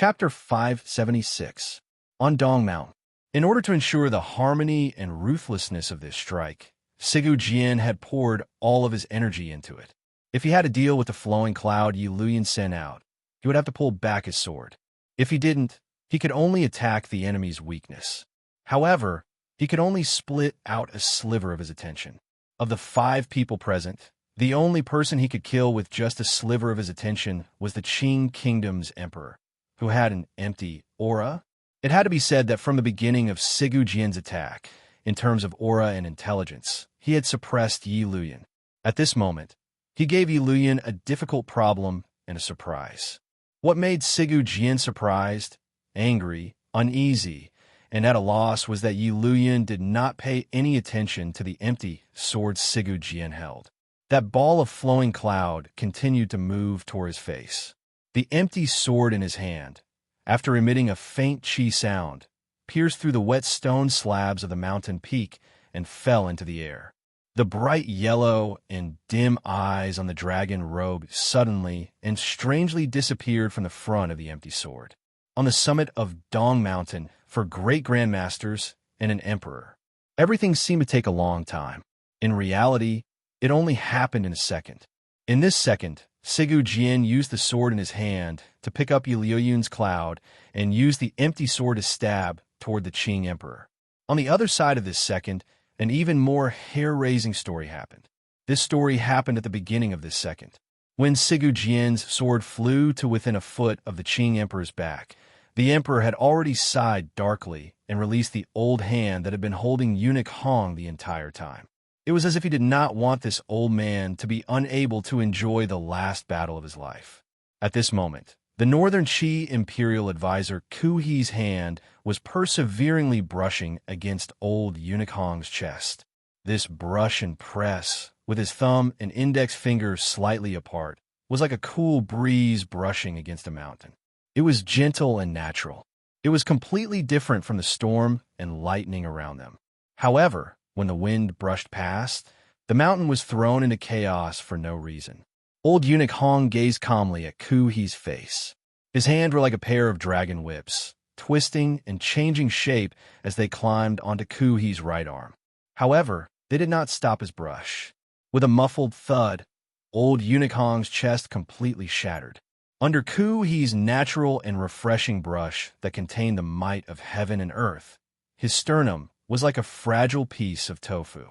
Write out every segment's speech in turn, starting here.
Chapter 576. On Dong Mountain. In order to ensure the harmony and ruthlessness of this strike, Sigu Jian had poured all of his energy into it. If he had to deal with the flowing cloud Yi Luyan sent out, he would have to pull back his sword. If he didn't, he could only attack the enemy's weakness. However, he could only split out a sliver of his attention. Of the 5 people present, the only person he could kill with just a sliver of his attention was the Qing Kingdom's emperor, who had an empty aura. It had to be said that from the beginning of Sigu Jian's attack, in terms of aura and intelligence, he had suppressed Yi Luyan. At this moment, he gave Yi Luyan a difficult problem and a surprise. What made Sigu Jian surprised, angry, uneasy, and at a loss was that Yi Luyan did not pay any attention to the empty sword Sigu Jian held. That ball of flowing cloud continued to move toward his face. The empty sword in his hand, after emitting a faint qi sound, pierced through the wet stone slabs of the mountain peak and fell into the air. The bright yellow and dim eyes on the dragon robe suddenly and strangely disappeared from the front of the empty sword. On the summit of Dong Mountain, for great grandmasters and an emperor, everything seemed to take a long time. In reality, it only happened in a second. In this second, Sigu Jian used the sword in his hand to pick up Yi Luyan's cloud and used the empty sword to stab toward the Qing emperor. On the other side of this second, an even more hair-raising story happened. This story happened at the beginning of this second. When Sigu Jian's sword flew to within a foot of the Qing emperor's back, the emperor had already sighed darkly and released the old hand that had been holding eunuch Hong the entire time. It was as if he did not want this old man to be unable to enjoy the last battle of his life. At this moment, the Northern Qi Imperial Advisor Ku He's hand was perseveringly brushing against old eunuch Hong's chest. This brush and press, with his thumb and index fingers slightly apart, was like a cool breeze brushing against a mountain. It was gentle and natural. It was completely different from the storm and lightning around them. However, when the wind brushed past, the mountain was thrown into chaos for no reason. Old eunuch Hong gazed calmly at Ku He's face. His hands were like a pair of dragon whips, twisting and changing shape as they climbed onto Ku He's right arm. However, they did not stop his brush. With a muffled thud, old eunuch Hong's chest completely shattered. Under Ku He's natural and refreshing brush that contained the might of heaven and earth, his sternum was like a fragile piece of tofu.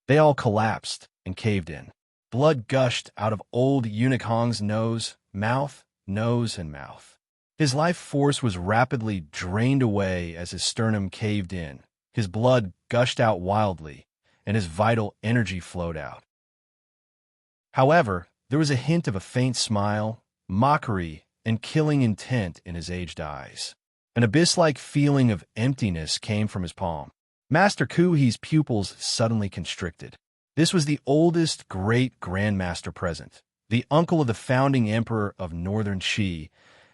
They all collapsed and caved in. Blood gushed out of old eunuch Hong's nose, and mouth. His life force was rapidly drained away as his sternum caved in. His blood gushed out wildly, and his vital energy flowed out. However, there was a hint of a faint smile, mockery, and killing intent in his aged eyes. An abyss-like feeling of emptiness came from his palm. Master Ku He's pupils suddenly constricted. This was the oldest great grandmaster present, the uncle of the founding emperor of Northern Qi,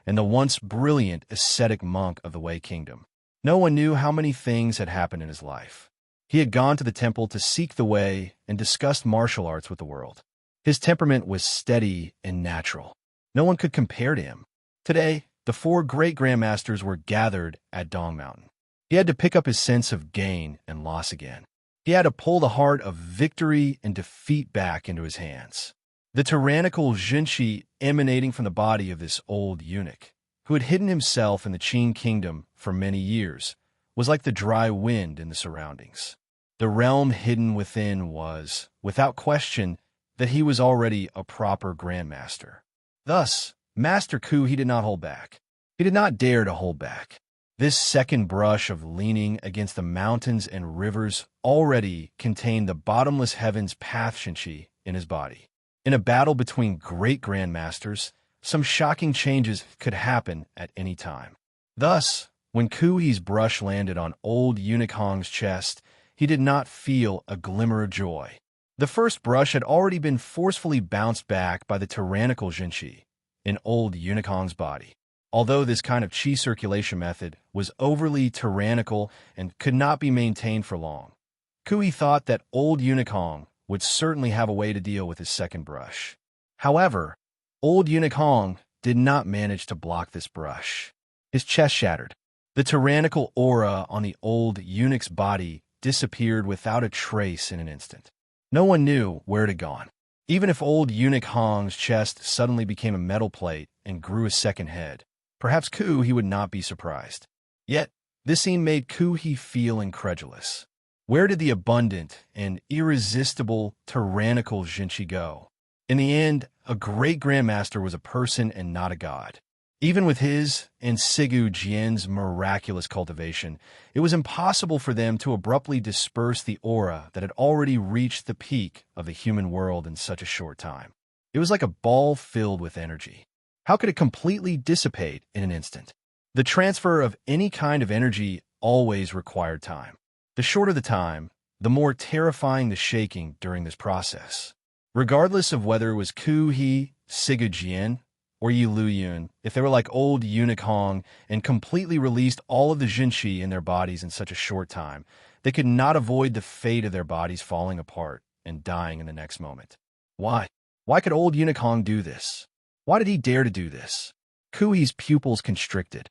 and the once brilliant ascetic monk of the Wei Kingdom. No one knew how many things had happened in his life. He had gone to the temple to seek the way and discussed martial arts with the world. His temperament was steady and natural. No one could compare to him. Today, the 4 great grandmasters were gathered at Dong Mountain. He had to pick up his sense of gain and loss again. He had to pull the heart of victory and defeat back into his hands. The tyrannical Zhenqi emanating from the body of this old eunuch, who had hidden himself in the Qing kingdom for many years, was like the dry wind in the surroundings. The realm hidden within was, without question, that he was already a proper grandmaster. Thus, Master Ku He did not hold back. He did not dare to hold back. This second brush of leaning against the mountains and rivers already contained the bottomless heavens path Zhenqi in his body. In a battle between great grandmasters, some shocking changes could happen at any time. Thus, when Ku He's brush landed on old eunuch Hong's chest, he did not feel a glimmer of joy. The first brush had already been forcefully bounced back by the tyrannical Zhenqi in old eunuch Hong's body. Although this kind of qi circulation method was overly tyrannical and could not be maintained for long, Ku He thought that old eunuch Hong would certainly have a way to deal with his second brush. However, old eunuch Hong did not manage to block this brush. His chest shattered. The tyrannical aura on the old eunuch's body disappeared without a trace in an instant. No one knew where it had gone. Even if old eunuch Hong's chest suddenly became a metal plate and grew a second head, perhaps he would not be surprised. Yet, this scene made He feel incredulous. Where did the abundant and irresistible tyrannical Jinchi go? In the end, a great grandmaster was a person and not a god. Even with his and Sigu Jian's miraculous cultivation, it was impossible for them to abruptly disperse the aura that had already reached the peak of the human world in such a short time. It was like a ball filled with energy. How could it completely dissipate in an instant? The transfer of any kind of energy always required time. The shorter the time, the more terrifying the shaking during this process. Regardless of whether it was Sigu Jian, or Yi Luyun, if they were like old eunuch Hong and completely released all of the Jinchi in their bodies in such a short time, they could not avoid the fate of their bodies falling apart and dying in the next moment. Why? Why could old eunuch Hong do this? Why did he dare to do this? Kui's pupils constricted.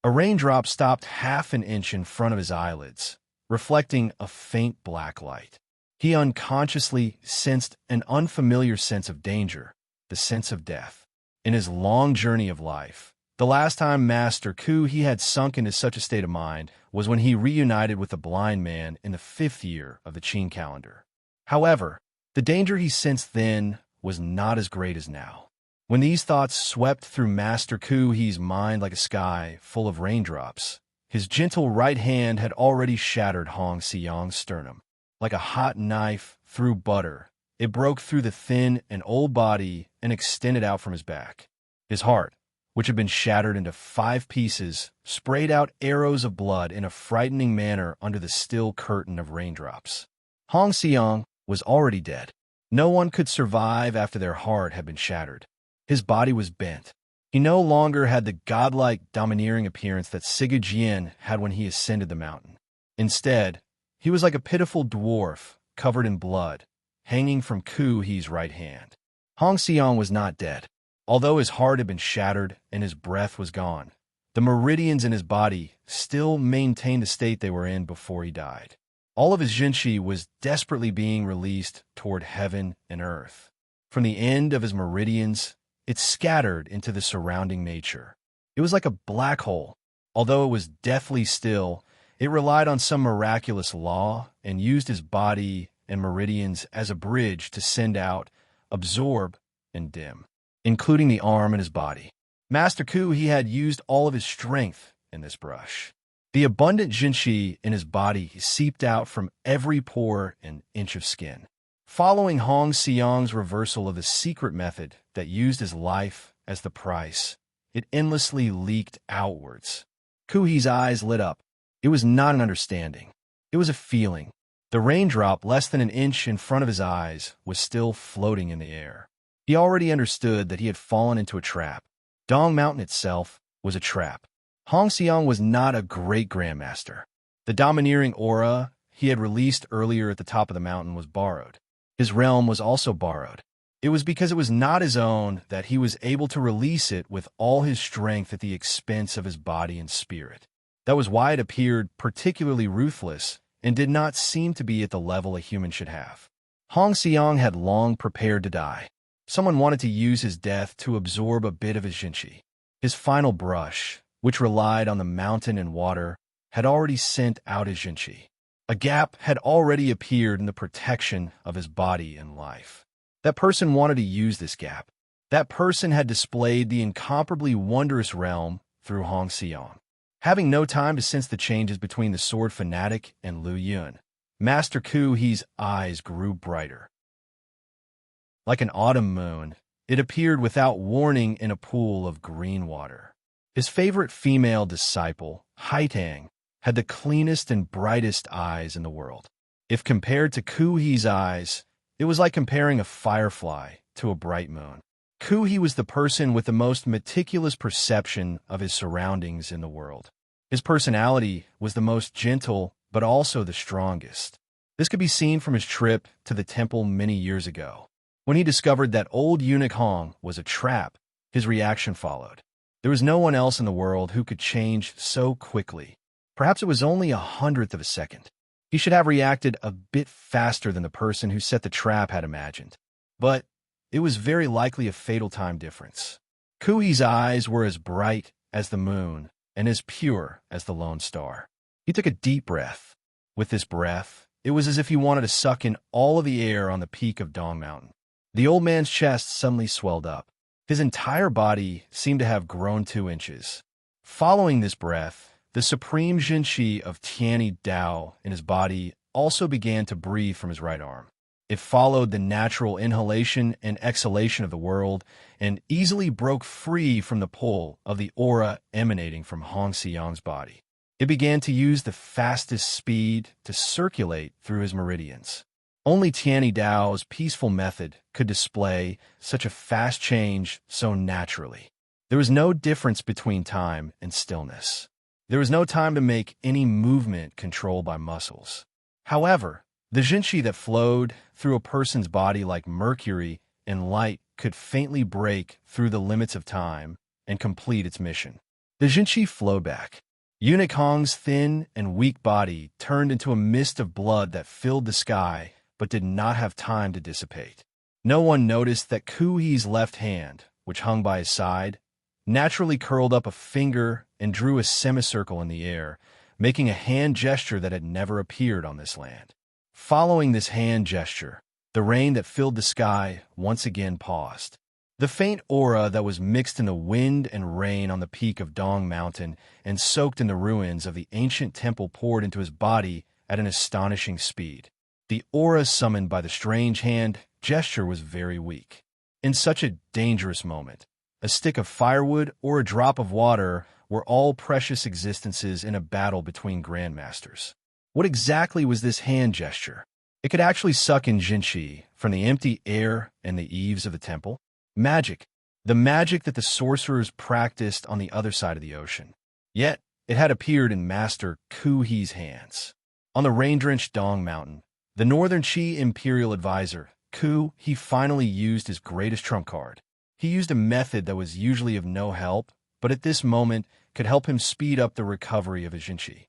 A raindrop stopped half an inch in front of his eyelids, reflecting a faint black light. He unconsciously sensed an unfamiliar sense of danger, the sense of death. In his long journey of life, the last time Master he had sunk into such a state of mind was when he reunited with the blind man in the 5th year of the Qin calendar. However, the danger he sensed then was not as great as now. When these thoughts swept through Master He's mind like a sky full of raindrops, his gentle right hand had already shattered Hong Xiang's sternum. Like a hot knife through butter, it broke through the thin and old body and extended out from his back. His heart, which had been shattered into 5 pieces, sprayed out arrows of blood in a frightening manner under the still curtain of raindrops. Hong Xiang was already dead. No one could survive after their heart had been shattered. His body was bent. He no longer had the godlike, domineering appearance that Sigu Jian had when he ascended the mountain. Instead, he was like a pitiful dwarf, covered in blood, hanging from He's right hand. Hong Xiang was not dead. Although his heart had been shattered and his breath was gone, the meridians in his body still maintained the state they were in before he died. All of his Jinchi was desperately being released toward heaven and earth. From the end of his meridians, it scattered into the surrounding nature. It was like a black hole. Although it was deathly still, it relied on some miraculous law and used his body and meridians as a bridge to send out, absorb, and dim, including the arm and his body. Master he had used all of his strength in this brush. The abundant Jinchi in his body seeped out from every pore and inch of skin. Following Hong Xiang's reversal of the secret method that used his life as the price, it endlessly leaked outwards. He's eyes lit up. It was not an understanding. It was a feeling. The raindrop less than an inch in front of his eyes was still floating in the air. He already understood that he had fallen into a trap. Dong Mountain itself was a trap. Hong Xiang was not a great grandmaster. The domineering aura he had released earlier at the top of the mountain was borrowed. His realm was also borrowed. It was because it was not his own that he was able to release it with all his strength at the expense of his body and spirit. That was why it appeared particularly ruthless and did not seem to be at the level a human should have. Hong Xiang had long prepared to die. Someone wanted to use his death to absorb a bit of his Jinchi. His final brush, which relied on the mountain and water, had already sent out his Jinchi. A gap had already appeared in the protection of his body and life. That person wanted to use this gap. That person had displayed the incomparably wondrous realm through Hong Xiang. Having no time to sense the changes between the sword fanatic and Lu Yun, Master He's eyes grew brighter. Like an autumn moon, it appeared without warning in a pool of green water. His favorite female disciple, Haitang, had the cleanest and brightest eyes in the world. If compared to He's eyes, it was like comparing a firefly to a bright moon. He was the person with the most meticulous perception of his surroundings in the world. His personality was the most gentle, but also the strongest. This could be seen from his trip to the temple many years ago. When he discovered that old eunuch Hong was a trap, his reaction followed. There was no one else in the world who could change so quickly. Perhaps it was only 100th of a second. He should have reacted a bit faster than the person who set the trap had imagined. But it was very likely a fatal time difference. Kuhi's eyes were as bright as the moon and as pure as the lone star. He took a deep breath. With this breath, it was as if he wanted to suck in all of the air on the peak of Dong Mountain. The old man's chest suddenly swelled up. His entire body seemed to have grown 2 inches. Following this breath, the supreme Jinshi of Tianyi Dao in his body also began to breathe from his right arm. It followed the natural inhalation and exhalation of the world and easily broke free from the pull of the aura emanating from Hong Xiang's body. It began to use the fastest speed to circulate through his meridians. Only Tianyi Dao's peaceful method could display such a fast change so naturally. There was no difference between time and stillness. There was no time to make any movement controlled by muscles. However, the Jinshi that flowed through a person's body like mercury and light could faintly break through the limits of time and complete its mission. The Jinshi flowed back. Eunuch Hong's thin and weak body turned into a mist of blood that filled the sky but did not have time to dissipate. No one noticed that Kuhi's left hand, which hung by his side, naturally curled up a finger and drew a semicircle in the air, making a hand gesture that had never appeared on this land. Following this hand gesture, the rain that filled the sky once again paused. The faint aura that was mixed in the wind and rain on the peak of Dong Mountain and soaked in the ruins of the ancient temple poured into his body at an astonishing speed. The aura summoned by the strange hand gesture was very weak. In such a dangerous moment, a stick of firewood or a drop of water were all precious existences in a battle between grandmasters. What exactly was this hand gesture? It could actually suck in Jinshi from the empty air and the eaves of the temple. Magic. The magic that the sorcerers practiced on the other side of the ocean. Yet, it had appeared in Master Kuhi's hands. On the rain-drenched Dong Mountain, the Northern Qi Imperial Advisor, Ku, he finally used his greatest trump card. He used a method that was usually of no help, but at this moment could help him speed up the recovery of his Jinshi.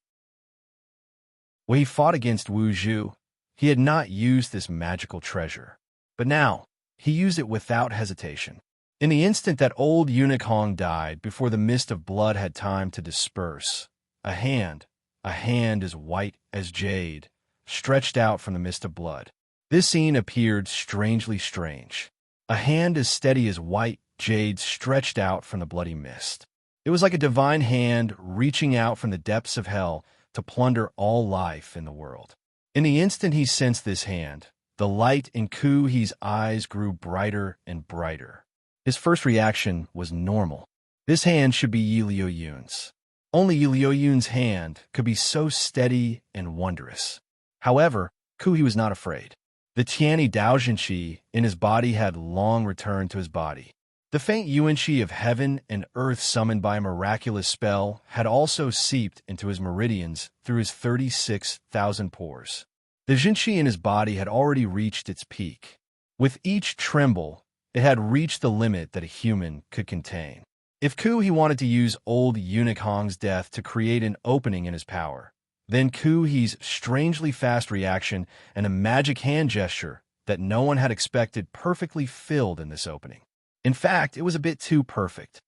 When he fought against Wu Zhu, he had not used this magical treasure. But now, he used it without hesitation. In the instant that old eunuch Hong died, before the mist of blood had time to disperse, a hand as white as jade, stretched out from the mist of blood. This scene appeared strangely strange. A hand as steady as white jade stretched out from the bloody mist. It was like a divine hand reaching out from the depths of hell to plunder all life in the world. In the instant he sensed this hand, the light in Kuhi's eyes grew brighter and brighter. His first reaction was normal. This hand should be Yi Liuyun's. Only Yi Liuyun's hand could be so steady and wondrous. However, Kuhi was not afraid. The Tianyi Dao Jinshi in his body had long returned to his body. The faint yuanqi of heaven and earth summoned by a miraculous spell had also seeped into his meridians through his 36,000 pores. The Jinshi in his body had already reached its peak. With each tremble, it had reached the limit that a human could contain. If Kuhi wanted to use old eunuch Hong's death to create an opening in his power, then Kuhi's strangely fast reaction and a magic hand gesture that no one had expected perfectly filled in this opening. In fact, it was a bit too perfect.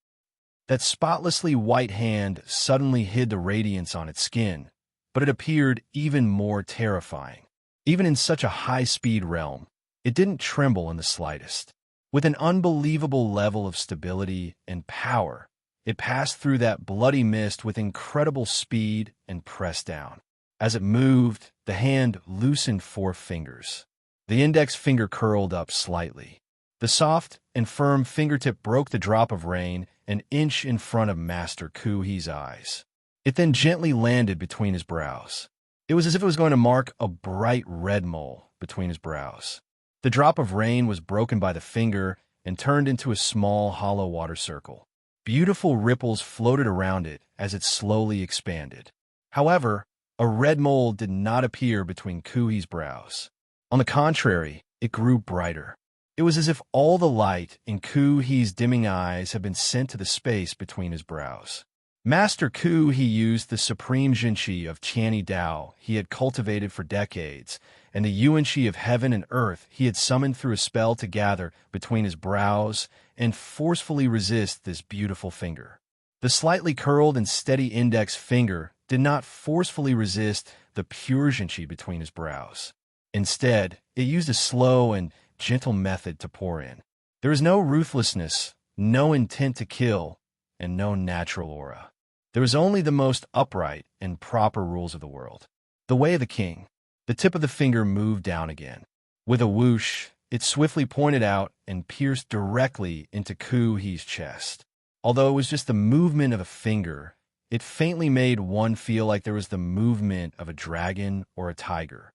That spotlessly white hand suddenly hid the radiance on its skin, but it appeared even more terrifying. Even in such a high-speed realm, it didn't tremble in the slightest. With an unbelievable level of stability and power, it passed through that bloody mist with incredible speed and pressed down. As it moved, the hand loosened 4 fingers. The index finger curled up slightly. The soft and firm fingertip broke the drop of rain an inch in front of Master Kuhi's eyes. It then gently landed between his brows. It was as if it was going to mark a bright red mole between his brows. The drop of rain was broken by the finger and turned into a small hollow water circle. Beautiful ripples floated around it as it slowly expanded. However, a red mole did not appear between Kuhi's brows. On the contrary, it grew brighter. It was as if all the light in Ku He's dimming eyes had been sent to the space between his brows. Master Ku He used the supreme Jinqi of Qiani Dao he had cultivated for decades, and the Yuanqi of heaven and earth he had summoned through a spell to gather between his brows and forcefully resist this beautiful finger. The slightly curled and steady index finger did not forcefully resist the pure Jinqi between his brows. Instead, it used a slow and gentle method to pour in. There is no ruthlessness, no intent to kill, and no natural aura. There is only the most upright and proper rules of the world. The way of the king. The tip of the finger moved down again. With a whoosh, it swiftly pointed out and pierced directly into Ku He's chest. Although it was just the movement of a finger, it faintly made one feel like there was the movement of a dragon or a tiger.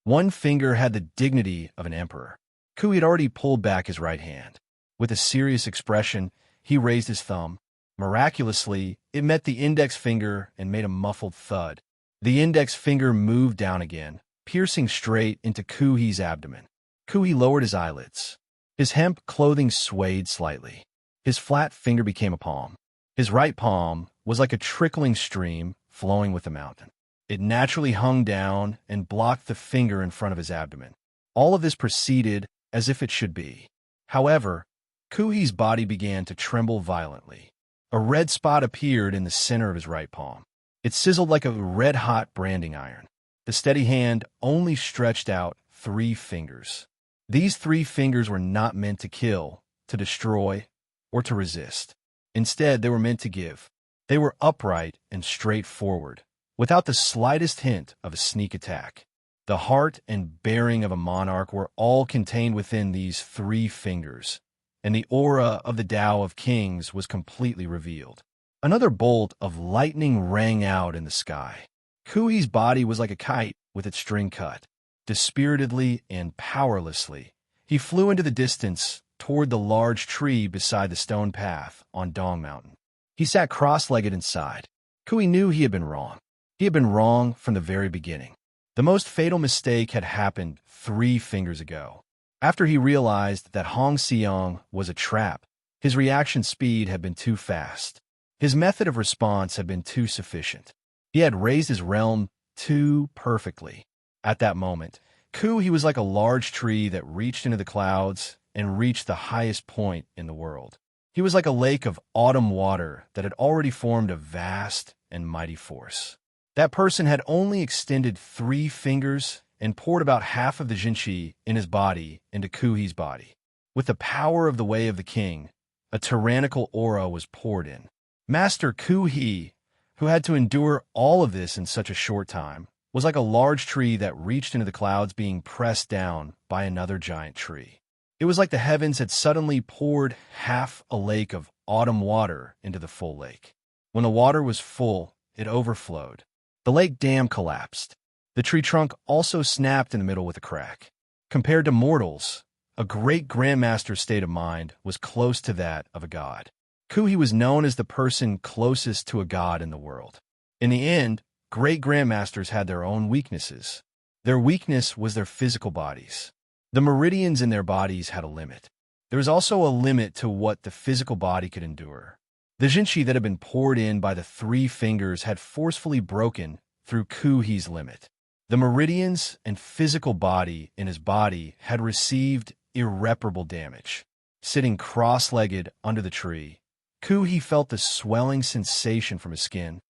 One finger had the dignity of an emperor. Ku had already pulled back his right hand. With a serious expression, he raised his thumb. Miraculously, it met the index finger and made a muffled thud. The index finger moved down again, piercing straight into Ku He's abdomen. Ku He lowered his eyelids. His hemp clothing swayed slightly. His flat finger became a palm. His right palm was like a trickling stream flowing with the mountain. It naturally hung down and blocked the finger in front of his abdomen. All of this proceeded as if it should be. However, Ku He's body began to tremble violently. A red spot appeared in the center of his right palm. It sizzled like a red-hot branding iron. The steady hand only stretched out 3 fingers. These 3 fingers were not meant to kill, to destroy, or to resist. Instead, they were meant to give. They were upright and straightforward, without the slightest hint of a sneak attack. The heart and bearing of a monarch were all contained within these 3 fingers, and the aura of the Tao of Kings was completely revealed. Another bolt of lightning rang out in the sky. Ku He's body was like a kite with its string cut. Dispiritedly and powerlessly, he flew into the distance toward the large tree beside the stone path on Dong Mountain. He sat cross-legged inside. Ku He knew he had been wrong. He had been wrong from the very beginning. The most fatal mistake had happened 3 fingers ago. After he realized that Hong Xiong was a trap, his reaction speed had been too fast. His method of response had been too sufficient. He had raised his realm too perfectly. At that moment, Ku He was like a large tree that reached into the clouds and reached the highest point in the world. He was like a lake of autumn water that had already formed a vast and mighty force. That person had only extended 3 fingers and poured about half of the Jinqi in his body into Ku He's body. With the power of the way of the king, a tyrannical aura was poured in. Master Ku He, who had to endure all of this in such a short time, was like a large tree that reached into the clouds being pressed down by another giant tree. It was like the heavens had suddenly poured half a lake of autumn water into the full lake. When the water was full, it overflowed. The lake dam collapsed. The tree trunk also snapped in the middle with a crack. Compared to mortals, a great grandmaster's state of mind was close to that of a god. Ku He was known as the person closest to a god in the world. In the end, great grandmasters had their own weaknesses. Their weakness was their physical bodies. The meridians in their bodies had a limit. There was also a limit to what the physical body could endure. The Jinqi that had been poured in by the 3 fingers had forcefully broken through Ku He's limit. The meridians and physical body in his body had received irreparable damage. Sitting cross-legged under the tree, Ku He felt the swelling sensation from his skin.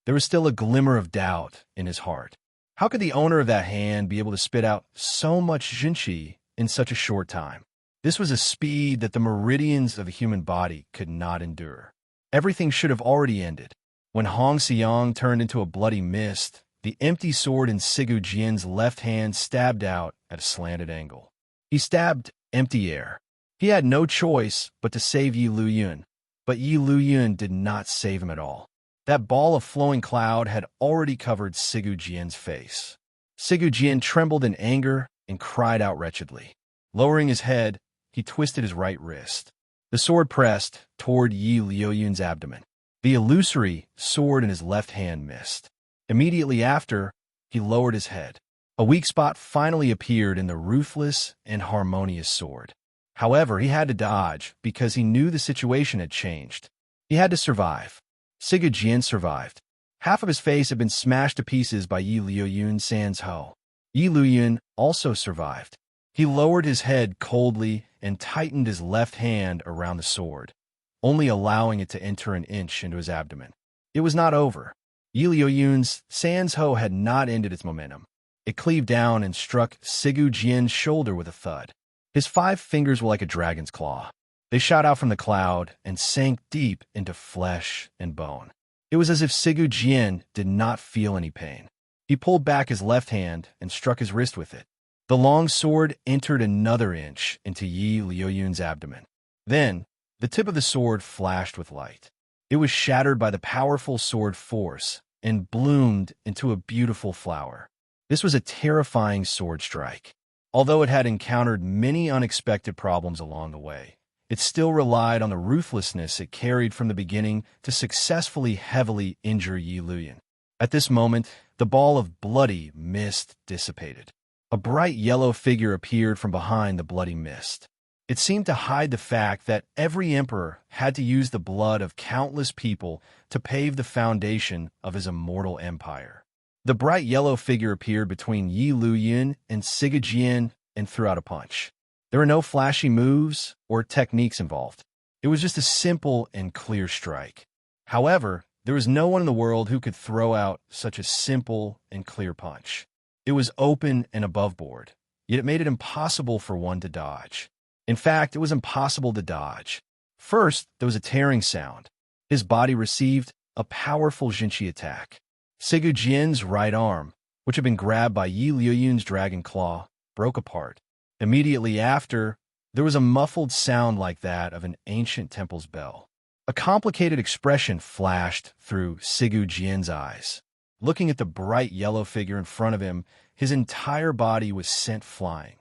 There was still a glimmer of doubt in his heart. How could the owner of that hand be able to spit out so much Jinqi in such a short time? This was a speed that the meridians of a human body could not endure. Everything should have already ended. When Hong Xiong turned into a bloody mist, the empty sword in Sigu Jian's left hand stabbed out at a slanted angle. He stabbed empty air. He had no choice but to save Yi Luyun, but Yi Luyun did not save him at all. That ball of flowing cloud had already covered Sigu Jian's face. Sigu Jian trembled in anger and cried out wretchedly. Lowering his head, he twisted his right wrist. The sword pressed toward Yi Luyun's abdomen. The illusory sword in his left hand missed. Immediately after, he lowered his head. A weak spot finally appeared in the ruthless and harmonious sword. However, he had to dodge because he knew the situation had changed. He had to survive. Sigu Jian survived. Half of his face had been smashed to pieces by Yi Liuyun San's hoe. Yi Liuyun also survived. He lowered his head coldly and tightened his left hand around the sword, only allowing it to enter an inch into his abdomen. It was not over. Yi Liuyun's San's hoe had not ended its momentum. It cleaved down and struck Sigu Jian's shoulder with a thud. His 5 fingers were like a dragon's claw. They shot out from the cloud and sank deep into flesh and bone. It was as if Sigu Jian did not feel any pain. He pulled back his left hand and struck his wrist with it. The long sword entered another inch into Yi Liuyun's abdomen. Then, the tip of the sword flashed with light. It was shattered by the powerful sword force and bloomed into a beautiful flower. This was a terrifying sword strike. Although it had encountered many unexpected problems along the way, it still relied on the ruthlessness it carried from the beginning to successfully heavily injure Yi Liuyun. At this moment, the ball of bloody mist dissipated. A bright yellow figure appeared from behind the bloody mist. It seemed to hide the fact that every emperor had to use the blood of countless people to pave the foundation of his immortal empire. The bright yellow figure appeared between Yi Liuyun and Sigu Jian and threw out a punch. There were no flashy moves or techniques involved. It was just a simple and clear strike. However, there was no one in the world who could throw out such a simple and clear punch. It was open and above board, yet it made it impossible for one to dodge. In fact, it was impossible to dodge. First, there was a tearing sound. His body received a powerful Jinchi attack. Sigu Jian's right arm, which had been grabbed by Yi Liuyun's dragon claw, broke apart. Immediately after, there was a muffled sound like that of an ancient temple's bell. A complicated expression flashed through Sigu Jian's eyes. Looking at the bright yellow figure in front of him, his entire body was sent flying.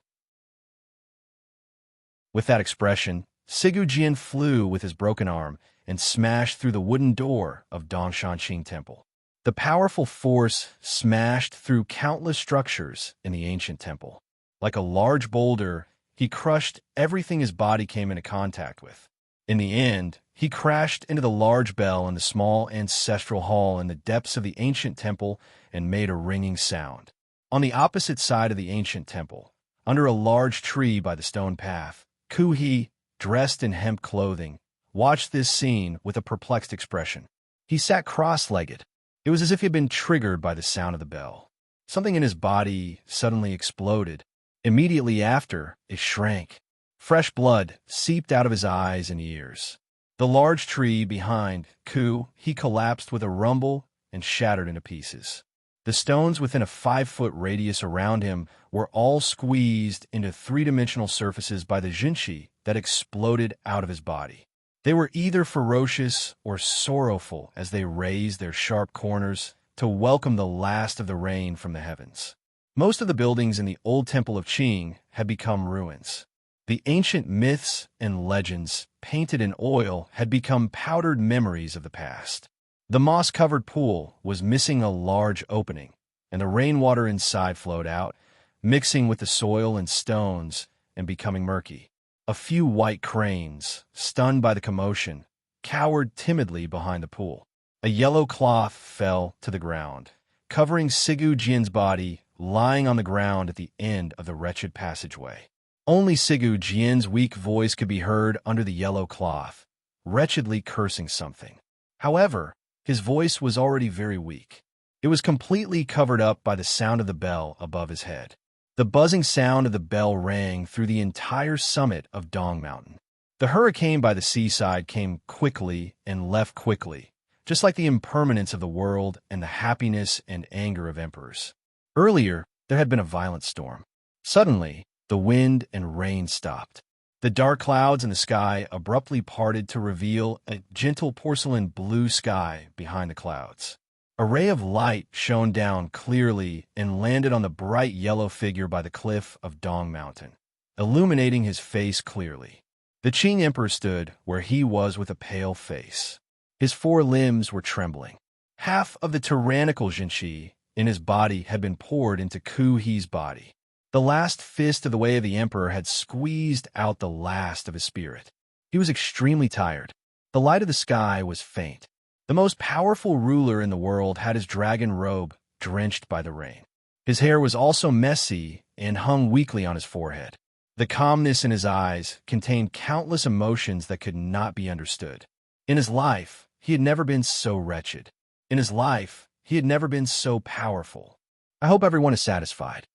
With that expression, Sigu Jian flew with his broken arm and smashed through the wooden door of Dongshanqing Temple. The powerful force smashed through countless structures in the ancient temple. Like a large boulder, he crushed everything his body came into contact with. In the end, he crashed into the large bell in the small ancestral hall in the depths of the ancient temple and made a ringing sound. On the opposite side of the ancient temple, under a large tree by the stone path, Ku He, dressed in hemp clothing, watched this scene with a perplexed expression. He sat cross-legged. It was as if he had been triggered by the sound of the bell. Something in his body suddenly exploded. Immediately after, it shrank. Fresh blood seeped out of his eyes and ears. The large tree behind Ku He collapsed with a rumble and shattered into pieces. The stones within a 5-foot radius around him were all squeezed into 3-dimensional surfaces by the Jinchi that exploded out of his body. They were either ferocious or sorrowful as they raised their sharp corners to welcome the last of the rain from the heavens. Most of the buildings in the old temple of Qing had become ruins. The ancient myths and legends painted in oil had become powdered memories of the past. The moss-covered pool was missing a large opening, and the rainwater inside flowed out, mixing with the soil and stones and becoming murky. A few white cranes, stunned by the commotion, cowered timidly behind the pool. A yellow cloth fell to the ground, covering Sigu Jian's body lying on the ground at the end of the wretched passageway. Only Sigu Jian's weak voice could be heard under the yellow cloth, wretchedly cursing something. However, his voice was already very weak. It was completely covered up by the sound of the bell above his head. The buzzing sound of the bell rang through the entire summit of Dong Mountain. The hurricane by the seaside came quickly and left quickly, just like the impermanence of the world and the happiness and anger of emperors. Earlier, there had been a violent storm. Suddenly, the wind and rain stopped. The dark clouds in the sky abruptly parted to reveal a gentle porcelain blue sky behind the clouds. A ray of light shone down clearly and landed on the bright yellow figure by the cliff of Dong Mountain, illuminating his face clearly. The Qing emperor stood where he was with a pale face. His 4 limbs were trembling. Half of the tyrannical Jinchi in his body had been poured into Ku-hee's body. The last fist of the Way of the Emperor had squeezed out the last of his spirit. He was extremely tired. The light of the sky was faint. The most powerful ruler in the world had his dragon robe drenched by the rain. His hair was also messy and hung weakly on his forehead. The calmness in his eyes contained countless emotions that could not be understood. In his life, he had never been so wretched. In his life, he had never been so powerful. I hope everyone is satisfied.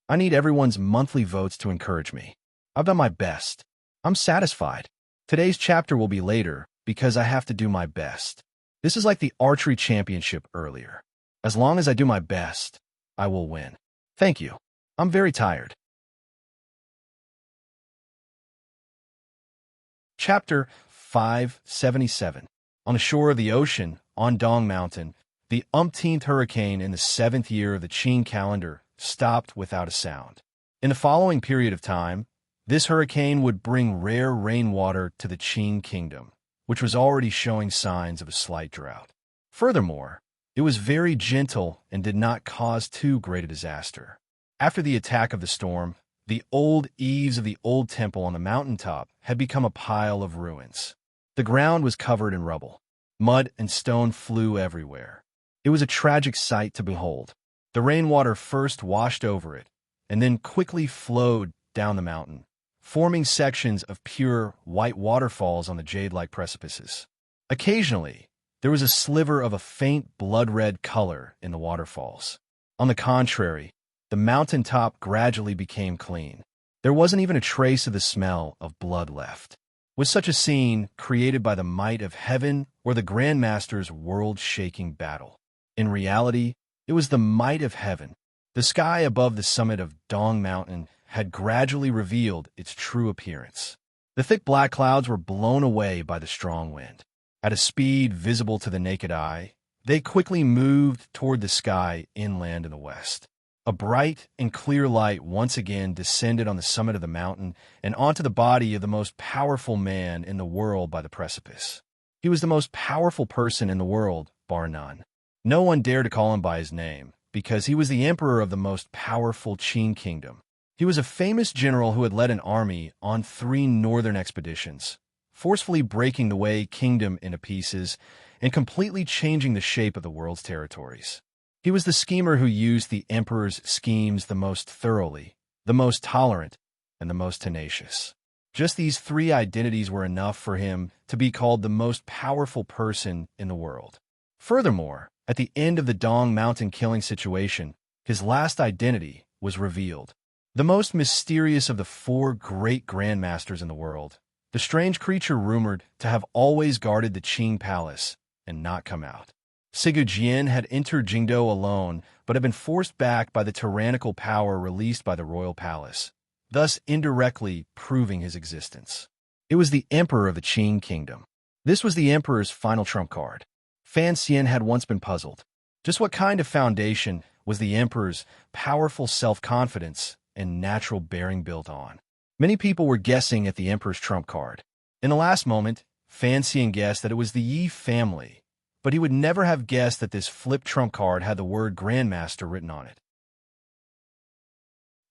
I need everyone's monthly votes to encourage me. I've done my best. I'm satisfied. Today's chapter will be later because I have to do my best. This is like the archery championship earlier. As long as I do my best, I will win. Thank you. I'm very tired. Chapter 577. On the shore of the ocean, on Dong Mountain, the umpteenth hurricane in the 7th year of the Qing calendar stopped without a sound. In the following period of time, this hurricane would bring rare rainwater to the Qing kingdom, which was already showing signs of a slight drought. Furthermore, it was very gentle and did not cause too great a disaster. After the attack of the storm, the old eaves of the old temple on the mountaintop had become a pile of ruins. The ground was covered in rubble. Mud and stone flew everywhere. It was a tragic sight to behold. The rainwater first washed over it, and then quickly flowed down the mountain, forming sections of pure white waterfalls on the jade-like precipices. Occasionally, there was a sliver of a faint blood-red color in the waterfalls. On the contrary, the mountaintop gradually became clean. There wasn't even a trace of the smell of blood left. Was such a scene created by the might of heaven or the Grandmaster's world-shaking battle? In reality, it was the might of heaven. The sky above the summit of Dong Mountain had gradually revealed its true appearance. The thick black clouds were blown away by the strong wind. At a speed visible to the naked eye, they quickly moved toward the sky inland in the west. A bright and clear light once again descended on the summit of the mountain and onto the body of the most powerful man in the world by the precipice. He was the most powerful person in the world, bar none. No one dared to call him by his name, because he was the emperor of the most powerful Qing kingdom. He was a famous general who had led an army on 3 northern expeditions, forcefully breaking the Wei kingdom into pieces and completely changing the shape of the world's territories. He was the schemer who used the emperor's schemes the most thoroughly, the most tolerant, and the most tenacious. Just these 3 identities were enough for him to be called the most powerful person in the world. Furthermore, at the end of the Dong Mountain killing situation, his last identity was revealed. The most mysterious of the 4 great grandmasters in the world, the strange creature rumored to have always guarded the Qing palace and not come out. Sigu Jian had entered Jingdou alone, but had been forced back by the tyrannical power released by the royal palace, thus indirectly proving his existence. It was the emperor of the Qing kingdom. This was the emperor's final trump card. Fan Xian had once been puzzled. Just what kind of foundation was the emperor's powerful self-confidence and natural bearing built on? Many people were guessing at the emperor's trump card. In the last moment, Fan Xian guessed that it was the Yi family, but he would never have guessed that this flipped trump card had the word Grandmaster written on it.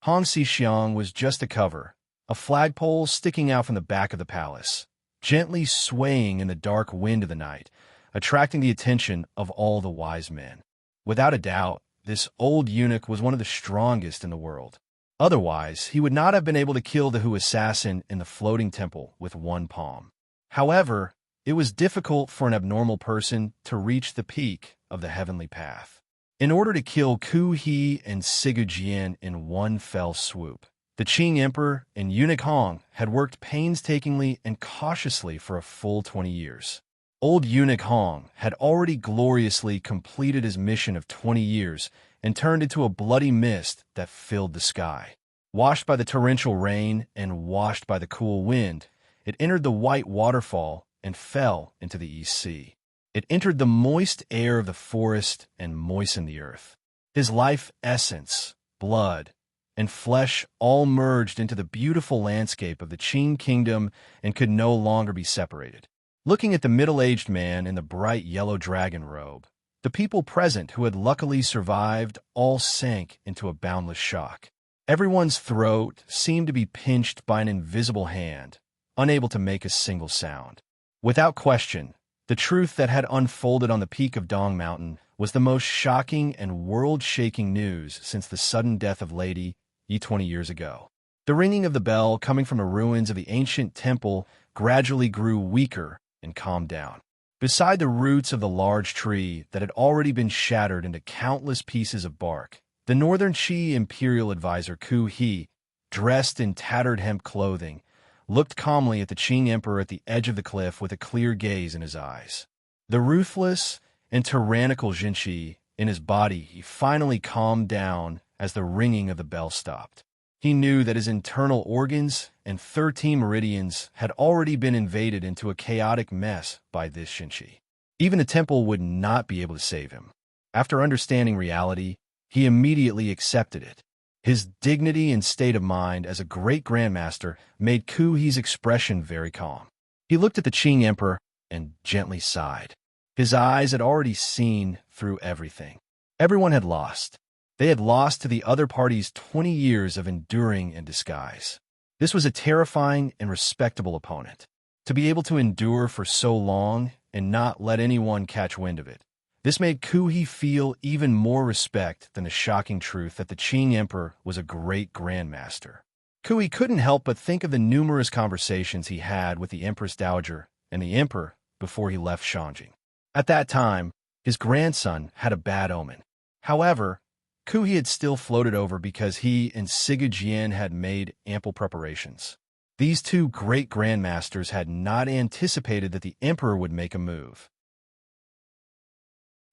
Hong Xixiang was just a cover, a flagpole sticking out from the back of the palace, gently swaying in the dark wind of the night, attracting the attention of all the wise men. Without a doubt, this old eunuch was one of the strongest in the world. Otherwise, he would not have been able to kill the Hu assassin in the floating temple with one palm. However, it was difficult for an abnormal person to reach the peak of the heavenly path. In order to kill Ku-hee and Sigu Jian in one fell swoop, the Qing emperor and eunuch Hong had worked painstakingly and cautiously for a full 20 years. Old eunuch Hong had already gloriously completed his mission of 20 years and turned into a bloody mist that filled the sky. Washed by the torrential rain and washed by the cool wind, it entered the white waterfall and fell into the East Sea. It entered the moist air of the forest and moistened the earth. His life essence, blood, and flesh all merged into the beautiful landscape of the Qing kingdom and could no longer be separated. Looking at the middle-aged man in the bright yellow dragon robe, The people present who had luckily survived all sank into a boundless shock. Everyone's throat seemed to be pinched by an invisible hand, unable to make a single sound. Without question, the truth that had unfolded on the peak of Dong Mountain was the most shocking and world-shaking news since the sudden death of Lady Yi 20 years ago. The ringing of the bell coming from the ruins of the ancient temple gradually grew weaker and calmed down. Beside the roots of the large tree that had already been shattered into countless pieces of bark, the Northern Qi Imperial Advisor Ku He, dressed in tattered hemp clothing, looked calmly at the Qing Emperor at the edge of the cliff with a clear gaze in his eyes. The ruthless and tyrannical Jinshi in his body, he finally calmed down as the ringing of the bell stopped. He knew that his internal organs and 13 meridians had already been invaded into a chaotic mess by this Jinshi. Even the temple would not be able to save him. After understanding reality, he immediately accepted it. His dignity and state of mind as a great grandmaster made Ku He's expression very calm. He looked at the Qing Emperor and gently sighed. His eyes had already seen through everything. Everyone had lost. They had lost to the other party's 20 years of enduring in disguise. This was a terrifying and respectable opponent. To be able to endure for so long and not let anyone catch wind of it. This made Ku He feel even more respect than the shocking truth that the Qing Emperor was a great grandmaster. Ku He couldn't help but think of the numerous conversations he had with the Empress Dowager and the Emperor before he left Shanjing. At that time, his grandson had a bad omen. However, Ku He had still floated over because he and Sigu Jian had made ample preparations. These two great grandmasters had not anticipated that the Emperor would make a move.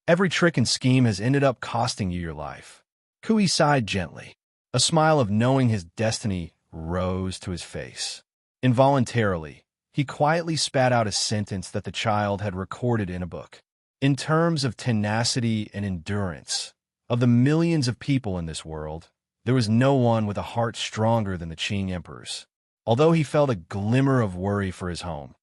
Every trick and scheme has ended up costing you your life. Ku He sighed gently. A smile of knowing his destiny rose to his face. Involuntarily, he quietly spat out a sentence that the child had recorded in a book. In terms of tenacity and endurance, of the millions of people in this world, there was no one with a heart stronger than the Qing Emperor's. Although he felt a glimmer of worry for his home,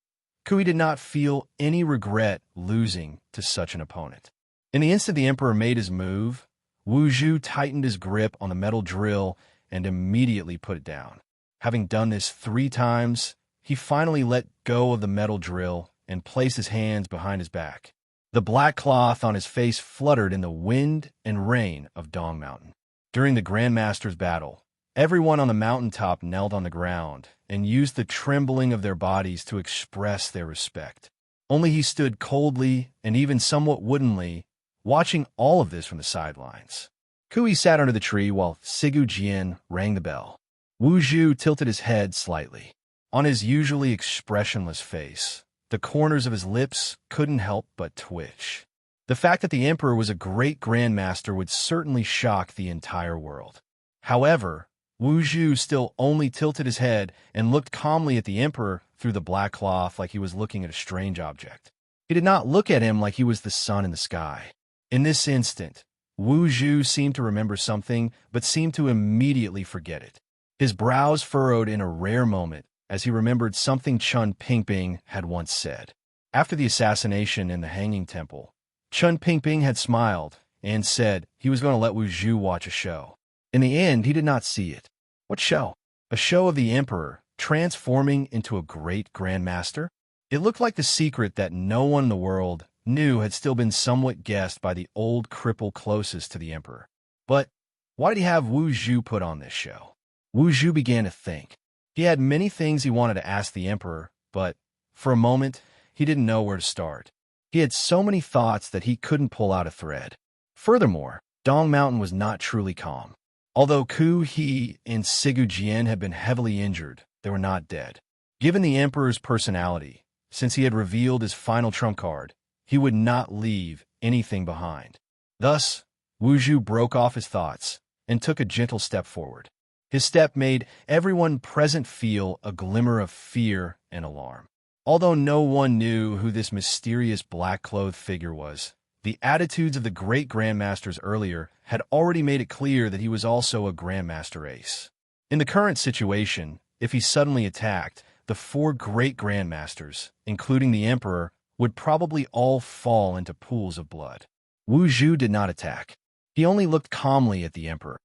Ku He did not feel any regret losing to such an opponent. In the instant the Emperor made his move, Wu Zhu tightened his grip on the metal drill and immediately put it down. Having done this 3 times, he finally let go of the metal drill and placed his hands behind his back. The black cloth on his face fluttered in the wind and rain of Dong Mountain. During the Grandmaster's battle, everyone on the mountaintop knelt on the ground and used the trembling of their bodies to express their respect. Only he stood coldly and even somewhat woodenly, watching all of this from the sidelines. Ku He sat under the tree while Sigu Jian rang the bell. Wu Zhu tilted his head slightly. On his usually expressionless face, the corners of his lips couldn't help but twitch. The fact that the Emperor was a great grandmaster would certainly shock the entire world. However, Wu Zhu still only tilted his head and looked calmly at the Emperor through the black cloth like he was looking at a strange object. He did not look at him like he was the sun in the sky. In this instant, Wu Zhu seemed to remember something, but seemed to immediately forget it. His brows furrowed in a rare moment as he remembered something Chun Pingping had once said. After the assassination in the Hanging Temple, Chun Pingping had smiled and said he was going to let Wu Zhu watch a show. In the end, he did not see it. What show? A show of the Emperor transforming into a great grandmaster? It looked like the secret that no one in the world knew had still been somewhat guessed by the old cripple closest to the Emperor. But why did he have Wu Zhu put on this show? Wu Zhu began to think. He had many things he wanted to ask the Emperor, but for a moment, he didn't know where to start. He had so many thoughts that he couldn't pull out a thread. Furthermore, Dong Mountain was not truly calm. Although Ku He and Sigu Jian had been heavily injured, they were not dead. Given the Emperor's personality, since he had revealed his final trump card, he would not leave anything behind. Thus, Wu Zhu broke off his thoughts and took a gentle step forward. His step made everyone present feel a glimmer of fear and alarm. Although no one knew who this mysterious black-clothed figure was, the attitudes of the great grandmasters earlier had already made it clear that he was also a grandmaster ace. In the current situation, if he suddenly attacked, the 4 great grandmasters, including the Emperor, would probably all fall into pools of blood. Wu Zhu did not attack. He only looked calmly at the emperor.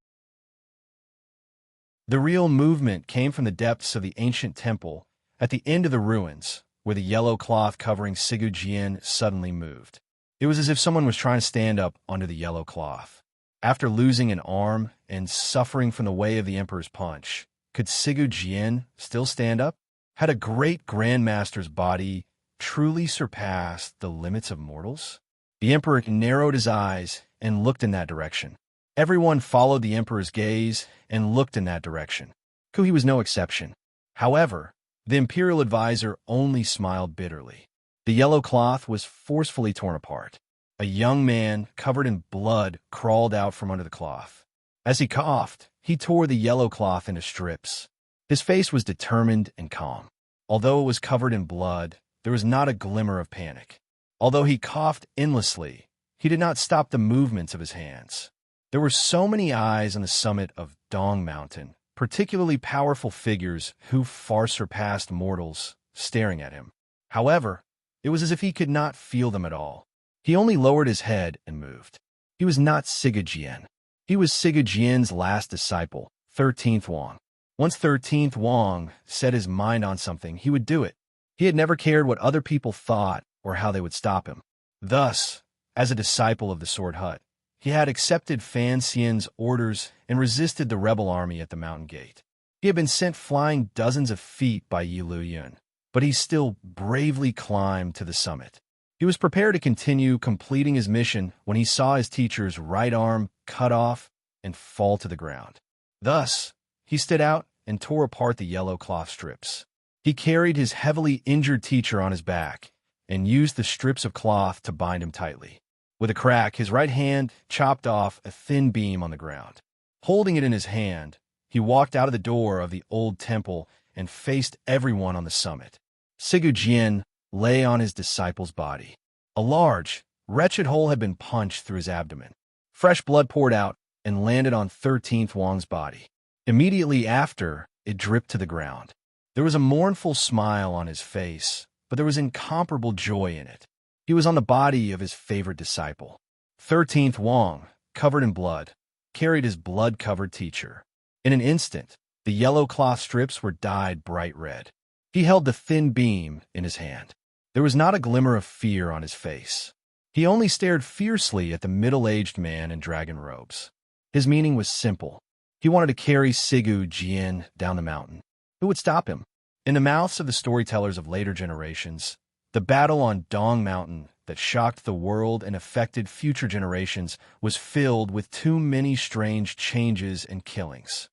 The real movement came from the depths of the ancient temple at the end of the ruins, where the yellow cloth covering Sigu Jian suddenly moved. It was as if someone was trying to stand up under the yellow cloth. After losing an arm and suffering from the way of the emperor's punch, could Sigu Jian still stand up? Had a great grandmaster's body truly surpassed the limits of mortals? The emperor narrowed his eyes and looked in that direction. Everyone followed the emperor's gaze and looked in that direction. Kui was no exception. However, the imperial advisor only smiled bitterly. The yellow cloth was forcefully torn apart. A young man, covered in blood, crawled out from under the cloth. As he coughed, he tore the yellow cloth into strips. His face was determined and calm. Although it was covered in blood, there was not a glimmer of panic. Although he coughed endlessly, he did not stop the movements of his hands. There were so many eyes on the summit of Dong Mountain, particularly powerful figures who far surpassed mortals, staring at him. However, it was as if he could not feel them at all. He only lowered his head and moved. He was not Sigu Jian. He was Sigu Jian's last disciple, 13th Wang. Once 13th Wang set his mind on something, he would do it. He had never cared what other people thought or how they would stop him. Thus, as a disciple of the Sword Hut, he had accepted Fan Xian's orders and resisted the rebel army at the mountain gate. He had been sent flying dozens of feet by Yi Luyun, but he still bravely climbed to the summit. He was prepared to continue completing his mission when he saw his teacher's right arm cut off and fall to the ground. Thus, he stood out and tore apart the yellow cloth strips. He carried his heavily injured teacher on his back and used the strips of cloth to bind him tightly. With a crack, his right hand chopped off a thin beam on the ground. Holding it in his hand, he walked out of the door of the old temple and faced everyone on the summit. Sigu Jian lay on his disciple's body. A large, wretched hole had been punched through his abdomen. Fresh blood poured out and landed on 13th Wang's body. Immediately after, it dripped to the ground. There was a mournful smile on his face, but there was incomparable joy in it. He was on the body of his favorite disciple. 13th Wang, covered in blood, carried his blood-covered teacher. In an instant, the yellow cloth strips were dyed bright red. He held the thin beam in his hand. There was not a glimmer of fear on his face. He only stared fiercely at the middle-aged man in dragon robes. His meaning was simple. He wanted to carry Sigu Jian down the mountain. Who would stop him? In the mouths of the storytellers of later generations, the battle on Dong Mountain that shocked the world and affected future generations was filled with too many strange changes and killings.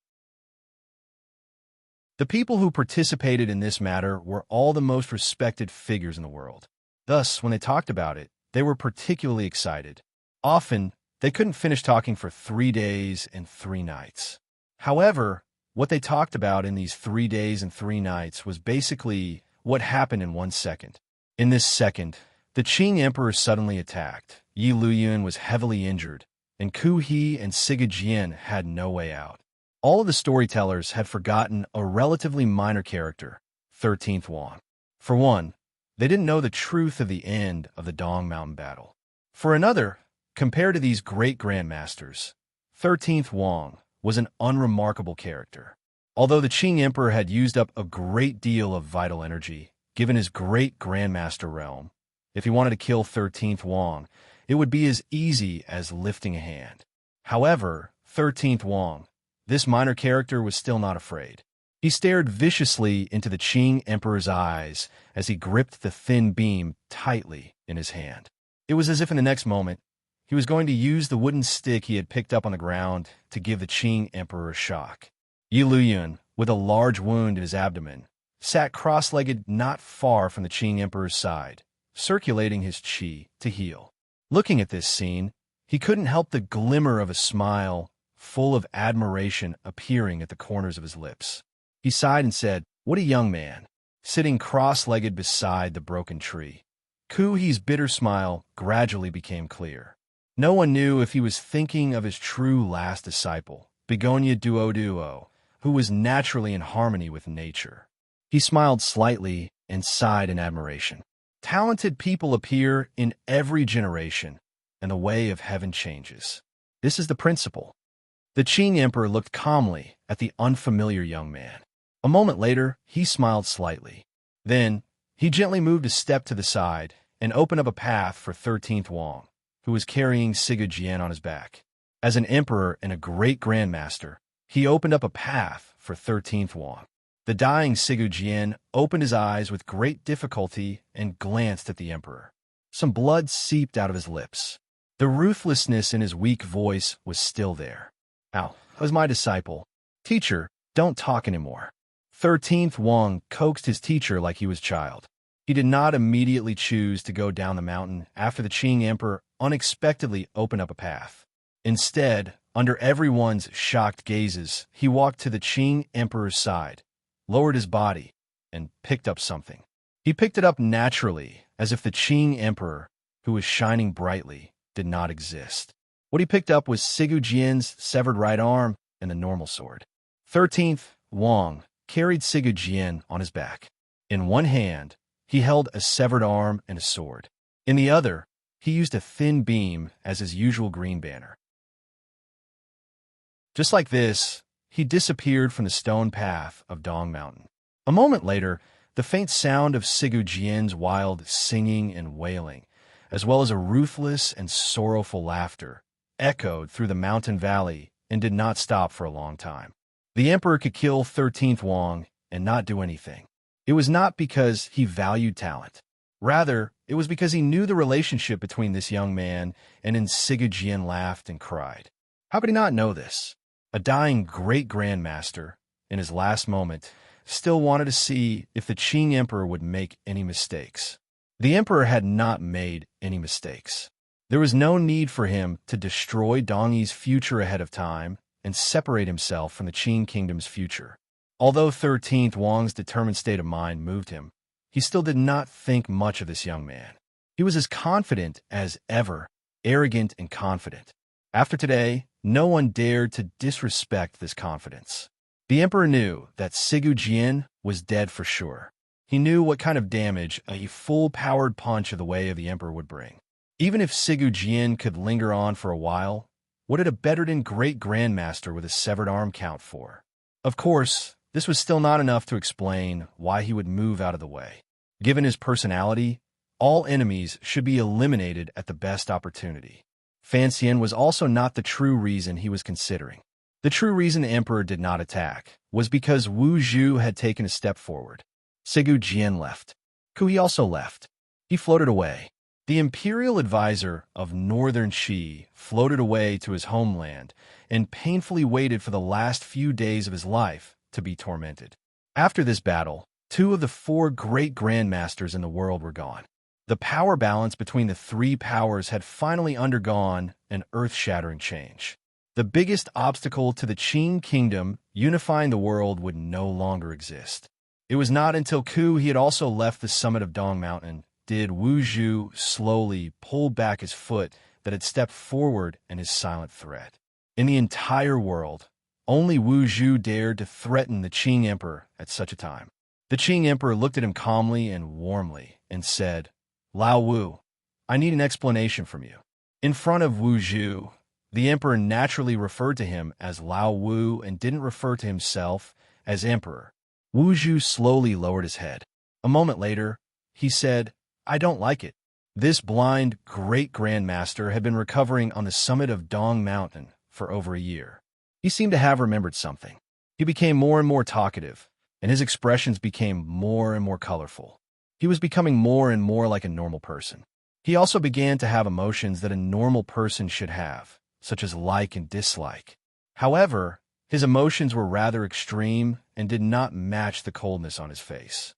The people who participated in this matter were all the most respected figures in the world. Thus, when they talked about it, they were particularly excited. Often, they couldn't finish talking for 3 days and 3 nights. However, what they talked about in these 3 days and 3 nights was basically what happened in 1 second. In this second, the Qing emperor suddenly attacked. Yi Luyun was heavily injured, and Ku He and Sigu Jian had no way out. All of the storytellers had forgotten a relatively minor character, 13th Wang. For one, they didn't know the truth of the end of the Dong Mountain battle. For another, compared to these great grandmasters, 13th Wang was an unremarkable character. Although the Qing emperor had used up a great deal of vital energy, given his great grandmaster realm, if he wanted to kill 13th Wang, it would be as easy as lifting a hand. However, 13th Wang, this minor character, was still not afraid. He stared viciously into the Qing emperor's eyes as he gripped the thin beam tightly in his hand. It was as if in the next moment, he was going to use the wooden stick he had picked up on the ground to give the Qing emperor a shock. Yi Luyun, with a large wound in his abdomen, sat cross-legged not far from the Qing emperor's side, circulating his qi to heal. Looking at this scene, he couldn't help the glimmer of a smile full of admiration appearing at the corners of his lips. He sighed and said, "What a young man," sitting cross-legged beside the broken tree. Ku He's bitter smile gradually became clear. No one knew if he was thinking of his true last disciple, Begonia Duo, who was naturally in harmony with nature. He smiled slightly and sighed in admiration. Talented people appear in every generation, and the way of heaven changes. This is the principle. The Qing emperor looked calmly at the unfamiliar young man. A moment later, he smiled slightly. Then, he gently moved a step to the side and opened up a path for 13th Wang, who was carrying Sigu Jian on his back. As an emperor and a great grandmaster, he opened up a path for 13th Wang. The dying Sigu Jian opened his eyes with great difficulty and glanced at the emperor. Some blood seeped out of his lips. The ruthlessness in his weak voice was still there. "Ow, was my disciple. Teacher, don't talk anymore." 13th Wang coaxed his teacher like he was a child. He did not immediately choose to go down the mountain after the Qing emperor unexpectedly opened up a path. Instead, under everyone's shocked gazes, he walked to the Qing emperor's side, lowered his body, and picked up something. He picked it up naturally, as if the Qing emperor, who was shining brightly, did not exist. What he picked up was Sigu Jian's severed right arm and the normal sword. 13th Wang carried Sigu Jian on his back. In one hand, he held a severed arm and a sword. In the other, he used a thin beam as his usual green banner. Just like this, he disappeared from the stone path of Dong Mountain. A moment later, the faint sound of Sigu Jian's wild singing and wailing, as well as a ruthless and sorrowful laughter, echoed through the mountain valley and did not stop for a long time. The emperor could kill 13th Wang and not do anything. It was not because he valued talent. Rather, it was because he knew the relationship between this young man, and then Sigu Jian laughed and cried. How could he not know this? A dying great-grandmaster, in his last moment, still wanted to see if the Qing emperor would make any mistakes. The emperor had not made any mistakes. There was no need for him to destroy Dongyi's future ahead of time and separate himself from the Qing kingdom's future. Although 13th Wang's determined state of mind moved him, he still did not think much of this young man. He was as confident as ever, arrogant and confident. After today, no one dared to disrespect this confidence. The emperor knew that Sigu Jian was dead for sure. He knew what kind of damage a full-powered punch of the way of the emperor would bring. Even if Sigu Jian could linger on for a while, what did a bettered great-grandmaster with a severed arm count for? Of course, this was still not enough to explain why he would move out of the way. Given his personality, all enemies should be eliminated at the best opportunity. Fan Xian was also not the true reason he was considering. The true reason the emperor did not attack was because Wu Zhu had taken a step forward. Sigu Jian left. Kui also left. He floated away. The imperial advisor of Northern Qi floated away to his homeland and painfully waited for the last few days of his life to be tormented. After this battle, 2 of the 4 great grandmasters in the world were gone. The power balance between the 3 powers had finally undergone an earth-shattering change. The biggest obstacle to the Qing kingdom unifying the world would no longer exist. It was not until he had also left the summit of Dong Mountain did Wu Zhu slowly pull back his foot that had stepped forward in his silent threat. In the entire world, only Wu Zhu dared to threaten the Qing emperor at such a time. The Qing emperor looked at him calmly and warmly and said, "Lao Wu, I need an explanation from you." In front of Wu Zhu, the emperor naturally referred to him as Lao Wu and didn't refer to himself as emperor. Wu Zhu slowly lowered his head. A moment later, he said, "I don't like it." This blind great-grandmaster had been recovering on the summit of Dong Mountain for over a year. He seemed to have remembered something. He became more and more talkative, and his expressions became more and more colorful. He was becoming more and more like a normal person. He also began to have emotions that a normal person should have, such as like and dislike. However, his emotions were rather extreme and did not match the coldness on his face.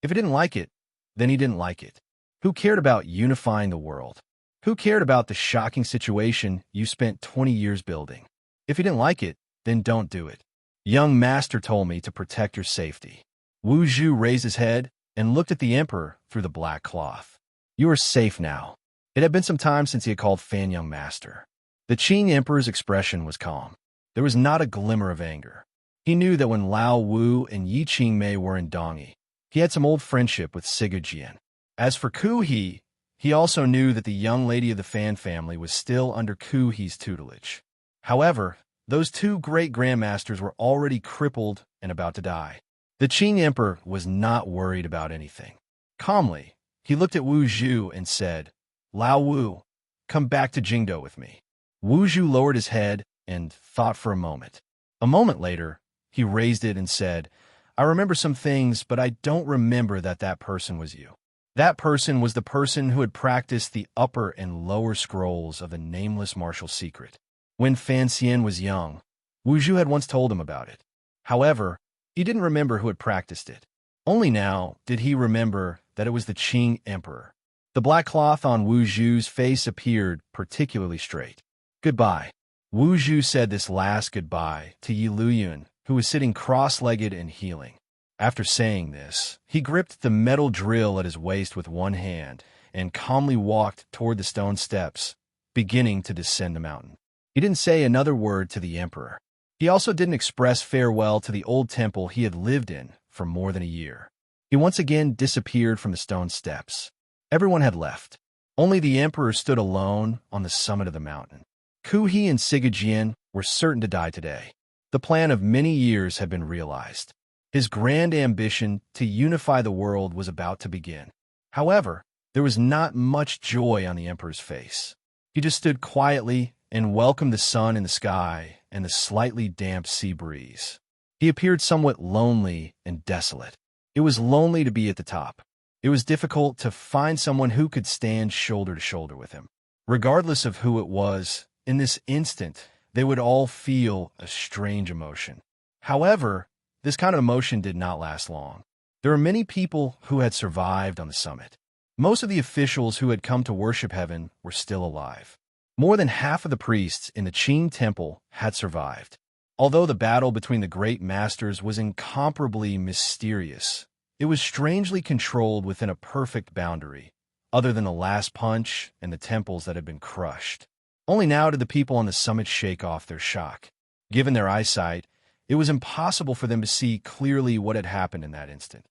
If he didn't like it, then he didn't like it. Who cared about unifying the world? Who cared about the shocking situation you spent 20 years building? If you didn't like it, then don't do it. Young master told me to protect your safety. Wu Zhu raised his head and looked at the emperor through the black cloth. You are safe now. It had been some time since he had called Fan young master. The Qing emperor's expression was calm. There was not a glimmer of anger. He knew that when Lao Wu and Yi Qingmei were in Dongyi, he had some old friendship with Sigu Jian. As for he He also knew that the young lady of the Fan family was still under Ku He's tutelage. However, those two great grandmasters were already crippled and about to die. The Qing emperor was not worried about anything. Calmly, he looked at Wu Zhu and said, "Lao Wu, come back to Jingdo with me." Wu Zhu lowered his head and thought for a moment. A moment later, he raised it and said, "I remember some things, but I don't remember that person was you." That person was the person who had practiced the upper and lower scrolls of the nameless martial secret. When Fan Xian was young, Wu Zhu had once told him about it. However, he didn't remember who had practiced it. Only now did he remember that it was the Qing emperor. The black cloth on Wu Zhu's face appeared particularly straight. "Goodbye." Wu Zhu said this last goodbye to Yi Luyun, who was sitting cross-legged and healing. After saying this, he gripped the metal drill at his waist with one hand and calmly walked toward the stone steps, beginning to descend the mountain. He didn't say another word to the emperor. He also didn't express farewell to the old temple he had lived in for more than a year. He once again disappeared from the stone steps. Everyone had left. Only the emperor stood alone on the summit of the mountain. Ku He and Sigu Jian were certain to die today. The plan of many years had been realized. His grand ambition to unify the world was about to begin. However, there was not much joy on the emperor's face. He just stood quietly and welcomed the sun in the sky and the slightly damp sea breeze. He appeared somewhat lonely and desolate. It was lonely to be at the top. It was difficult to find someone who could stand shoulder to shoulder with him. Regardless of who it was, in this instant, they would all feel a strange emotion. However, this kind of emotion did not last long. There were many people who had survived on the summit. Most of the officials who had come to worship heaven were still alive. More than half of the priests in the Qing temple had survived. Although the battle between the great masters was incomparably mysterious, it was strangely controlled within a perfect boundary, other than the last punch and the temples that had been crushed. Only now did the people on the summit shake off their shock. Given their eyesight, it was impossible for them to see clearly what had happened in that instant.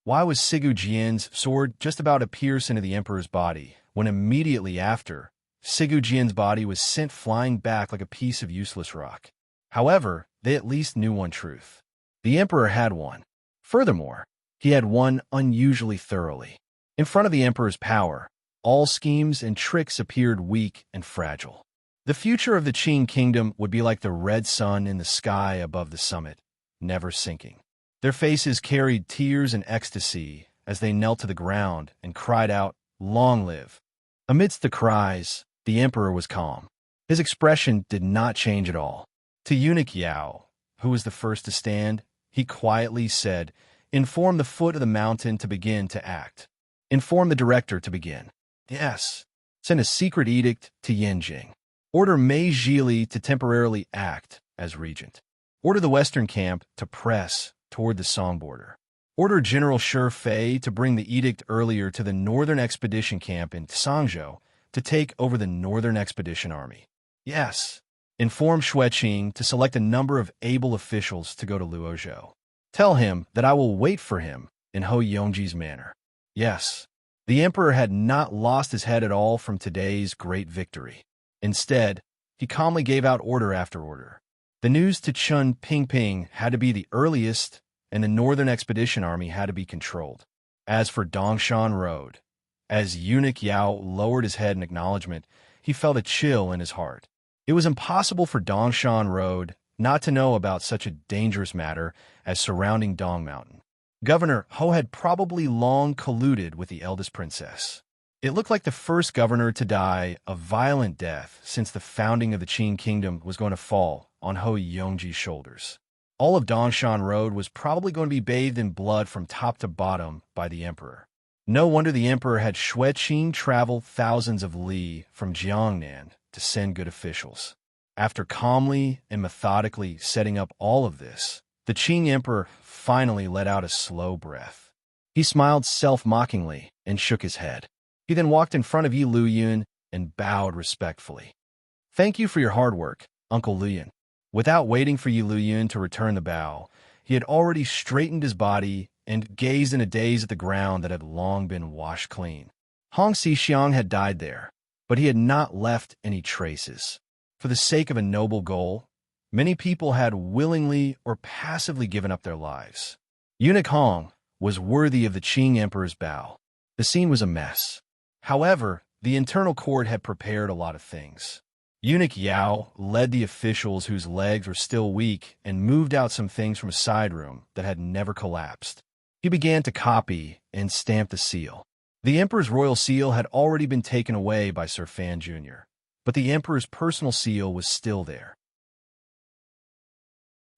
Why was Sigu Jian's sword just about to pierce into the emperor's body, when immediately after, Sigu Jian's body was sent flying back like a piece of useless rock? However, they at least knew one truth. The emperor had won. Furthermore, he had won unusually thoroughly. In front of the emperor's power, all schemes and tricks appeared weak and fragile. The future of the Qing kingdom would be like the red sun in the sky above the summit, never sinking. Their faces carried tears and ecstasy as they knelt to the ground and cried out, "Long live!" Amidst the cries, the emperor was calm. His expression did not change at all. To eunuch Yao, who was the first to stand, he quietly said, "Inform the foot of the mountain to begin to act. Inform the director to begin. Yes. Send a secret edict to Yanjing. Order Mei Zhili to temporarily act as regent. Order the western camp to press toward the Song border. Order General Shi Fei to bring the edict earlier to the northern expedition camp in Sangzhou to take over the northern expedition army. Yes. Inform Xueqing to select a number of able officials to go to Luozhou. Tell him that I will wait for him in Ho Yongji's manor. Yes." The emperor had not lost his head at all from today's great victory. Instead, he calmly gave out order after order. The news to Chun Pingping had to be the earliest, and the northern expedition army had to be controlled. As for Dongshan Road, as eunuch Yao lowered his head in acknowledgement, he felt a chill in his heart. It was impossible for Dongshan Road not to know about such a dangerous matter as surrounding Dong Mountain. Governor Ho had probably long colluded with the eldest princess. It looked like the first governor to die a violent death since the founding of the Qing kingdom was going to fall on Ho Yongji's shoulders. All of Dongshan Road was probably going to be bathed in blood from top to bottom by the emperor. No wonder the emperor had Xueqing travel thousands of li from Jiangnan to send good officials. After calmly and methodically setting up all of this, the Qing emperor finally let out a slow breath. He smiled self-mockingly and shook his head. He then walked in front of Yi Luyun and bowed respectfully. "Thank you for your hard work, Uncle Luyun." Without waiting for Yi Luyun to return the bow, he had already straightened his body and gazed in a daze at the ground that had long been washed clean. Hong Xixiang had died there, but he had not left any traces. For the sake of a noble goal, many people had willingly or passively given up their lives. Eunuch Hong was worthy of the Qing Emperor's bow. The scene was a mess. However, the internal court had prepared a lot of things. Eunuch Yao led the officials whose legs were still weak and moved out some things from a side room that had never collapsed. He began to copy and stamp the seal. The Emperor's royal seal had already been taken away by Sir Fan Jr., but the Emperor's personal seal was still there.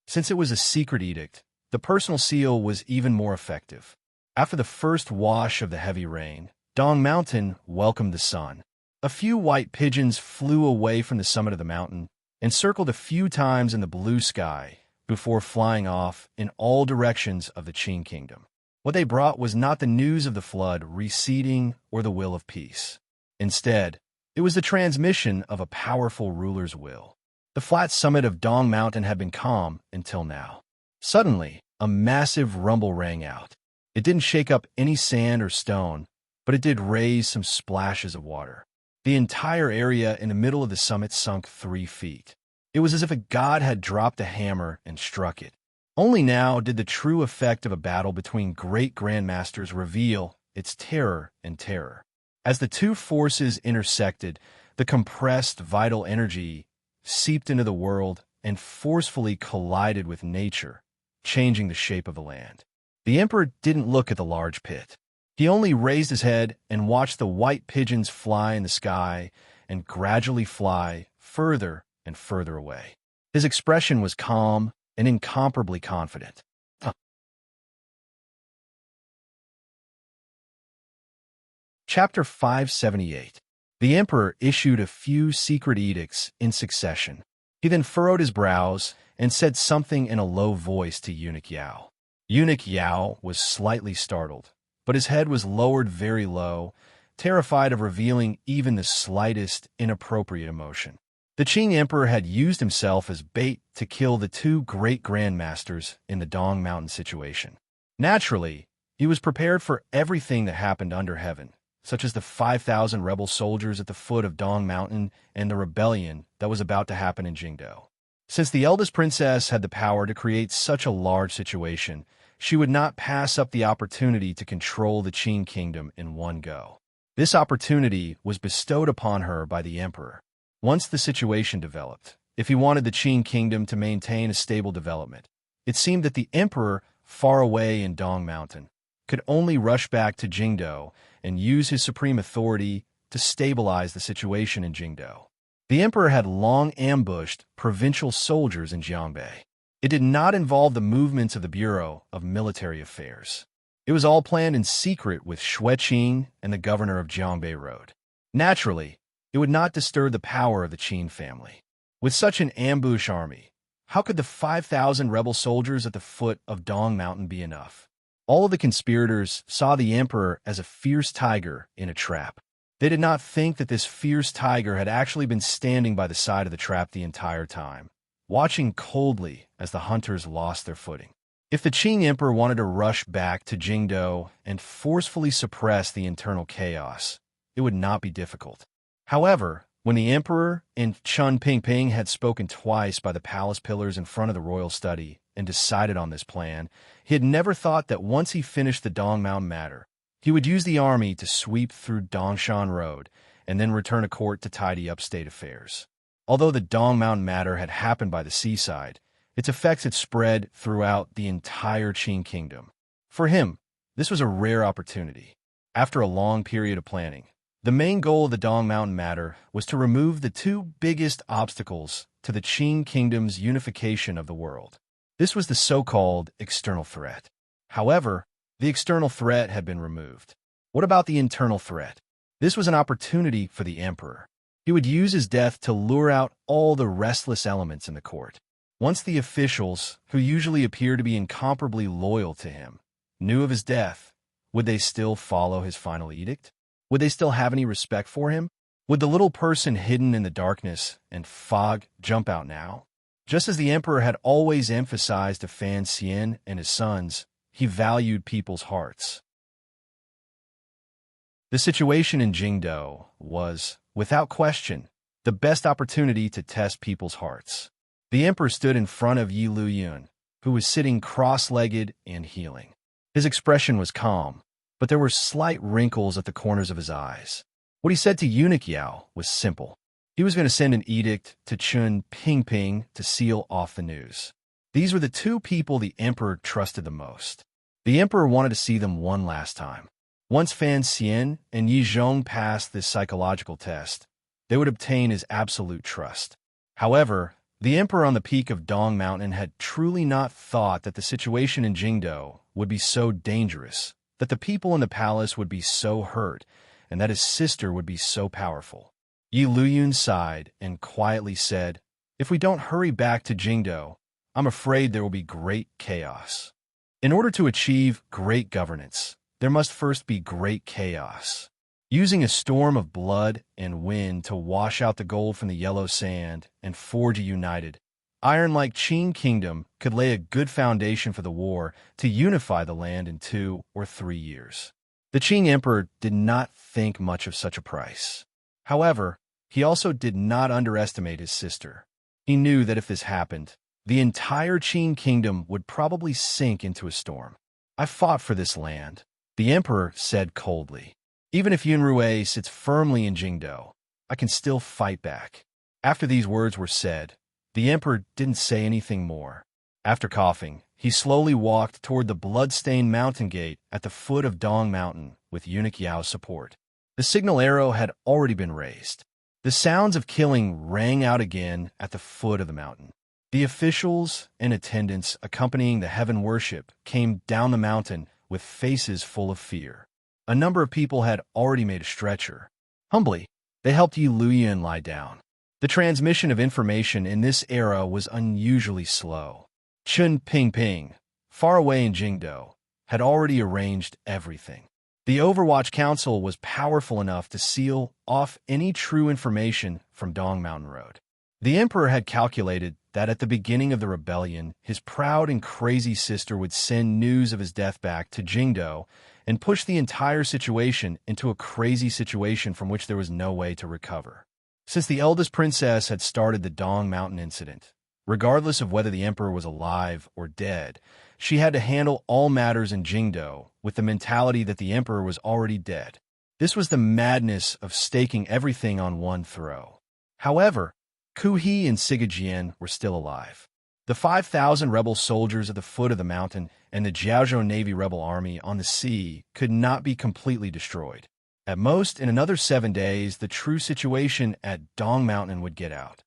Since it was a secret edict, the personal seal was even more effective. After the first wash of the heavy rain, Dong Mountain welcomed the sun. A few white pigeons flew away from the summit of the mountain and circled a few times in the blue sky before flying off in all directions of the Qing kingdom. What they brought was not the news of the flood receding or the will of peace. Instead, it was the transmission of a powerful ruler's will. The flat summit of Dong Mountain had been calm until now. Suddenly, a massive rumble rang out. It didn't shake up any sand or stone, but it did raise some splashes of water. The entire area in the middle of the summit sunk 3 feet. It was as if a god had dropped a hammer and struck it. Only now did the true effect of a battle between great grandmasters reveal its terror and terror. As the two forces intersected, the compressed vital energy seeped into the world and forcefully collided with nature, changing the shape of the land. The emperor didn't look at the large pit. He only raised his head and watched the white pigeons fly in the sky and gradually fly further and further away. His expression was calm and incomparably confident. Chapter 578. The emperor issued a few secret edicts in succession. He then furrowed his brows and said something in a low voice to Eunuch Yao. Eunuch Yao was slightly startled, but his head was lowered very low, terrified of revealing even the slightest inappropriate emotion. The Qing emperor had used himself as bait to kill the two great grandmasters in the Dong Mountain situation. Naturally, he was prepared for everything that happened under heaven, such as the 5,000 rebel soldiers at the foot of Dong Mountain and the rebellion that was about to happen in Jingdo. Since the eldest princess had the power to create such a large situation, she would not pass up the opportunity to control the Qing kingdom in one go. This opportunity was bestowed upon her by the emperor. Once the situation developed, if he wanted the Qing kingdom to maintain a stable development, it seemed that the emperor, far away in Dong Mountain, could only rush back to Jingdo and use his supreme authority to stabilize the situation in Jingdo. The emperor had long ambushed provincial soldiers in Jiangbei. It did not involve the movements of the Bureau of Military Affairs. It was all planned in secret with Xue Qing and the governor of Jiangbei Road. Naturally, it would not disturb the power of the Qin family. With such an ambush army, how could the 5,000 rebel soldiers at the foot of Dong Mountain be enough? All of the conspirators saw the emperor as a fierce tiger in a trap. They did not think that this fierce tiger had actually been standing by the side of the trap the entire time, watching coldly as the hunters lost their footing. If the Qing emperor wanted to rush back to Jingdo and forcefully suppress the internal chaos, it would not be difficult. However, when the emperor and Chun Pingping had spoken twice by the palace pillars in front of the royal study and decided on this plan, he had never thought that once he finished the Dong Mountain matter, he would use the army to sweep through Dongshan Road and then return to court to tidy up state affairs. Although the Dong Mountain matter had happened by the seaside, its effects had spread throughout the entire Qing kingdom. For him, this was a rare opportunity. After a long period of planning, the main goal of the Dong Mountain matter was to remove the two biggest obstacles to the Qing kingdom's unification of the world. This was the so-called external threat. However, the external threat had been removed. What about the internal threat? This was an opportunity for the emperor. He would use his death to lure out all the restless elements in the court. Once the officials, who usually appear to be incomparably loyal to him, knew of his death, would they still follow his final edict? Would they still have any respect for him? Would the little person hidden in the darkness and fog jump out now? Just as the emperor had always emphasized to Fan Xian and his sons, he valued people's hearts. The situation in Jingdo was, without question, the best opportunity to test people's hearts. The emperor stood in front of Yi Luyun, who was sitting cross-legged and healing. His expression was calm, but there were slight wrinkles at the corners of his eyes. What he said to Eunuch Yao was simple. He was going to send an edict to Chun Pingping to seal off the news. These were the two people the emperor trusted the most. The emperor wanted to see them one last time. Once Fan Xian and Yi Zhong passed this psychological test, they would obtain his absolute trust. However, the emperor on the peak of Dong Mountain had truly not thought that the situation in Jingdo would be so dangerous, that the people in the palace would be so hurt, and that his sister would be so powerful. Yi Luyun sighed and quietly said, "If we don't hurry back to Jingdo, I'm afraid there will be great chaos." In order to achieve great governance, there must first be great chaos. Using a storm of blood and wind to wash out the gold from the yellow sand and forge a united, iron-like Qing kingdom could lay a good foundation for the war to unify the land in 2 or 3 years. The Qing emperor did not think much of such a price. However, he also did not underestimate his sister. He knew that if this happened, the entire Qing kingdom would probably sink into a storm. "I fought for this land," the emperor said coldly. "Even if Yunrui sits firmly in Jingdo, I can still fight back." After these words were said, the emperor didn't say anything more. After coughing, he slowly walked toward the blood-stained mountain gate at the foot of Dong Mountain with Eunuch Yao's support. The signal arrow had already been raised. The sounds of killing rang out again at the foot of the mountain. The officials and attendants accompanying the heaven worship came down the mountain with faces full of fear. A number of people had already made a stretcher. Humbly, they helped Yi Luyun lie down. The transmission of information in this era was unusually slow. Chun Pingping, far away in Jingdo, had already arranged everything. The Overwatch Council was powerful enough to seal off any true information from Dong Mountain Road. The emperor had calculated that at the beginning of the rebellion, his proud and crazy sister would send news of his death back to Jingdo and push the entire situation into a crazy situation from which there was no way to recover. Since the eldest princess had started the Dong Mountain incident, regardless of whether the emperor was alive or dead, she had to handle all matters in Jingdo with the mentality that the emperor was already dead. This was the madness of staking everything on one throw. However, Ku He and Sigajian were still alive. The 5,000 rebel soldiers at the foot of the mountain and the Jiaozhou Navy rebel army on the sea could not be completely destroyed. At most, in another 7 days, the true situation at Dong Mountain would get out.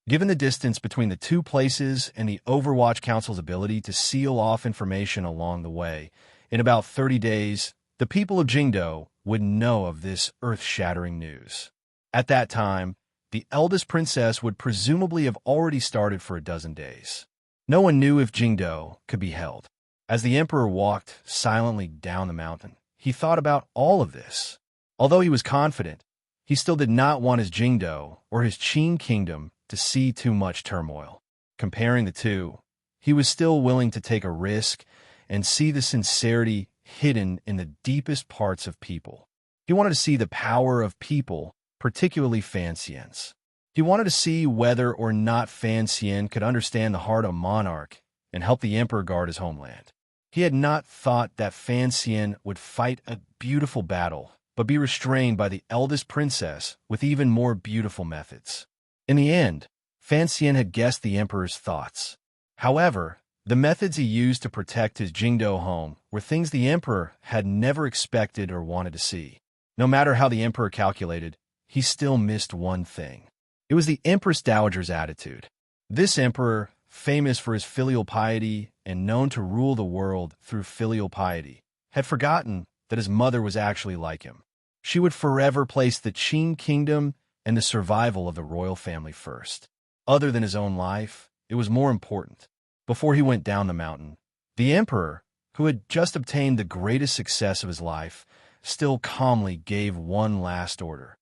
Given the distance between the two places and the Overwatch Council's ability to seal off information along the way, in about 30 days, the people of Jingdo would know of this earth-shattering news. At that time, the eldest princess would presumably have already started for a dozen days. No one knew if Jingdo could be held. As the emperor walked silently down the mountain, he thought about all of this. Although he was confident, he still did not want his Jingdo or his Qing kingdom to see too much turmoil. Comparing the two, he was still willing to take a risk and see the sincerity hidden in the deepest parts of people. He wanted to see the power of people, particularly Fan Xian's. He wanted to see whether or not Fan Xian could understand the heart of a monarch and help the emperor guard his homeland. He had not thought that Fan Xian would fight a beautiful battle, but be restrained by the eldest princess with even more beautiful methods. In the end, Fan Xian had guessed the emperor's thoughts. However, the methods he used to protect his Jingdo home were things the emperor had never expected or wanted to see. No matter how the emperor calculated, he still missed one thing. It was the Empress Dowager's attitude. This emperor, famous for his filial piety and known to rule the world through filial piety, had forgotten that his mother was actually like him. She would forever place the Qing kingdom and the survival of the royal family first. Other than his own life, it was more important. Before he went down the mountain, the emperor, who had just obtained the greatest success of his life, still calmly gave one last order: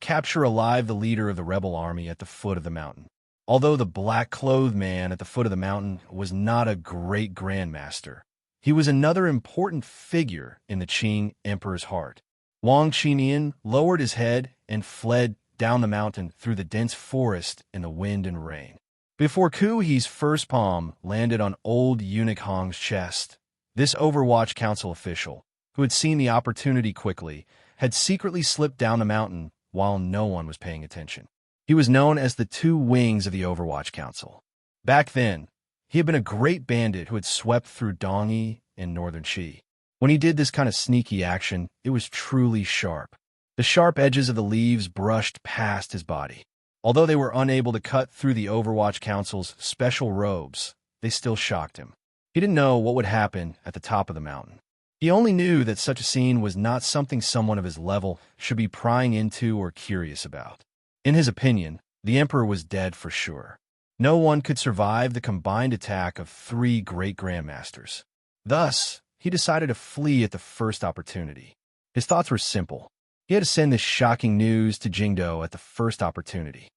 capture alive the leader of the rebel army at the foot of the mountain. Although the black-clothed man at the foot of the mountain was not a great grandmaster, he was another important figure in the Qing emperor's heart. Wang Qinian lowered his head and fled down the mountain through the dense forest in the wind and rain. Before Ku He's first palm landed on old eunuch Hong's chest, this Overwatch Council official, who had seen the opportunity quickly, had secretly slipped down the mountain while no one was paying attention. He was known as the Two Wings of the Overwatch Council. Back then, he had been a great bandit who had swept through Dongyi and northern Qi. When he did this kind of sneaky action, it was truly sharp. The sharp edges of the leaves brushed past his body. Although they were unable to cut through the Overwatch Council's special robes, they still shocked him. He didn't know what would happen at the top of the mountain. He only knew that such a scene was not something someone of his level should be prying into or curious about. In his opinion, the emperor was dead for sure. No one could survive the combined attack of 3 great grandmasters. Thus, he decided to flee at the first opportunity. His thoughts were simple. He had to send this shocking news to Jingdo at the first opportunity.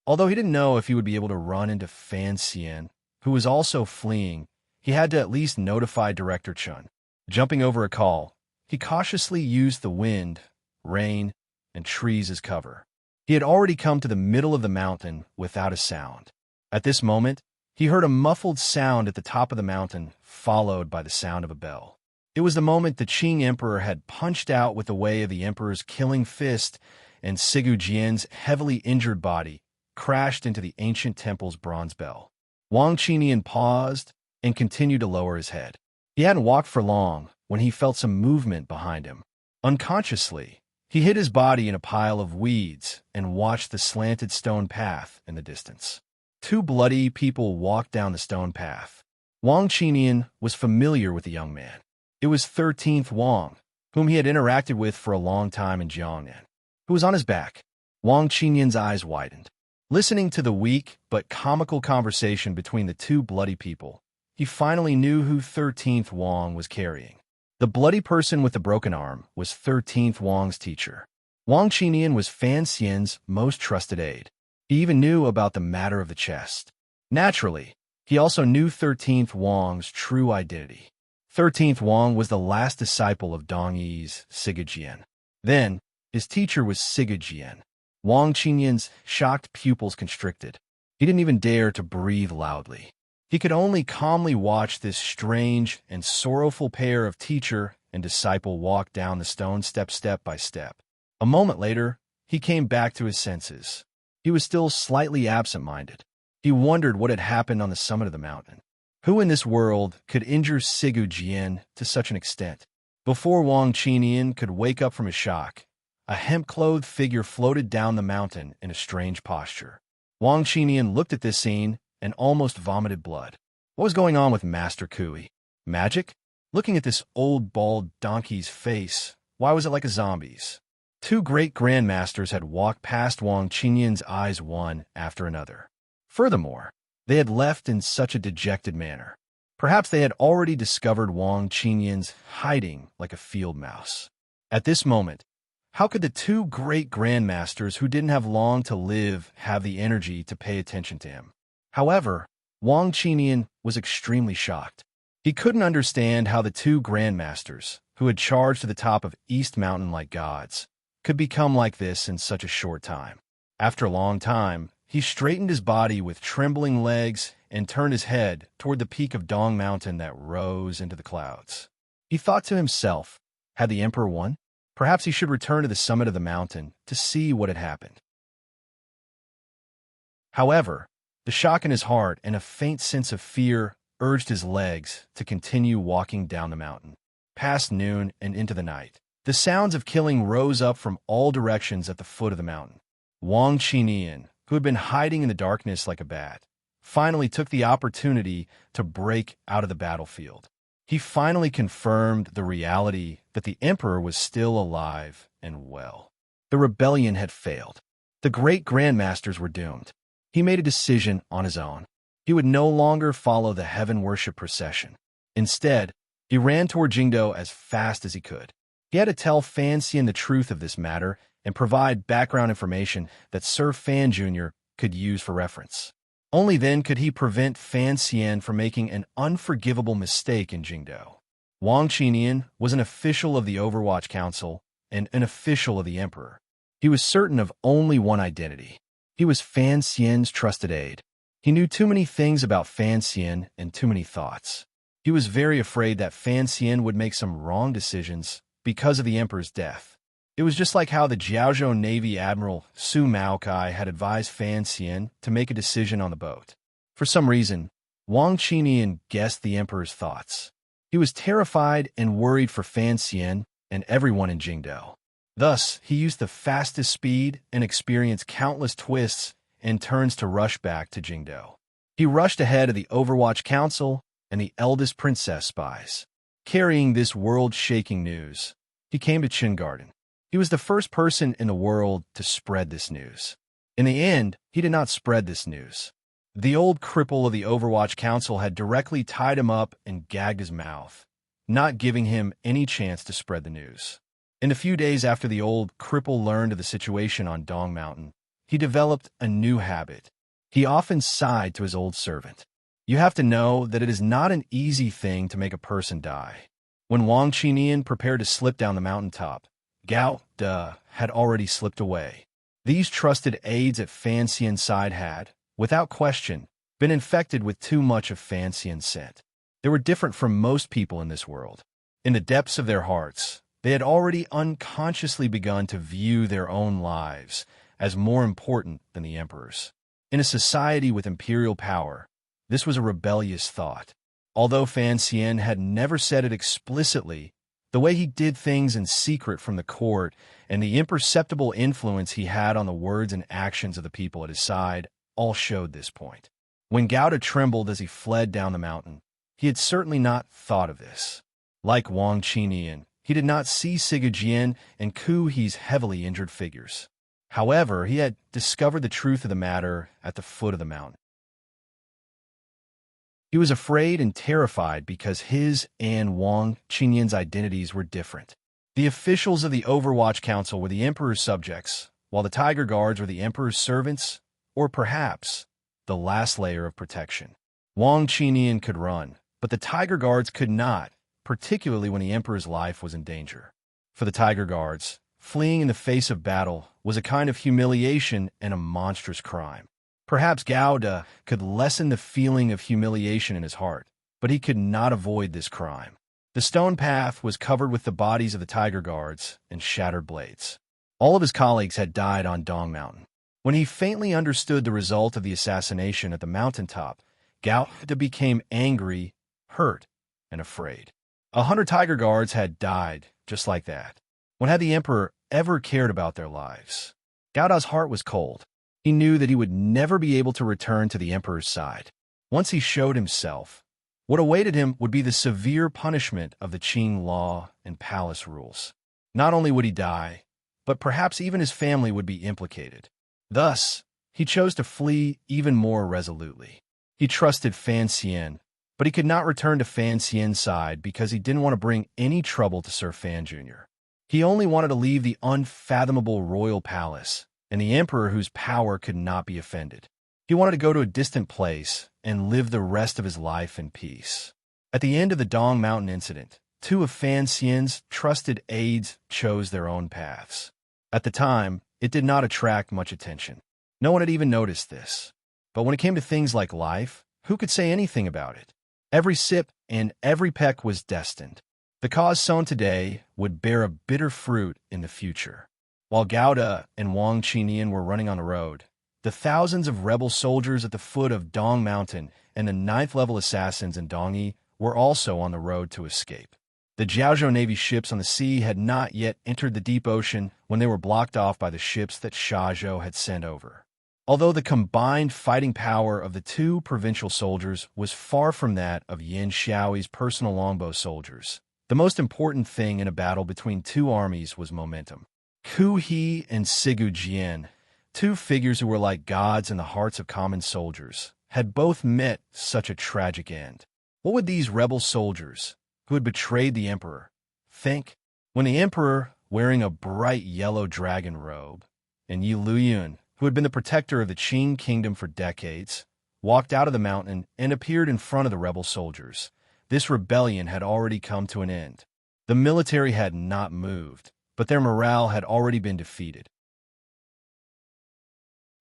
Although he didn't know if he would be able to run into Fan Xian, who was also fleeing, he had to at least notify Director Chun. Jumping over a call, he cautiously used the wind, rain, and trees as cover. He had already come to the middle of the mountain without a sound. At this moment, he heard a muffled sound at the top of the mountain, followed by the sound of a bell. It was the moment the Qing emperor had punched out with the way of the emperor's killing fist, and Sigu Jian's heavily injured body crashed into the ancient temple's bronze bell. Wang Qinian paused and continued to lower his head. He hadn't walked for long when he felt some movement behind him. Unconsciously, he hid his body in a pile of weeds and watched the slanted stone path in the distance. 2 bloody people walked down the stone path. Wang Qinian was familiar with the young man. It was 13th Wang, whom he had interacted with for a long time in Jiangnan, who was on his back. Wang Qinian's eyes widened. Listening to the weak but comical conversation between the 2 bloody people, he finally knew who 13th Wang was carrying. The bloody person with the broken arm was 13th Wang's teacher. Wang Qinian was Fan Xian's most trusted aide. He even knew about the matter of the chest. Naturally, he also knew 13th Wang's true identity. 13th Wang was the last disciple of Dongyi's Sigu Jian. Then, his teacher was Sigu Jian. Wang Qinian's shocked pupils constricted. He didn't even dare to breathe loudly. He could only calmly watch this strange and sorrowful pair of teacher and disciple walk down the stone step by step. A moment later, he came back to his senses. He was still slightly absent-minded. He wondered what had happened on the summit of the mountain. Who in this world could injure Sigu Jian to such an extent? Before Wang Qinian could wake up from his shock, a hemp-clothed figure floated down the mountain in a strange posture. Wang Qinian looked at this scene and almost vomited blood. What was going on with Master Kui? Magic? Looking at this old bald donkey's face, why was it like a zombie's? 2 great grandmasters had walked past Wang Qinian's eyes one after another. Furthermore, they had left in such a dejected manner. Perhaps they had already discovered Wang Qinian's hiding like a field mouse. At this moment, how could the 2 great grandmasters who didn't have long to live have the energy to pay attention to him? However, Wang Qinian was extremely shocked. He couldn't understand how the 2 grandmasters, who had charged to the top of East Mountain like gods, could become like this in such a short time. After a long time, he straightened his body with trembling legs and turned his head toward the peak of Dong Mountain that rose into the clouds. He thought to himself, had the emperor won? Perhaps he should return to the summit of the mountain to see what had happened. However, the shock in his heart and a faint sense of fear urged his legs to continue walking down the mountain. Past noon and into the night, the sounds of killing rose up from all directions at the foot of the mountain. Wang Qinian, who had been hiding in the darkness like a bat, finally took the opportunity to break out of the battlefield. He finally confirmed the reality that the emperor was still alive and well. The rebellion had failed. The great grandmasters were doomed. He made a decision on his own. He would no longer follow the heaven worship procession. Instead, he ran toward Jingdo as fast as he could. He had to tell Fan Xian the truth of this matter and provide background information that Sir Fan Jr. could use for reference. Only then could he prevent Fan Xian from making an unforgivable mistake in Jingdou. Wang Qinian was an official of the Overwatch Council and an official of the Emperor. He was certain of only one identity. He was Fan Xian's trusted aide. He knew too many things about Fan Xian and too many thoughts. He was very afraid that Fan Xian would make some wrong decisions because of the Emperor's death. It was just like how the Jiaozhou Navy Admiral Su Maokai had advised Fan Xian to make a decision on the boat. For some reason, Wang Qinian guessed the Emperor's thoughts. He was terrified and worried for Fan Xian and everyone in Jingdou. Thus, he used the fastest speed and experienced countless twists and turns to rush back to Jingdou. He rushed ahead of the Overwatch Council and the eldest princess spies. Carrying this world-shaking news, he came to Qin Garden. He was the first person in the world to spread this news. In the end, he did not spread this news. The old cripple of the Overwatch Council had directly tied him up and gagged his mouth, not giving him any chance to spread the news. In the few days after the old cripple learned of the situation on Dong Mountain, he developed a new habit. He often sighed to his old servant. You have to know that it is not an easy thing to make a person die. When Wang Qinian prepared to slip down the mountaintop, Gao De had already slipped away. These trusted aides at Fan Xian's side had, without question, been infected with too much of Fan Xian's scent. They were different from most people in this world. In the depths of their hearts, they had already unconsciously begun to view their own lives as more important than the Emperor's. In a society with imperial power, this was a rebellious thought. Although Fan Xian had never said it explicitly, the way he did things in secret from the court and the imperceptible influence he had on the words and actions of the people at his side all showed this point. When Gao De trembled as he fled down the mountain, he had certainly not thought of this. Like Wang Qinian, he did not see Sigu Jian and Ku He's heavily injured figures. However, he had discovered the truth of the matter at the foot of the mountain. He was afraid and terrified because his and Wang Qinian's identities were different. The officials of the Overwatch Council were the Emperor's subjects, while the Tiger Guards were the Emperor's servants, or perhaps the last layer of protection. Wang Qinian could run, but the Tiger Guards could not, particularly when the Emperor's life was in danger. For the Tiger Guards, fleeing in the face of battle was a kind of humiliation and a monstrous crime. Perhaps Gao De could lessen the feeling of humiliation in his heart, but he could not avoid this crime. The stone path was covered with the bodies of the Tiger Guards and shattered blades. All of his colleagues had died on Dong Mountain. When he faintly understood the result of the assassination at the mountaintop, Gao De became angry, hurt, and afraid. 100 Tiger Guards had died just like that. When had the Emperor ever cared about their lives? Gao De's heart was cold. He knew that he would never be able to return to the Emperor's side. Once he showed himself, what awaited him would be the severe punishment of the Qing law and palace rules. Not only would he die, but perhaps even his family would be implicated. Thus, he chose to flee even more resolutely. He trusted Fan Xian, but he could not return to Fan Xian's side because he didn't want to bring any trouble to Sir Fan Jr. He only wanted to leave the unfathomable royal palace and the Emperor whose power could not be offended. He wanted to go to a distant place and live the rest of his life in peace. At the end of the Dong Mountain incident, 2 of Fan Xian's trusted aides chose their own paths. At the time, it did not attract much attention. No one had even noticed this. But when it came to things like life, who could say anything about it? Every sip and every peck was destined. The cause sown today would bear a bitter fruit in the future. While Gao De and Wang Qinian were running on the road, the thousands of rebel soldiers at the foot of Dong Mountain and the 9th-level assassins in Dongyi were also on the road to escape. The Jiaozhou Navy ships on the sea had not yet entered the deep ocean when they were blocked off by the ships that Shazhou had sent over. Although the combined fighting power of the 2 provincial soldiers was far from that of Yin Xiaoyi's personal longbow soldiers, the most important thing in a battle between 2 armies was momentum. Ku He and Sigu Jian, 2 figures who were like gods in the hearts of common soldiers, had both met such a tragic end. What would these rebel soldiers, who had betrayed the Emperor, think? When the Emperor wearing a bright yellow dragon robe, and Yi Luyun, who had been the protector of the Qing kingdom for decades, walked out of the mountain and appeared in front of the rebel soldiers. This rebellion had already come to an end. The military had not moved, but their morale had already been defeated.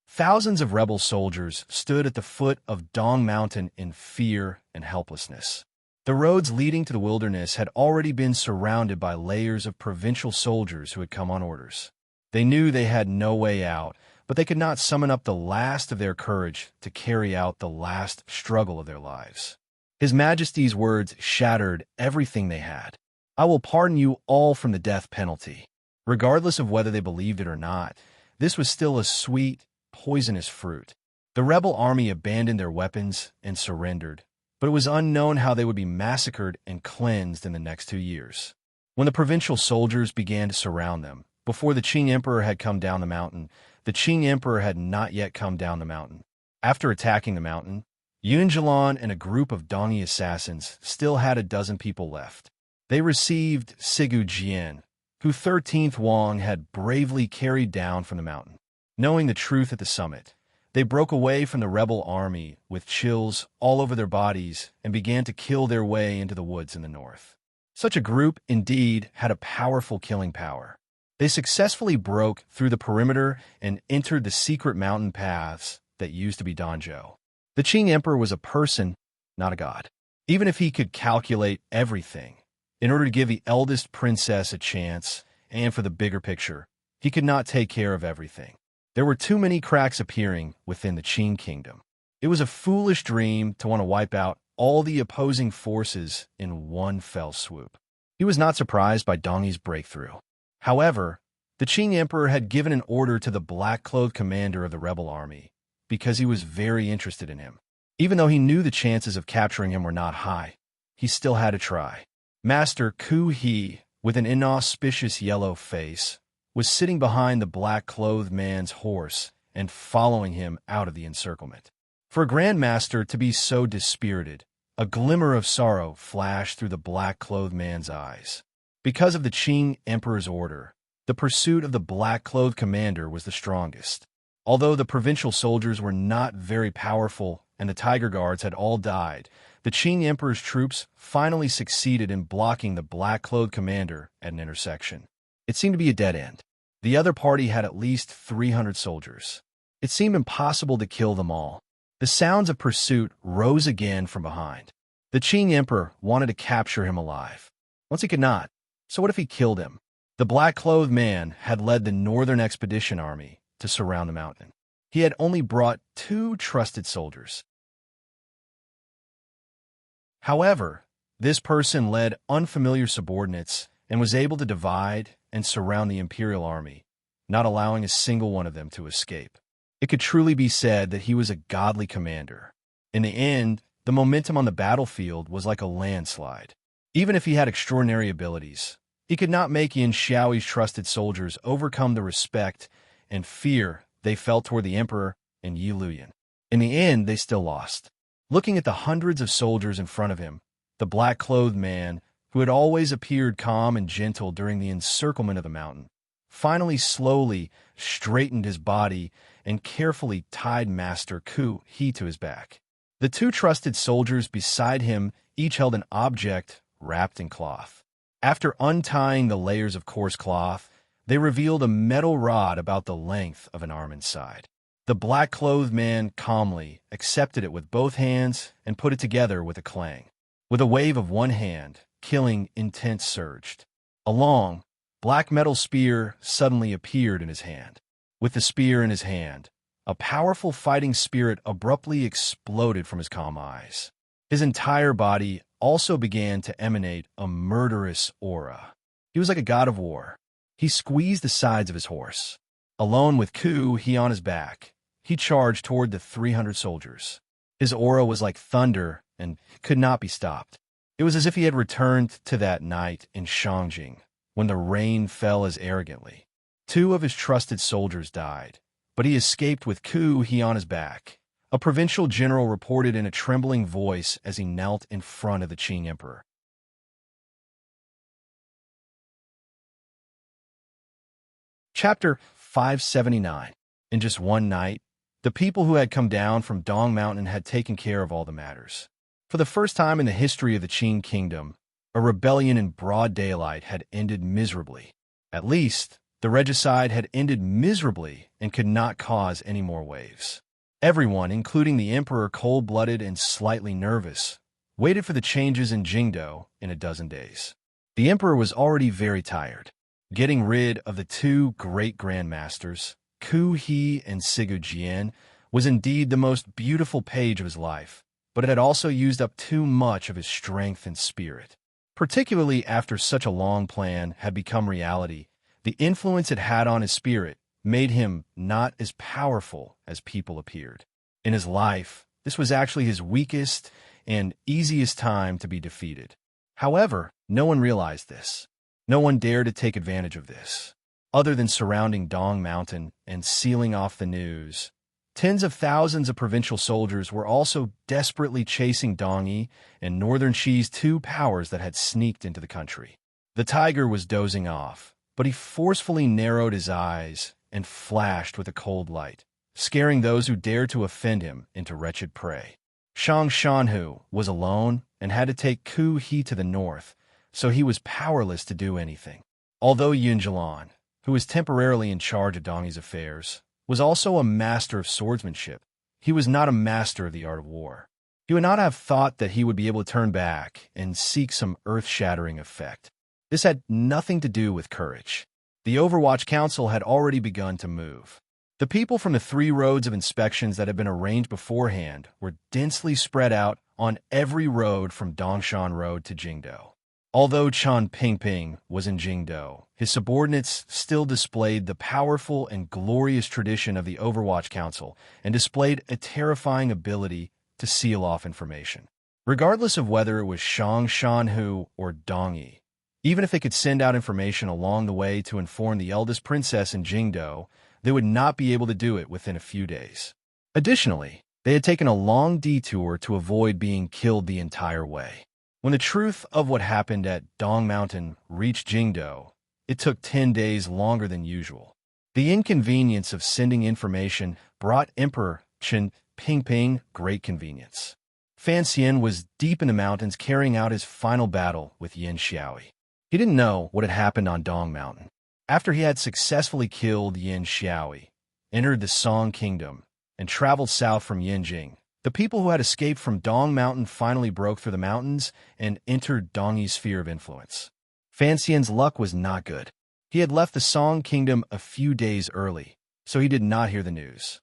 Thousands of rebel soldiers stood at the foot of Dong Mountain in fear and helplessness. The roads leading to the wilderness had already been surrounded by layers of provincial soldiers who had come on orders. They knew they had no way out, but they could not summon up the last of their courage to carry out the last struggle of their lives. His Majesty's words shattered everything they had. "I will pardon you all from the death penalty." Regardless of whether they believed it or not, this was still a sweet, poisonous fruit. The rebel army abandoned their weapons and surrendered, but it was unknown how they would be massacred and cleansed in the next 2 years. When the provincial soldiers began to surround them, before the Qing emperor had come down the mountain, the Qing emperor had not yet come down the mountain. After attacking the mountain, Yun Jilan and a group of Dongyi assassins still had a dozen people left. They received Sigu Jian, who 13th Wang had bravely carried down from the mountain. Knowing the truth at the summit, they broke away from the rebel army with chills all over their bodies and began to kill their way into the woods in the north. Such a group, indeed, had a powerful killing power. They successfully broke through the perimeter and entered the secret mountain paths that used to be Danzhou. The Qing emperor was a person, not a god. Even if he could calculate everything, in order to give the eldest princess a chance, and for the bigger picture, he could not take care of everything. There were too many cracks appearing within the Qing kingdom. It was a foolish dream to want to wipe out all the opposing forces in one fell swoop. He was not surprised by Dongyi's breakthrough. However, the Qing emperor had given an order to the black-clothed commander of the rebel army because he was very interested in him. Even though he knew the chances of capturing him were not high, he still had to try. Master Ku He, with an inauspicious yellow face, was sitting behind the black-clothed man's horse and following him out of the encirclement. For a Grand Master to be so dispirited, a glimmer of sorrow flashed through the black-clothed man's eyes. Because of the Qing emperor's order, the pursuit of the black-clothed commander was the strongest. Although the provincial soldiers were not very powerful and the Tiger Guards had all died, the Qing emperor's troops finally succeeded in blocking the black-clothed commander at an intersection. It seemed to be a dead end. The other party had at least 300 soldiers. It seemed impossible to kill them all. The sounds of pursuit rose again from behind. The Qing emperor wanted to capture him alive. Once he could not, so what if he killed him? The black-clothed man had led the Northern Expedition Army to surround the mountain. He had only brought 2 trusted soldiers. However, this person led unfamiliar subordinates and was able to divide and surround the imperial army, not allowing a single one of them to escape. It could truly be said that he was a godly commander. In the end, the momentum on the battlefield was like a landslide. Even if he had extraordinary abilities, he could not make Yin Xiaoyi's trusted soldiers overcome the respect and fear they felt toward the emperor and Yi Luyun. In the end, they still lost. Looking at the hundreds of soldiers in front of him, the black-clothed man, who had always appeared calm and gentle during the encirclement of the mountain, finally slowly straightened his body and carefully tied Master Ku He to his back. The 2 trusted soldiers beside him each held an object wrapped in cloth. After untying the layers of coarse cloth, they revealed a metal rod about the length of an arm inside. The black-clothed man calmly accepted it with both hands and put it together with a clang. With a wave of one hand, killing intent surged. A long, black metal spear suddenly appeared in his hand. With the spear in his hand, a powerful fighting spirit abruptly exploded from his calm eyes. His entire body also began to emanate a murderous aura. He was like a god of war. He squeezed the sides of his horse. Alone with Ku He on his back, he charged toward the 300 soldiers. His aura was like thunder and could not be stopped. It was as if he had returned to that night in Shangjing, when the rain fell as arrogantly. 2 of his trusted soldiers died, but he escaped with Ku He on his back. A provincial general reported in a trembling voice as he knelt in front of the Qing emperor. Chapter 579. In just one night, the people who had come down from Dong Mountain had taken care of all the matters. For the first time in the history of the Qing kingdom, a rebellion in broad daylight had ended miserably. At least, the regicide had ended miserably and could not cause any more waves. Everyone, including the emperor, cold-blooded and slightly nervous, waited for the changes in Jingdo in a dozen days. The emperor was already very tired. Getting rid of the two great grandmasters, Ku He and Sigu Jian, was indeed the most beautiful page of his life, but it had also used up too much of his strength and spirit. Particularly after such a long plan had become reality, the influence it had on his spirit made him not as powerful as people appeared. In his life, this was actually his weakest and easiest time to be defeated. However, no one realized this. No one dared to take advantage of this. Other than surrounding Dong Mountain and sealing off the news, tens of thousands of provincial soldiers were also desperately chasing Dong Yi and Northern Qi's two powers that had sneaked into the country. The tiger was dozing off, but he forcefully narrowed his eyes and flashed with a cold light, scaring those who dared to offend him into wretched prey. Shang Shanhu was alone and had to take Ku He to the north, so he was powerless to do anything. Although Yun Jilan, who was temporarily in charge of Dong Yi's affairs, was also a master of swordsmanship, he was not a master of the art of war. He would not have thought that he would be able to turn back and seek some earth-shattering effect. This had nothing to do with courage. The Overwatch Council had already begun to move. The people from the 3 roads of inspections that had been arranged beforehand were densely spread out on every road from Dongshan Road to Jingdo. Although Chan Pingping was in Jingdo, his subordinates still displayed the powerful and glorious tradition of the Overwatch Council and displayed a terrifying ability to seal off information. Regardless of whether it was Shang Shanhu or Dong Yi, even if they could send out information along the way to inform the eldest princess in Jingdo, they would not be able to do it within a few days. Additionally, they had taken a long detour to avoid being killed the entire way. When the truth of what happened at Dong Mountain reached Jingdo, it took 10 days longer than usual. The inconvenience of sending information brought Emperor Chen Pingping great convenience. Fan Xian was deep in the mountains carrying out his final battle with Yin Xiaoyi. He didn't know what had happened on Dong Mountain. After he had successfully killed Yin Xiaoyi, entered the Song Kingdom, and traveled south from Yinjing, the people who had escaped from Dong Mountain finally broke through the mountains and entered Dong Yi's sphere of influence. Fan Xian's luck was not good. He had left the Song Kingdom a few days early, so he did not hear the news.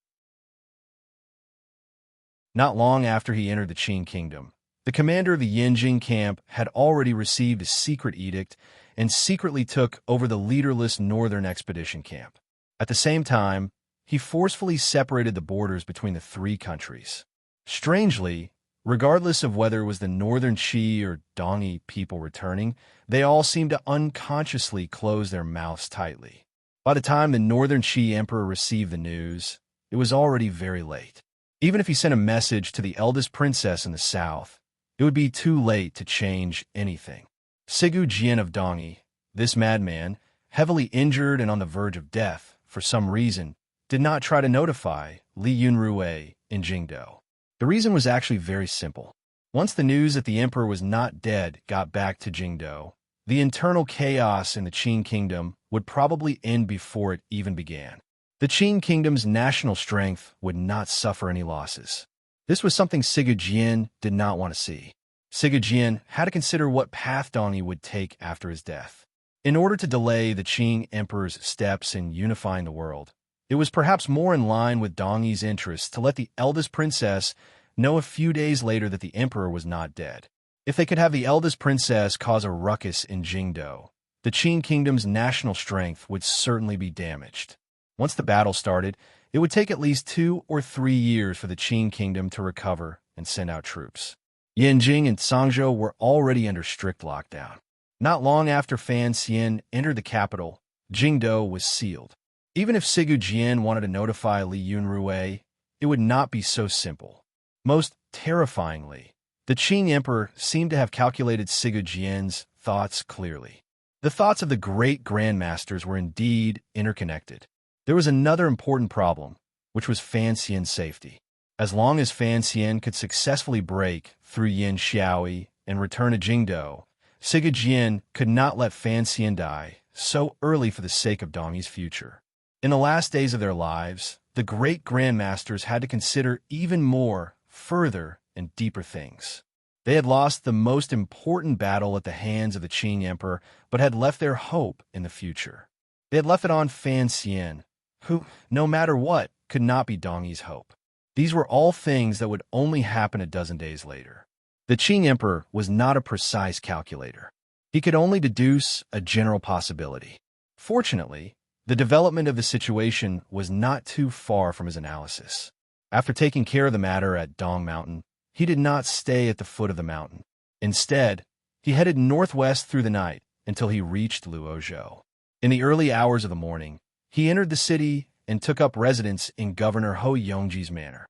Not long after he entered the Qing Kingdom, the commander of the Yinjing camp had already received a secret edict and secretly took over the leaderless northern expedition camp. At the same time, he forcefully separated the borders between the 3 countries. Strangely, regardless of whether it was the Northern Qi or Dong Yi people returning, they all seemed to unconsciously close their mouths tightly. By the time the Northern Qi emperor received the news, it was already very late. Even if he sent a message to the eldest princess in the south, it would be too late to change anything. Sigu Jian of Dong Yi, this madman, heavily injured and on the verge of death, for some reason, did not try to notify Li Yunrui in Jingdo. The reason was actually very simple. Once the news that the emperor was not dead got back to Jingdo, the internal chaos in the Qing kingdom would probably end before it even began. The Qing kingdom's national strength would not suffer any losses. This was something Sigu Jian did not want to see. Sigu Jian had to consider what path Dong Yi would take after his death. In order to delay the Qing emperor's steps in unifying the world, it was perhaps more in line with Dong Yi's interests to let the eldest princess know a few days later that the emperor was not dead. If they could have the eldest princess cause a ruckus in Jingdo, the Qing kingdom's national strength would certainly be damaged. Once the battle started, it would take at least 2 or 3 years for the Qing kingdom to recover and send out troops. Yinjing and Sangzhou were already under strict lockdown. Not long after Fan Xian entered the capital, Jingdo was sealed. Even if Sigu Jian wanted to notify Li Yunrui, it would not be so simple. Most terrifyingly, the Qing emperor seemed to have calculated Sigu Jian's thoughts clearly. The thoughts of the great grandmasters were indeed interconnected. There was another important problem, which was Fan Xian's safety. As long as Fan Xian could successfully break through Yin Xiaoyi and return to Jingdou, Siga Jian could not let Fan Xian die so early for the sake of Dongyi's future. In the last days of their lives, the great grandmasters had to consider even more, further, and deeper things. They had lost the most important battle at the hands of the Qing Emperor, but had left their hope in the future. They had left it on Fan Xian, who, no matter what, could not be Dongyi's hope. These were all things that would only happen a dozen days later. The Qing Emperor was not a precise calculator. He could only deduce a general possibility. Fortunately, the development of the situation was not too far from his analysis. After taking care of the matter at Dong Mountain, he did not stay at the foot of the mountain. Instead, he headed northwest through the night until he reached Luozhou. In the early hours of the morning, he entered the city and took up residence in Governor Hou Yongji's manor.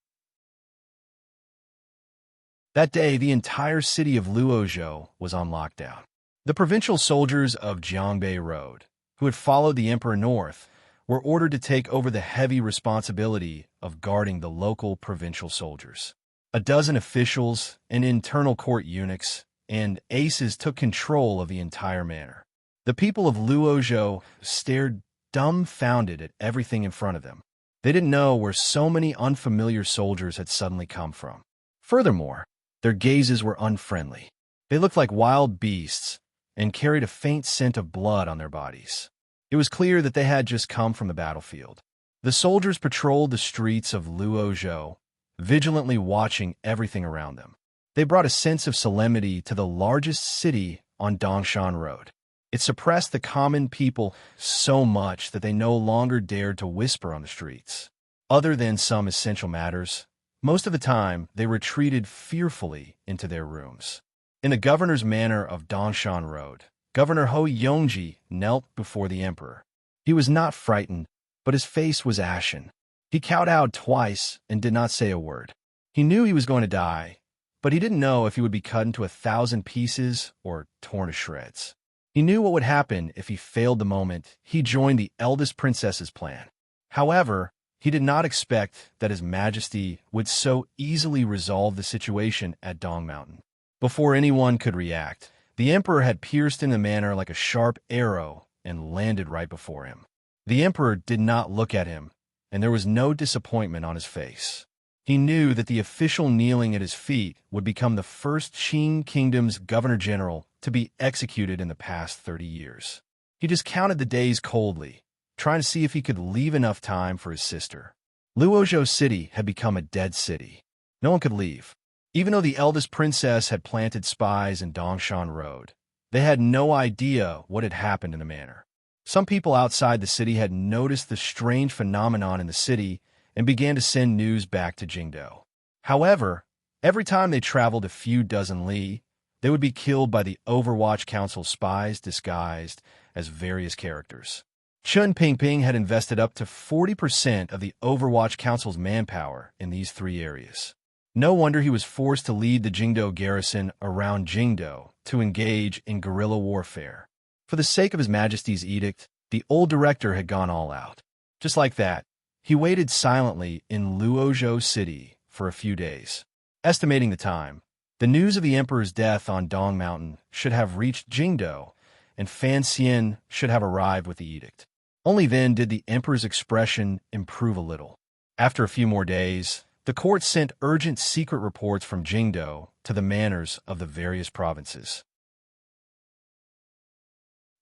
That day, the entire city of Luozhou was on lockdown. The provincial soldiers of Jiangbei Road, who had followed the emperor north, were ordered to take over the heavy responsibility of guarding the local provincial soldiers. A dozen officials, and internal court eunuchs, and aces took control of the entire manor. The people of Luozhou stared dumbfounded at everything in front of them. They didn't know where so many unfamiliar soldiers had suddenly come from. Furthermore, their gazes were unfriendly. They looked like wild beasts and carried a faint scent of blood on their bodies. It was clear that they had just come from the battlefield. The soldiers patrolled the streets of Luozhou, vigilantly watching everything around them. They brought a sense of solemnity to the largest city on Dongshan Road. It suppressed the common people so much that they no longer dared to whisper on the streets. Other than some essential matters, most of the time they retreated fearfully into their rooms. In the governor's manor of Dongshan Road, Governor Hou Yongji knelt before the emperor. He was not frightened, but his face was ashen. He kowtowed twice and did not say a word. He knew he was going to die, but he didn't know if he would be cut into 1,000 pieces or torn to shreds. He knew what would happen if he failed the moment he joined the eldest princess's plan. However, he did not expect that His Majesty would so easily resolve the situation at Dong Mountain. Before anyone could react, the emperor had pierced in the manor like a sharp arrow and landed right before him. The emperor did not look at him, and there was no disappointment on his face. He knew that the official kneeling at his feet would become the first Qing Kingdom's governor-general to be executed in the past 30 years. He just counted the days coldly, trying to see if he could leave enough time for his sister. Luozhou City had become a dead city. No one could leave. Even though the eldest princess had planted spies in Dongshan Road, they had no idea what had happened in the manor. Some people outside the city had noticed the strange phenomenon in the city and began to send news back to Jingdou. However, every time they traveled a few dozen li, they would be killed by the Overwatch Council spies disguised as various characters. Chun Pingping had invested up to 40% of the Overwatch Council's manpower in these three areas. No wonder he was forced to lead the Jingdou garrison around Jingdou to engage in guerrilla warfare. For the sake of His Majesty's edict, the old director had gone all out. Just like that, he waited silently in Luozhou City for a few days. Estimating the time, the news of the emperor's death on Dong Mountain should have reached Jingdou, and Fan Xian should have arrived with the edict. Only then did the emperor's expression improve a little. After a few more days, the court sent urgent secret reports from Jingdou to the manors of the various provinces.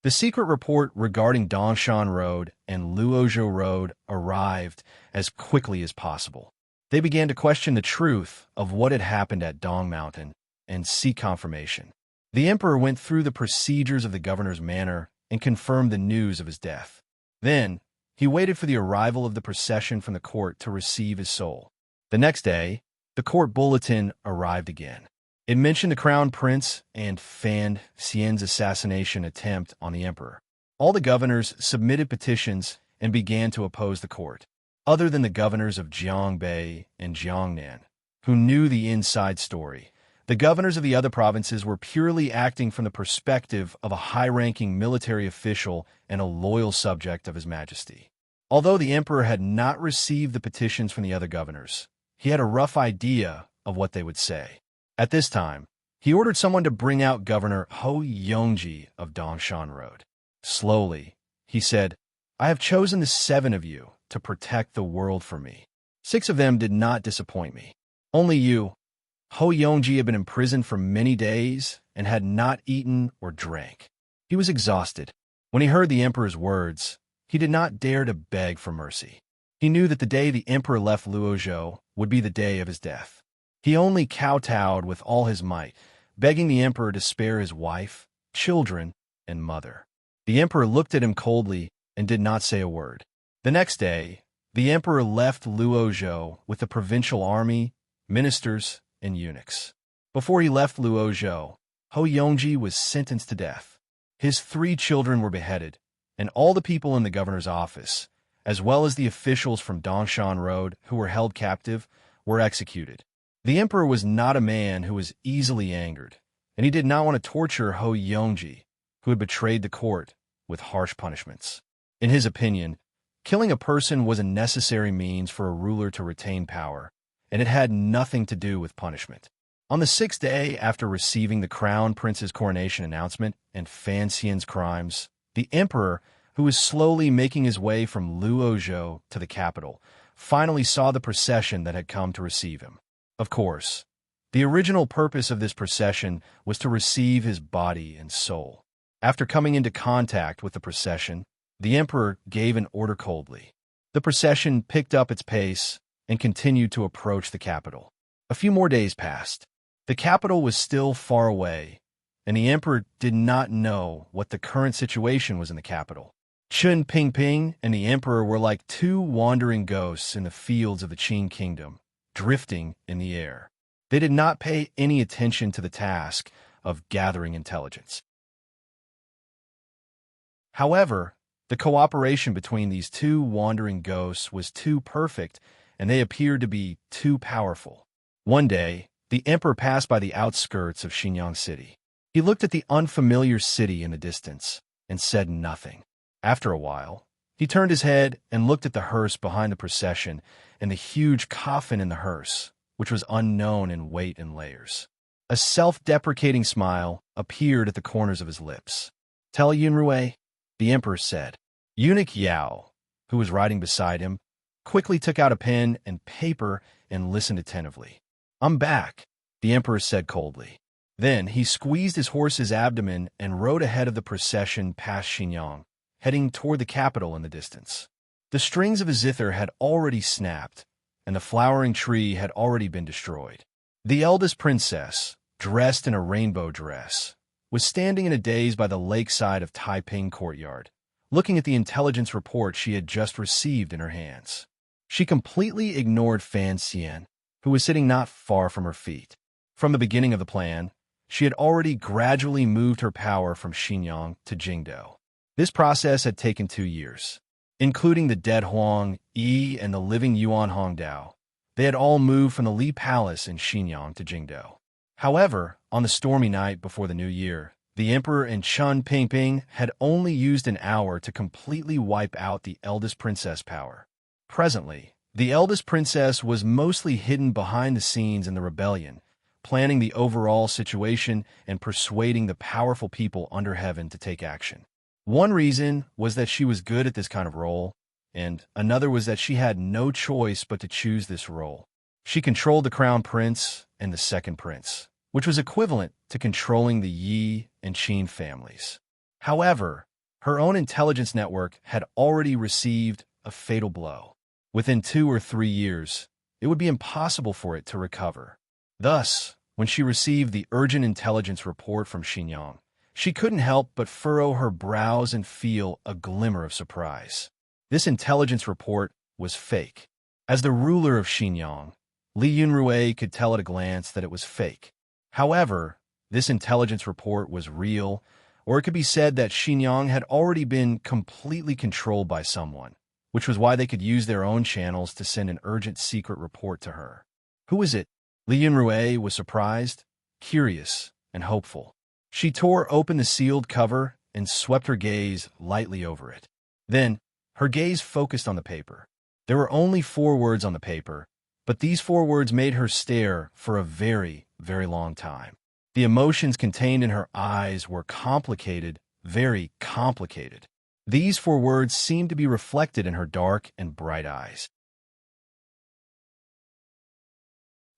The secret report regarding Dongshan Road and Luozhou Road arrived as quickly as possible. They began to question the truth of what had happened at Dong Mountain and seek confirmation. The emperor went through the procedures of the governor's manor and confirmed the news of his death. Then, he waited for the arrival of the procession from the court to receive his soul. The next day, the court bulletin arrived again. It mentioned the crown prince and Fan Xian's assassination attempt on the emperor. All the governors submitted petitions and began to oppose the court. Other than the governors of Jiangbei and Jiangnan, who knew the inside story, The governors of the other provinces were purely acting from the perspective of a high-ranking military official and a loyal subject of His Majesty. Although the emperor had not received the petitions from the other governors, he had a rough idea of what they would say. At this time, he ordered someone to bring out Governor Ho Yongji of Dongshan Road. Slowly, he said, "I have chosen the 7 of you to protect the world for me. 6 of them did not disappoint me. Only you." Ho Yongji had been imprisoned for many days and had not eaten or drank. He was exhausted. When he heard the emperor's words, he did not dare to beg for mercy. He knew that the day the emperor left Luozhou would be the day of his death. He only kowtowed with all his might, begging the emperor to spare his wife, children, and mother. The emperor looked at him coldly and did not say a word. The next day, the emperor left Luozhou with the provincial army, ministers, and eunuchs. Before he left Luozhou, Ho Yongji was sentenced to death. His 3 children were beheaded, and all the people in the governor's office, as well as the officials from Dongshan Road who were held captive, were executed. The emperor was not a man who was easily angered, and he did not want to torture Ho Yongji, who had betrayed the court, with harsh punishments. In his opinion, killing a person was a necessary means for a ruler to retain power, and it had nothing to do with punishment. On the 6th day after receiving the crown prince's coronation announcement and Fan Xian's crimes, the emperor, who was slowly making his way from Luozhou to the capital, finally saw the procession that had come to receive him. Of course, the original purpose of this procession was to receive his body and soul. After coming into contact with the procession, the emperor gave an order coldly. The procession picked up its pace and continued to approach the capital. A few more days passed. The capital was still far away, and the emperor did not know what the current situation was in the capital. Chun Pingping and the emperor were like 2 wandering ghosts in the fields of the Qin kingdom, drifting in the air. They did not pay any attention to the task of gathering intelligence. However, the cooperation between these 2 wandering ghosts was too perfect, and they appeared to be too powerful. One day, the emperor passed by the outskirts of Xinyang City. He looked at the unfamiliar city in the distance and said nothing. After a while, he turned his head and looked at the hearse behind the procession and the huge coffin in the hearse, which was unknown in weight and layers. A self-deprecating smile appeared at the corners of his lips. "Tell Yunrui," the emperor said. Eunuch Yao, who was riding beside him, quickly took out a pen and paper and listened attentively. "I'm back," the emperor said coldly. Then he squeezed his horse's abdomen and rode ahead of the procession past Xinyang, heading toward the capital in the distance. The strings of his zither had already snapped, and the flowering tree had already been destroyed. The eldest princess, dressed in a rainbow dress, was standing in a daze by the lakeside of Taiping Courtyard, looking at the intelligence report she had just received in her hands. She completely ignored Fan Xian, who was sitting not far from her feet. From the beginning of the plan, she had already gradually moved her power from Xinyang to Jingdou. This process had taken 2 years. Including the dead Huang Yi and the living Yuan Hongdao, they had all moved from the Li Palace in Xinyang to Jingdou. However, on the stormy night before the new year, the emperor and Chun Pingping had only used an hour to completely wipe out the eldest princess' power. Presently, the eldest princess was mostly hidden behind the scenes in the rebellion, planning the overall situation and persuading the powerful people under heaven to take action. One reason was that she was good at this kind of role, and another was that she had no choice but to choose this role. She controlled the crown prince and the second prince, which was equivalent to controlling the Yi and Qin families. However, her own intelligence network had already received a fatal blow. Within 2 or 3 years, it would be impossible for it to recover. Thus, when she received the urgent intelligence report from Xinyang, she couldn't help but furrow her brows and feel a glimmer of surprise. This intelligence report was fake. As the ruler of Xinyang, Li Yunrui could tell at a glance that it was fake. However, this intelligence report was real, or it could be said that Xinyang had already been completely controlled by someone, which was why they could use their own channels to send an urgent secret report to her. Who is it? Li Yunrui was surprised. curious, and hopeful. She tore open the sealed cover and swept her gaze lightly over it. Then, her gaze focused on the paper. There were only 4 words on the paper, but these 4 words made her stare for a very, very long time. The emotions contained in her eyes were complicated, very complicated. These 4 words seemed to be reflected in her dark and bright eyes.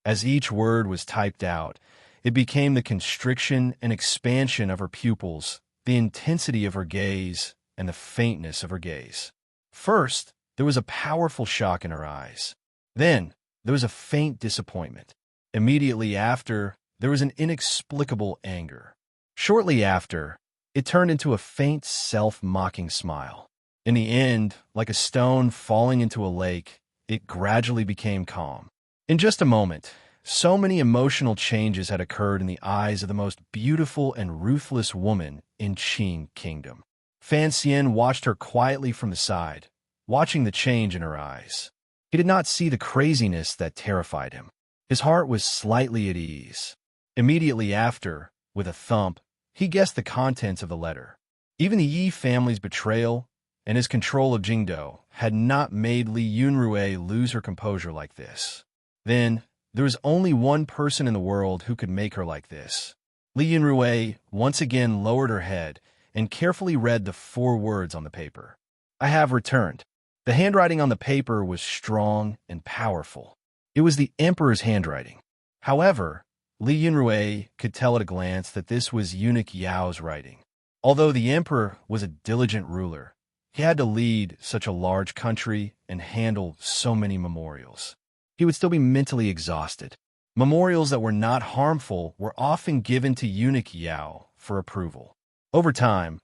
As each word was typed out, it became the constriction and expansion of her pupils, the intensity of her gaze, and the faintness of her gaze. First, there was a powerful shock in her eyes. Then, there was a faint disappointment. Immediately after, there was an inexplicable anger. Shortly after, it turned into a faint self-mocking smile. In the end, like a stone falling into a lake, it gradually became calm. In just a moment, so many emotional changes had occurred in the eyes of the most beautiful and ruthless woman in Qing Kingdom. Fan Xian watched her quietly from the side, watching the change in her eyes. He did not see the craziness that terrified him. His heart was slightly at ease. Immediately after, with a thump, he guessed the contents of the letter. Even the Yi family's betrayal and his control of Jingdo had not made Li Yunrui lose her composure like this. Then, there was only one person in the world who could make her like this. Li Yunrui once again lowered her head and carefully read the 4 words on the paper. I have returned. The handwriting on the paper was strong and powerful. It was the emperor's handwriting. However, Li Yunrui could tell at a glance that this was eunuch Yao's writing. Although the emperor was a diligent ruler, he had to lead such a large country and handle so many memorials. He would still be mentally exhausted. Memorials that were not harmful were often given to eunuch Yao for approval. Over time,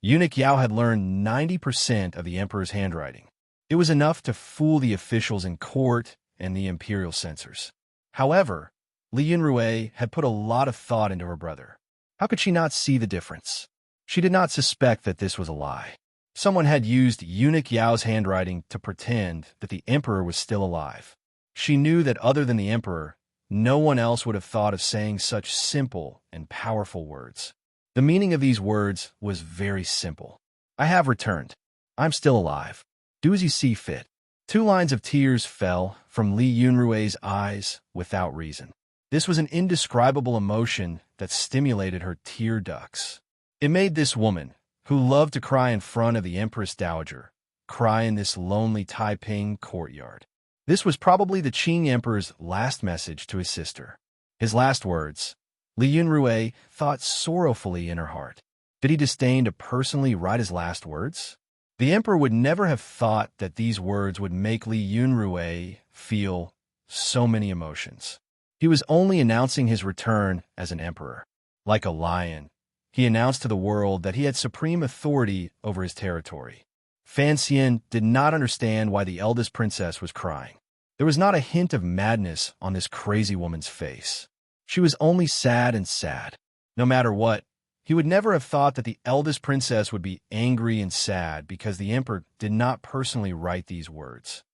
eunuch Yao had learned 90% of the emperor's handwriting. It was enough to fool the officials in court and the imperial censors. However, Li Yunrui had put a lot of thought into her brother. How could she not see the difference? She did not suspect that this was a lie. Someone had used eunuch Yao's handwriting to pretend that the emperor was still alive. She knew that other than the emperor, no one else would have thought of saying such simple and powerful words. The meaning of these words was very simple. I have returned. I'm still alive. Do as you see fit. 2 lines of tears fell from Li Yunrui's eyes without reason. This was an indescribable emotion that stimulated her tear ducts. It made this woman, who loved to cry in front of the Empress Dowager, cry in this lonely Taiping courtyard. This was probably the Qing Emperor's last message to his sister. His last words. Li Yunrui thought sorrowfully in her heart. Did he disdain to personally write his last words? The emperor would never have thought that these words would make Li Yunrui feel so many emotions. He was only announcing his return as an emperor. Like a lion, he announced to the world that he had supreme authority over his territory. Fan Xian did not understand why the eldest princess was crying. There was not a hint of madness on this crazy woman's face. She was only sad and sad. No matter what, he would never have thought that the eldest princess would be angry and sad because the emperor did not personally write these words.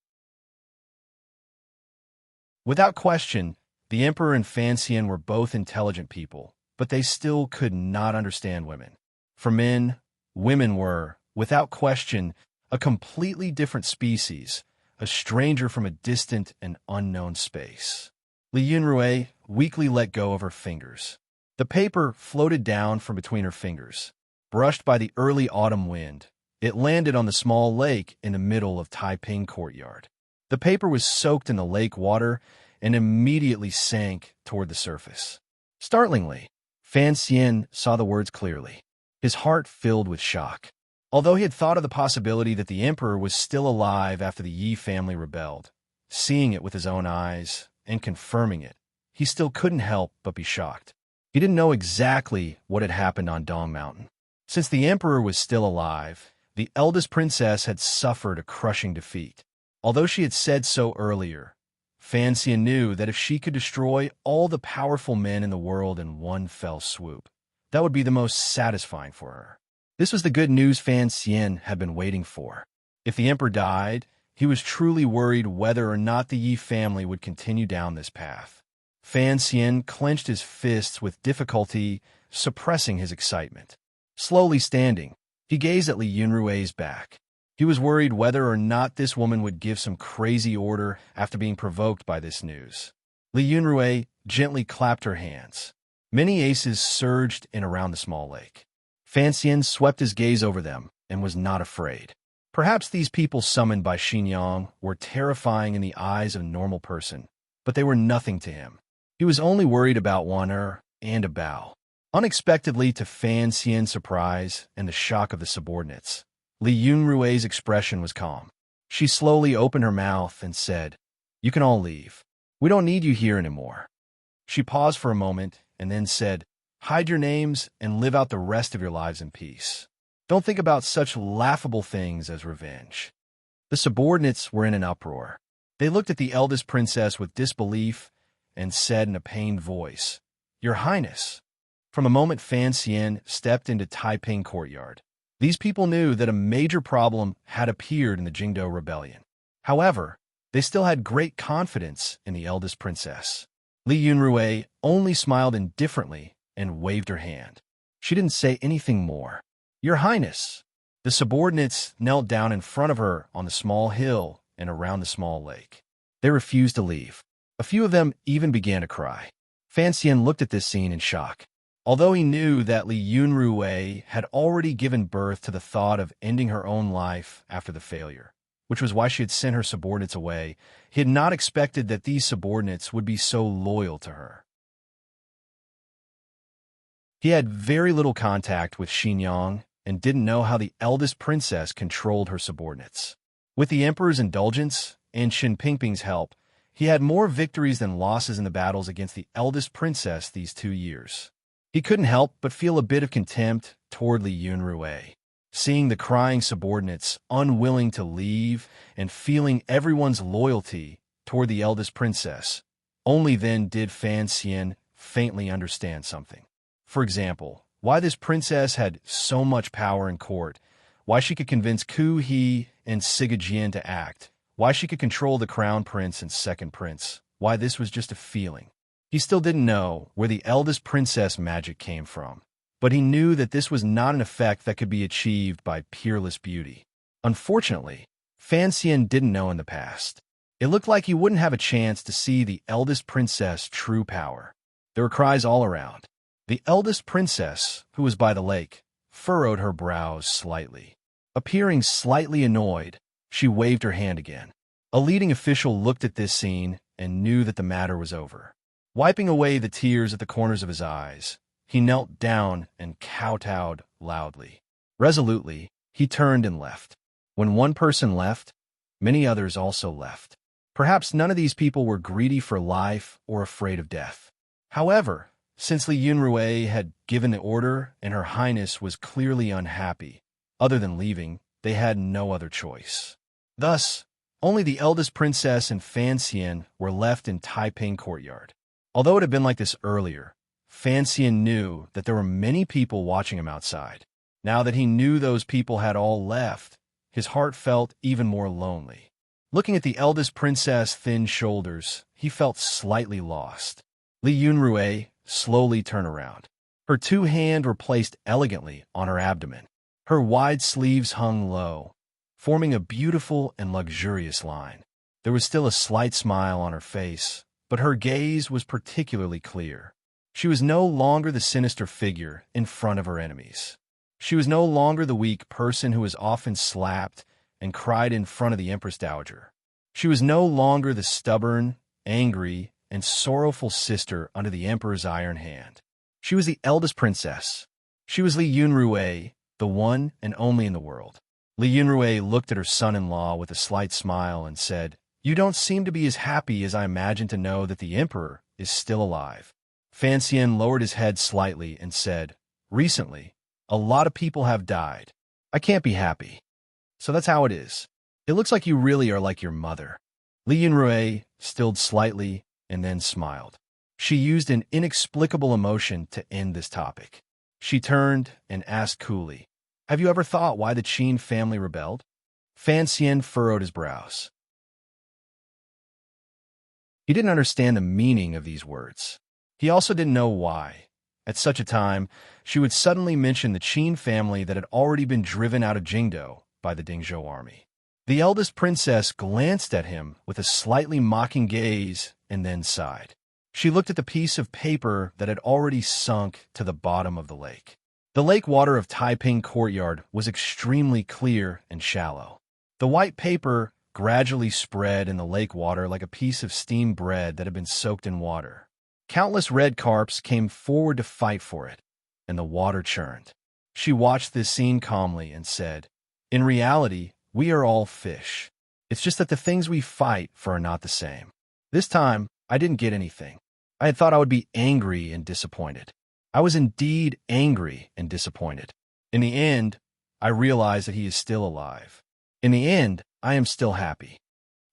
Without question, the emperor and Fan Xian were both intelligent people, but they still could not understand women. For men, women were, without question, a completely different species, a stranger from a distant and unknown space. Li Yunrui weakly let go of her fingers. The paper floated down from between her fingers. Brushed by the early autumn wind, it landed on the small lake in the middle of Taiping Courtyard. The paper was soaked in the lake water and immediately sank toward the surface. Startlingly, Fan Xian saw the words clearly. His heart filled with shock. Although he had thought of the possibility that the emperor was still alive after the Yi family rebelled, seeing it with his own eyes and confirming it, he still couldn't help but be shocked. He didn't know exactly what had happened on Dong Mountain. Since the emperor was still alive, the eldest princess had suffered a crushing defeat. Although she had said so earlier, Fan Xian knew that if she could destroy all the powerful men in the world in one fell swoop, that would be the most satisfying for her. This was the good news Fan Xian had been waiting for. If the emperor died, he was truly worried whether or not the Yi family would continue down this path. Fan Xian clenched his fists with difficulty, suppressing his excitement. Slowly standing, he gazed at Li Yunrui's back. He was worried whether or not this woman would give some crazy order after being provoked by this news. Li Yunrui gently clapped her hands. Many aces surged in around the small lake. Fan Xian swept his gaze over them and was not afraid. Perhaps these people summoned by Xinyang were terrifying in the eyes of a normal person, but they were nothing to him. He was only worried about one and a bow. Unexpectedly, to Fan Xian's surprise and the shock of the subordinates, Li Yunrui's expression was calm. She slowly opened her mouth and said, "You can all leave. We don't need you here anymore." She paused for a moment and then said, "Hide your names and live out the rest of your lives in peace. Don't think about such laughable things as revenge." The subordinates were in an uproar. They looked at the eldest princess with disbelief and said in a pained voice, "Your Highness." From a moment Fan Xian stepped into Taiping courtyard. These people knew that a major problem had appeared in the Jingdo rebellion. However, they still had great confidence in the eldest princess. Li Yunrui only smiled indifferently and waved her hand. She didn't say anything more. "Your Highness." The subordinates knelt down in front of her on the small hill and around the small lake. They refused to leave. A few of them even began to cry. Fan Xian looked at this scene in shock. Although he knew that Li Yunrui had already given birth to the thought of ending her own life after the failure, which was why she had sent her subordinates away, he had not expected that these subordinates would be so loyal to her. He had very little contact with Xinyang and didn't know how the eldest princess controlled her subordinates. With the emperor's indulgence and Shen Pingping's help, he had more victories than losses in the battles against the eldest princess these 2 years. He couldn't help but feel a bit of contempt toward Li Yunrui. Seeing the crying subordinates unwilling to leave and feeling everyone's loyalty toward the eldest princess, only then did Fan Xian faintly understand something. For example, why this princess had so much power in court, why she could convince Ku He and Sigajian to act, why she could control the crown prince and second prince, why this was just a feeling. He still didn't know where the eldest princess magic came from, but he knew that this was not an effect that could be achieved by peerless beauty. Unfortunately, Fan Xian didn't know in the past. It looked like he wouldn't have a chance to see the eldest princess' true power. There were cries all around. The eldest princess, who was by the lake, furrowed her brows slightly. Appearing slightly annoyed, she waved her hand again. A leading official looked at this scene and knew that the matter was over. Wiping away the tears at the corners of his eyes, he knelt down and kowtowed loudly. Resolutely, he turned and left. When one person left, many others also left. Perhaps none of these people were greedy for life or afraid of death. However, since Li Yunrui had given the order and Her Highness was clearly unhappy, other than leaving, they had no other choice. Thus, only the eldest princess and Fan Xian were left in Taiping courtyard. Although it had been like this earlier, Fan Xian knew that there were many people watching him outside. Now that he knew those people had all left, his heart felt even more lonely. Looking at the eldest princess' thin shoulders, he felt slightly lost. Li Yunrui slowly turned around. Her 2 hands were placed elegantly on her abdomen. Her wide sleeves hung low, forming a beautiful and luxurious line. There was still a slight smile on her face, but her gaze was particularly clear. She was no longer the sinister figure in front of her enemies. She was no longer the weak person who was often slapped and cried in front of the Empress Dowager. She was no longer the stubborn, angry, and sorrowful sister under the Emperor's iron hand. She was the eldest princess. She was Li Yunrui, the one and only in the world. Li Yunrui looked at her son-in-law with a slight smile and said, "You don't seem to be as happy as I imagined to know that the Emperor is still alive." Fan Xian lowered his head slightly and said, "Recently, a lot of people have died. I can't be happy. So that's how it is. It looks like you really are like your mother." Li Yunrui stilled slightly and then smiled. She used an inexplicable emotion to end this topic. She turned and asked coolly, "Have you ever thought why the Qin family rebelled?" Fan Xian furrowed his brows. He didn't understand the meaning of these words. He also didn't know why. At such a time, she would suddenly mention the Qin family that had already been driven out of Jingdo by the Dingzhou army. The eldest princess glanced at him with a slightly mocking gaze and then sighed. She looked at the piece of paper that had already sunk to the bottom of the lake. The lake water of Taiping Courtyard was extremely clear and shallow. The white paper gradually spread in the lake water like a piece of steamed bread that had been soaked in water. Countless red carps came forward to fight for it, and the water churned. She watched this scene calmly and said, "In reality, we are all fish. It's just that the things we fight for are not the same." This time, I didn't get anything. I had thought I would be angry and disappointed. I was indeed angry and disappointed. In the end, I realized that he is still alive. In the end, I am still happy.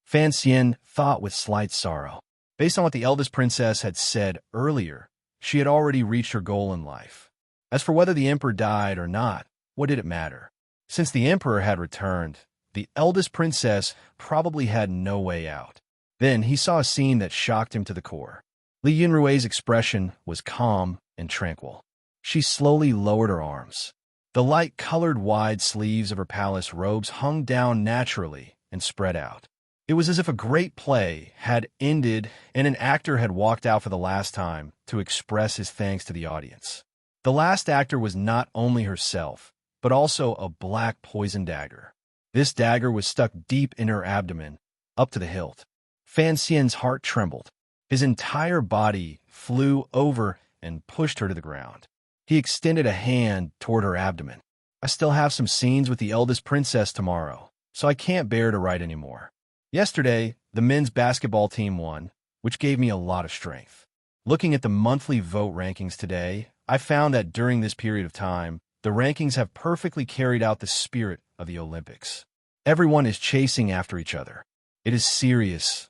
Fan Xian thought with slight sorrow. Based on what the eldest princess had said earlier, she had already reached her goal in life. As for whether the emperor died or not, what did it matter? Since the emperor had returned, the eldest princess probably had no way out. Then he saw a scene that shocked him to the core. Li Yunrui's expression was calm and tranquil. She slowly lowered her arms. The light-colored wide sleeves of her palace robes hung down naturally and spread out. It was as if a great play had ended and an actor had walked out for the last time to express his thanks to the audience. The last actor was not only herself, but also a black poison dagger. This dagger was stuck deep in her abdomen, up to the hilt. Fan Xian's heart trembled. His entire body flew over and pushed her to the ground. He extended a hand toward her abdomen. "I still have some scenes with the eldest princess tomorrow, so I can't bear to write anymore. Yesterday, the men's basketball team won, which gave me a lot of strength. Looking at the monthly vote rankings today, I found that during this period of time, the rankings have perfectly carried out the spirit of the Olympics. Everyone is chasing after each other. It is serious,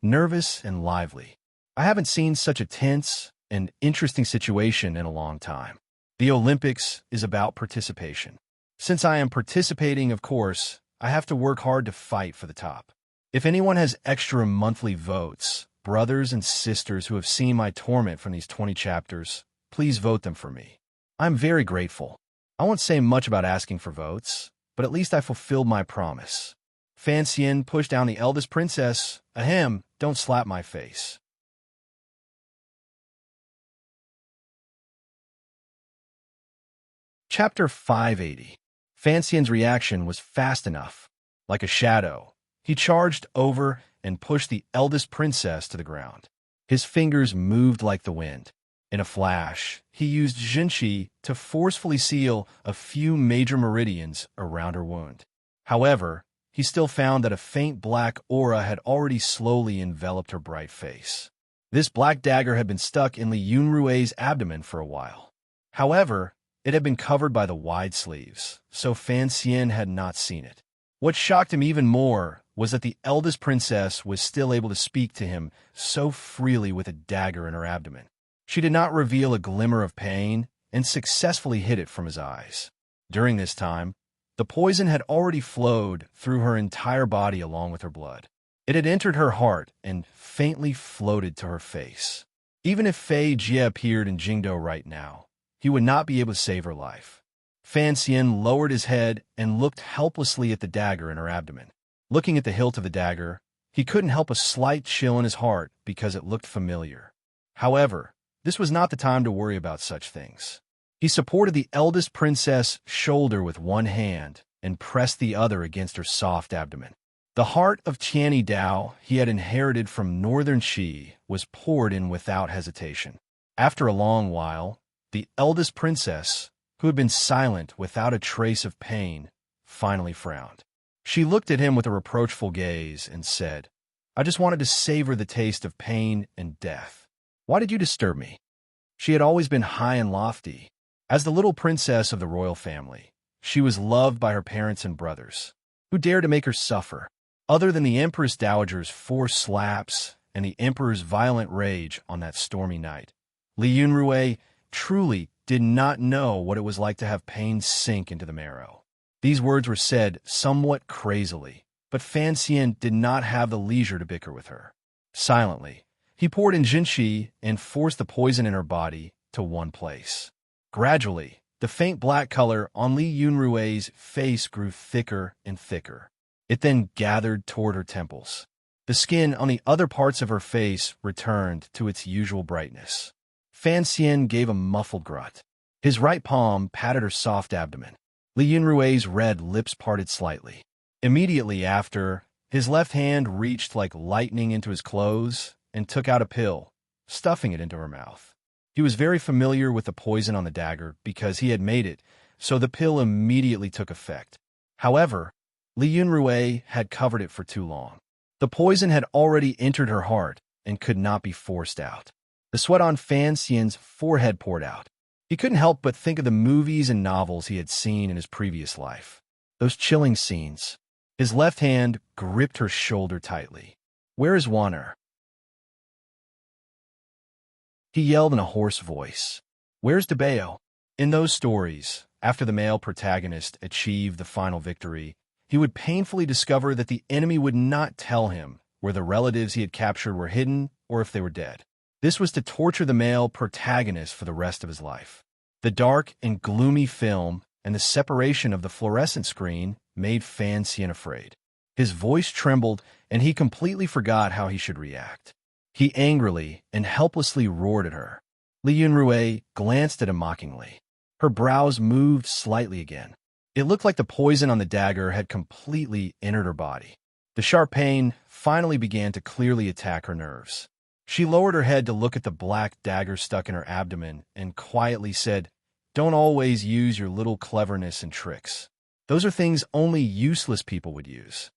nervous, and lively. I haven't seen such a tense and interesting situation in a long time. The Olympics is about participation. Since I am participating, of course, I have to work hard to fight for the top. If anyone has extra monthly votes, brothers and sisters who have seen my torment from these 20 chapters, please vote them for me. I'm very grateful. I won't say much about asking for votes, but at least I fulfilled my promise." Fan Xian pushed down the eldest princess. "Ahem, don't slap my face." Chapter 580. Fan Xian's reaction was fast enough. Like a shadow, he charged over and pushed the eldest princess to the ground. His fingers moved like the wind. In a flash, he used Jinqi to forcefully seal a few major meridians around her wound. However, he still found that a faint black aura had already slowly enveloped her bright face. This black dagger had been stuck in Li Yunrui's abdomen for a while. However, it had been covered by the wide sleeves, so Fan Xian had not seen it. What shocked him even more was that the eldest princess was still able to speak to him so freely with a dagger in her abdomen. She did not reveal a glimmer of pain and successfully hid it from his eyes. During this time, the poison had already flowed through her entire body along with her blood. It had entered her heart and faintly floated to her face. Even if Fei Jie appeared in Jingdo right now, he would not be able to save her life. Fan Xian lowered his head and looked helplessly at the dagger in her abdomen. Looking at the hilt of the dagger, he couldn't help a slight chill in his heart because it looked familiar. However, this was not the time to worry about such things. He supported the eldest princess' shoulder with one hand and pressed the other against her soft abdomen. The heart of Tianyi Dao he had inherited from northern Qi was poured in without hesitation. After a long while, the eldest princess, who had been silent without a trace of pain, finally frowned. She looked at him with a reproachful gaze and said, "I just wanted to savor the taste of pain and death. Why did you disturb me?" She had always been high and lofty. As the little princess of the royal family, she was loved by her parents and brothers, who dared to make her suffer. Other than the Empress Dowager's 4 slaps and the Emperor's violent rage on that stormy night, Li Yunrui truly did not know what it was like to have pain sink into the marrow. These words were said somewhat crazily, but Fan Xian did not have the leisure to bicker with her. Silently, he poured in Jinshi and forced the poison in her body to one place. Gradually, the faint black color on Li Yunrui's face grew thicker and thicker. It then gathered toward her temples. The skin on the other parts of her face returned to its usual brightness. Fan Xian gave a muffled grunt. His right palm patted her soft abdomen. Li Yunrui's red lips parted slightly. Immediately after, his left hand reached like lightning into his clothes and took out a pill, stuffing it into her mouth. He was very familiar with the poison on the dagger because he had made it, so the pill immediately took effect. However, Li Yunrui had covered it for too long. The poison had already entered her heart and could not be forced out. The sweat on Fan Xian's forehead poured out. He couldn't help but think of the movies and novels he had seen in his previous life. Those chilling scenes. His left hand gripped her shoulder tightly. "Where is Wanner?" He yelled in a hoarse voice. "Where's DeBeo?" In those stories, after the male protagonist achieved the final victory, he would painfully discover that the enemy would not tell him where the relatives he had captured were hidden or if they were dead. This was to torture the male protagonist for the rest of his life. The dark and gloomy film and the separation of the fluorescent screen made Fan Xian afraid. His voice trembled, and he completely forgot how he should react. He angrily and helplessly roared at her. Li Yunrui glanced at him mockingly. Her brows moved slightly again. It looked like the poison on the dagger had completely entered her body. The sharp pain finally began to clearly attack her nerves. She lowered her head to look at the black dagger stuck in her abdomen and quietly said, "Don't always use your little cleverness and tricks. Those are things only useless people would use."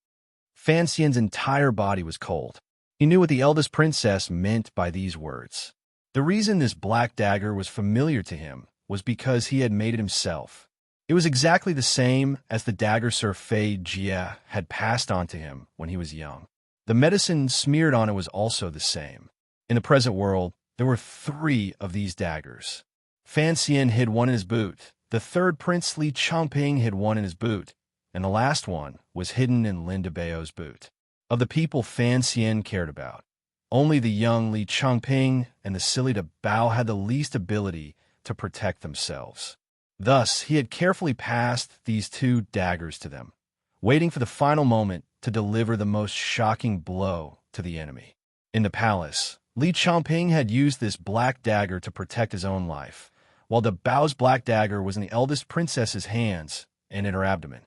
Fan Xian's entire body was cold. He knew what the eldest princess meant by these words. The reason this black dagger was familiar to him was because he had made it himself. It was exactly the same as the dagger Sir Fei Jie had passed on to him when he was young. The medicine smeared on it was also the same. In the present world, there were 3 of these daggers. Fan Xian hid one in his boot, the third Prince Li Changping hid one in his boot, and the last one was hidden in Lin DeBeo's boot. Of the people Fan Xian cared about, only the young Li Changping and the silly DeBao had the least ability to protect themselves. Thus, he had carefully passed these 2 daggers to them, waiting for the final moment to deliver the most shocking blow to the enemy. In the palace, Li Changping had used this black dagger to protect his own life, while DeBao's black dagger was in the eldest princess's hands and in her abdomen.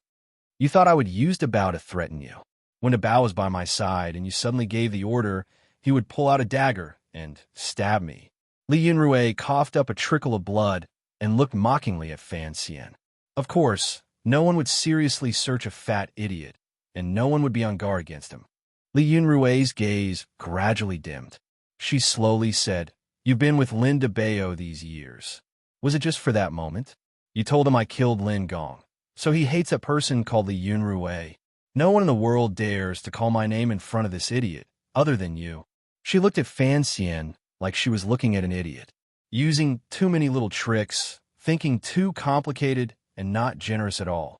"You thought I would use DeBao to threaten you. When DeBao was by my side and you suddenly gave the order, he would pull out a dagger and stab me." Li Yunrui coughed up a trickle of blood and looked mockingly at Fan Xian. Of course, no one would seriously search a fat idiot, and no one would be on guard against him. Li Yunrui's gaze gradually dimmed. She slowly said, "You've been with Lin DeBeo these years. Was it just for that moment? You told him I killed Lin Gong, so he hates a person called Li Yunrui. No one in the world dares to call my name in front of this idiot, other than you." She looked at Fan Xian like she was looking at an idiot, using too many little tricks, thinking too complicated and not generous at all.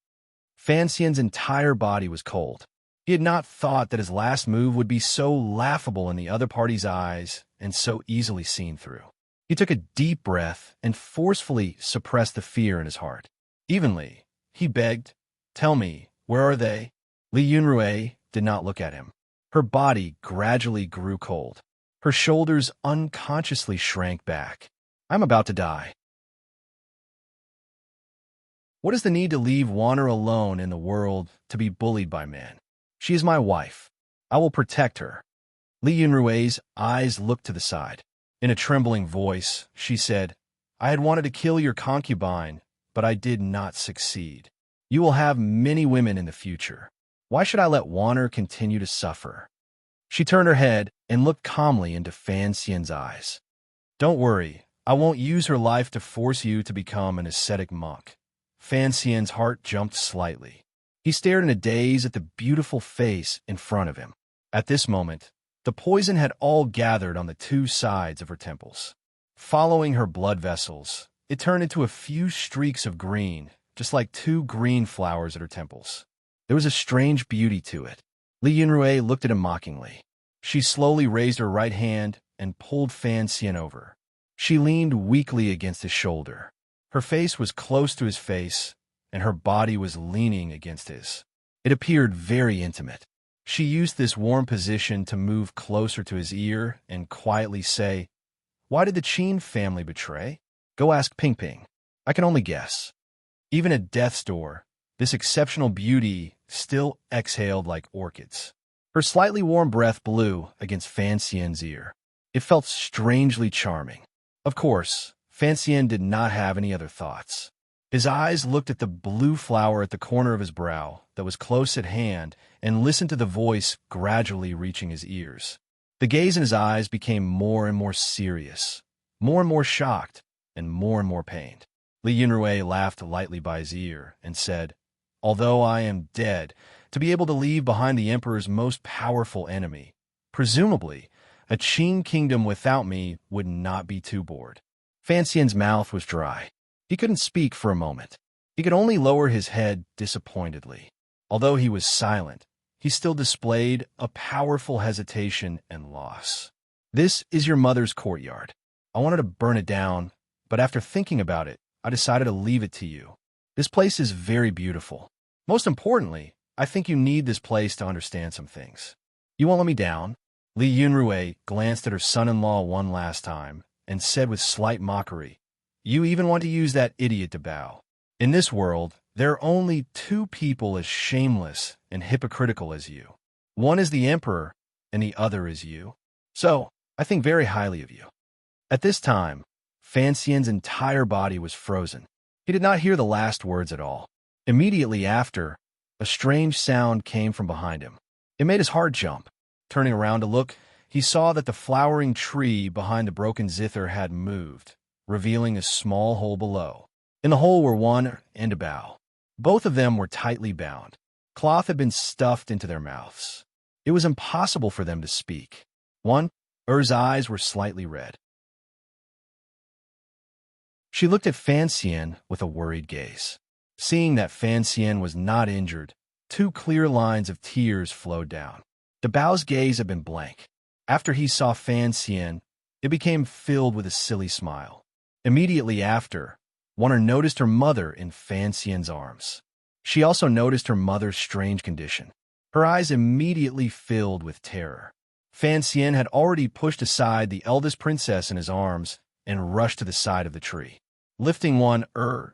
Fan Xian's entire body was cold. He had not thought that his last move would be so laughable in the other party's eyes and so easily seen through. He took a deep breath and forcefully suppressed the fear in his heart. Evenly, he begged, "Tell me, where are they?" Li Yunrui did not look at him. Her body gradually grew cold. Her shoulders unconsciously shrank back. "I'm about to die. What is the need to leave Wanner alone in the world to be bullied by men? She is my wife. I will protect her." Li Yunrui's eyes looked to the side. In a trembling voice, she said, "I had wanted to kill your concubine, but I did not succeed. You will have many women in the future. Why should I let Wanner continue to suffer?" She turned her head and looked calmly into Fan Xian's eyes. "Don't worry, I won't use her life to force you to become an ascetic monk." Fan Xian's heart jumped slightly. He stared in a daze at the beautiful face in front of him. At this moment, the poison had all gathered on the 2 sides of her temples. Following her blood vessels, it turned into a few streaks of green, just like 2 green flowers at her temples. There was a strange beauty to it. Li Yunrui looked at him mockingly. She slowly raised her right hand and pulled Fan Xian over. She leaned weakly against his shoulder. Her face was close to his face, and her body was leaning against his. It appeared very intimate. She used this warm position to move closer to his ear and quietly say, "Why did the Qin family betray? Go ask Ping Ping. I can only guess." Even at death's door, this exceptional beauty still exhaled like orchids. Her slightly warm breath blew against Fan Xian's ear. It felt strangely charming. Of course, Fan Xian did not have any other thoughts. His eyes looked at the blue flower at the corner of his brow that was close at hand and listened to the voice gradually reaching his ears. The gaze in his eyes became more and more serious, more and more shocked, and more pained. Li Yunrui laughed lightly by his ear and said, "Although I am dead, to be able to leave behind the Emperor's most powerful enemy, presumably, a Qin kingdom without me would not be too bored." Fan Xian's mouth was dry. He couldn't speak for a moment. He could only lower his head disappointedly. Although he was silent, he still displayed a powerful hesitation and loss. "This is your mother's courtyard. I wanted to burn it down, but after thinking about it, I decided to leave it to you. This place is very beautiful. Most importantly, I think you need this place to understand some things. You won't let me down?" Li Yunrui glanced at her son-in-law one last time and said with slight mockery, "You even want to use that idiot to bow. In this world, there are only two people as shameless and hypocritical as you. One is the Emperor, and the other is you. So, I think very highly of you." At this time, Fan Xian's entire body was frozen. He did not hear the last words at all. Immediately after, a strange sound came from behind him. It made his heart jump. Turning around to look, he saw that the flowering tree behind the broken zither had moved, revealing a small hole below. In the hole were one and a bough. Both of them were tightly bound. Cloth had been stuffed into their mouths. It was impossible for them to speak. Er's eyes were slightly red. She looked at Fan Xian with a worried gaze. Seeing that Fan Xian was not injured, two clear lines of tears flowed down. The Bao's gaze had been blank. After he saw Fan Xian, it became filled with a silly smile. Immediately after, Warner noticed her mother in Fan Xian's arms. She also noticed her mother's strange condition. Her eyes immediately filled with terror. Fan Xian had already pushed aside the eldest princess in his arms and rushed to the side of the tree. Lifting one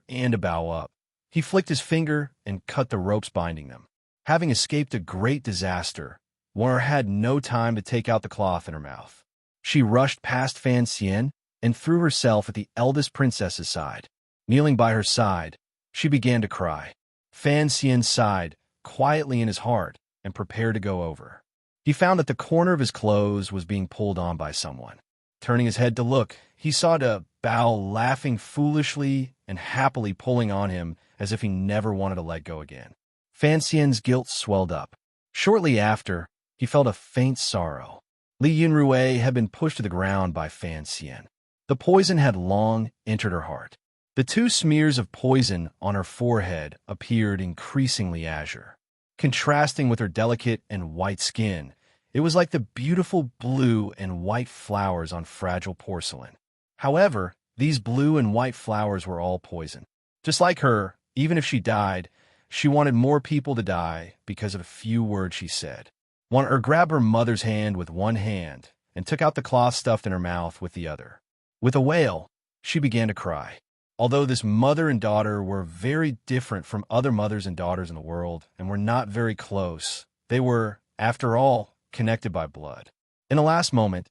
and a bough up, he flicked his finger and cut the ropes binding them. Having escaped a great disaster, Warner had no time to take out the cloth in her mouth. She rushed past Fan Xian and threw herself at the eldest princess's side. Kneeling by her side, she began to cry. Fan Xian sighed quietly in his heart and prepared to go over. He found that the corner of his clothes was being pulled on by someone. Turning his head to look, he saw the Bao laughing foolishly and happily pulling on him as if he never wanted to let go again. Fan Xian's guilt swelled up. Shortly after, he felt a faint sorrow. Li Yunrui had been pushed to the ground by Fan Xian. The poison had long entered her heart. The two smears of poison on her forehead appeared increasingly azure. Contrasting with her delicate and white skin, it was like the beautiful blue and white flowers on fragile porcelain. However, these blue and white flowers were all poison. Just like her, even if she died, she wanted more people to die because of a few words she said. Wanted grabbed her mother's hand with one hand and took out the cloth stuffed in her mouth with the other. With a wail, she began to cry. Although this mother and daughter were very different from other mothers and daughters in the world and were not very close, they were, after all, connected by blood. In the last moment,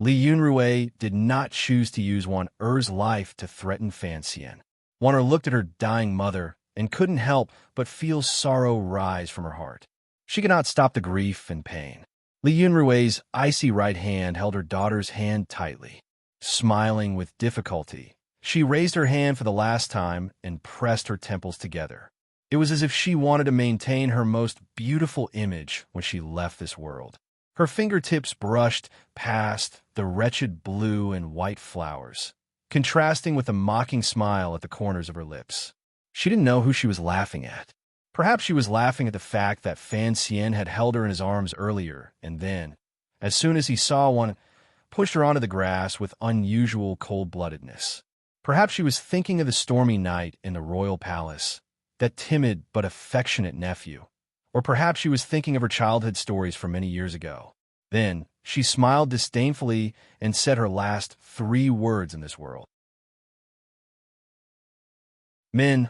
Li Yunrui did not choose to use Er's life to threaten Fan Xian. Er looked at her dying mother and couldn't help but feel sorrow rise from her heart. She could not stop the grief and pain. Li Yunrui's icy right hand held her daughter's hand tightly. Smiling with difficulty, she raised her hand for the last time and pressed her temples together. It was as if she wanted to maintain her most beautiful image when she left this world. Her fingertips brushed past the wretched blue and white flowers, contrasting with a mocking smile at the corners of her lips. She didn't know who she was laughing at. Perhaps she was laughing at the fact that Fan Xian had held her in his arms earlier, and then, As soon as he saw one, pushed her onto the grass with unusual cold-bloodedness. Perhaps she was thinking of the stormy night in the royal palace, that timid but affectionate nephew. Or perhaps she was thinking of her childhood stories from many years ago. Then, she smiled disdainfully and said her last 3 words in this world. Min,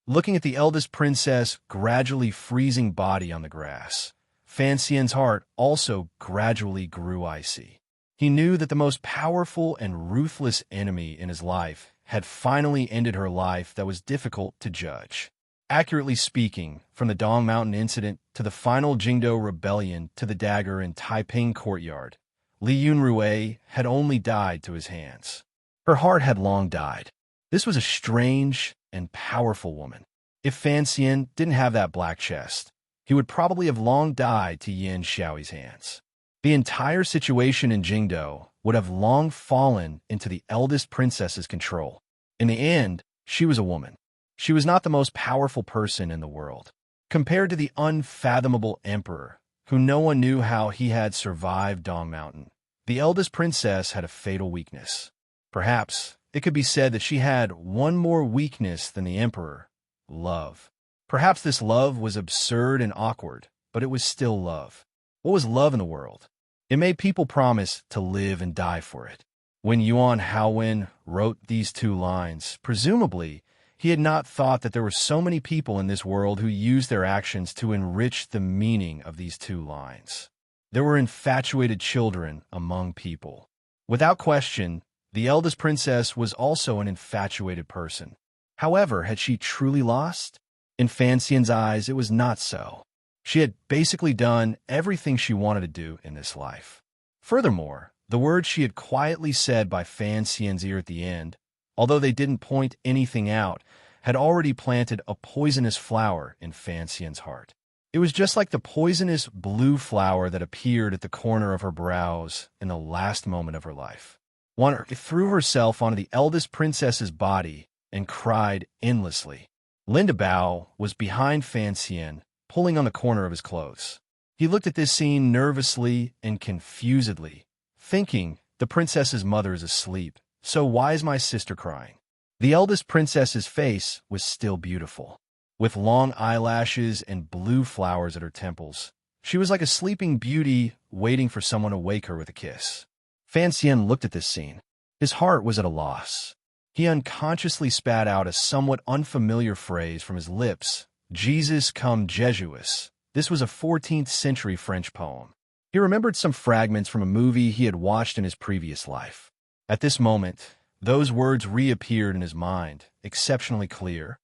looking at the eldest princess' gradually freezing body on the grass, Fan Xian's heart also gradually grew icy. He knew that the most powerful and ruthless enemy in his life had finally ended her life that was difficult to judge. Accurately speaking, from the Dong Mountain incident to the final Jingdo rebellion to the dagger in Taiping courtyard, Li Yunrui had only died to his hands. Her heart had long died. This was a strange and powerful woman. If Fan Xian didn't have that black chest, he would probably have long died to Yin Xiaoyi's hands. The entire situation in Jingdo would have long fallen into the eldest princess's control. In the end, she was a woman. She was not the most powerful person in the world. Compared to the unfathomable emperor, who no one knew how he had survived Dong Mountain, the eldest princess had a fatal weakness. Perhaps it could be said that she had one more weakness than the emperor: love. Perhaps this love was absurd and awkward, but it was still love. What was love in the world? It made people promise to live and die for it. When Yuan Haowen wrote these 2 lines, presumably, he had not thought that there were so many people in this world who used their actions to enrich the meaning of these 2 lines. There were infatuated children among people. Without question, the eldest princess was also an infatuated person. However, had she truly lost? In Fan Xian's eyes, it was not so. She had basically done everything she wanted to do in this life. Furthermore, the words she had quietly said by Fan Xian's ear at the end, although they didn't point anything out, had already planted a poisonous flower in Fan Xian's heart. It was just like the poisonous blue flower that appeared at the corner of her brows in the last moment of her life. One threw herself onto the eldest princess's body and cried endlessly. Linda Bao was behind Fan Xian, pulling on the corner of his clothes. He looked at this scene nervously and confusedly, thinking, the princess's mother is asleep, so why is my sister crying? The eldest princess's face was still beautiful. With long eyelashes and blue flowers at her temples, she was like a sleeping beauty waiting for someone to wake her with a kiss. Fan Xian looked at this scene. His heart was at a loss. He unconsciously spat out a somewhat unfamiliar phrase from his lips: Jesus cum Jesuus. This was a 14th century French poem. He remembered some fragments from a movie he had watched in his previous life. At this moment, those words reappeared in his mind, exceptionally clear.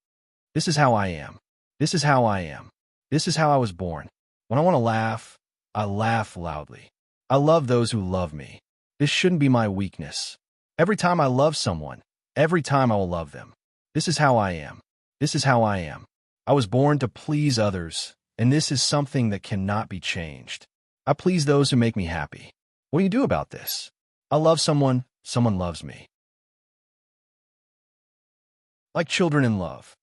This is how I am. This is how I am. This is how I was born. When I want to laugh, I laugh loudly. I love those who love me. This shouldn't be my weakness. Every time I love someone, every time I will love them. This is how I am. This is how I am. I was born to please others, and this is something that cannot be changed. I please those who make me happy. What do you do about this? I love someone, someone loves me. Like children in love,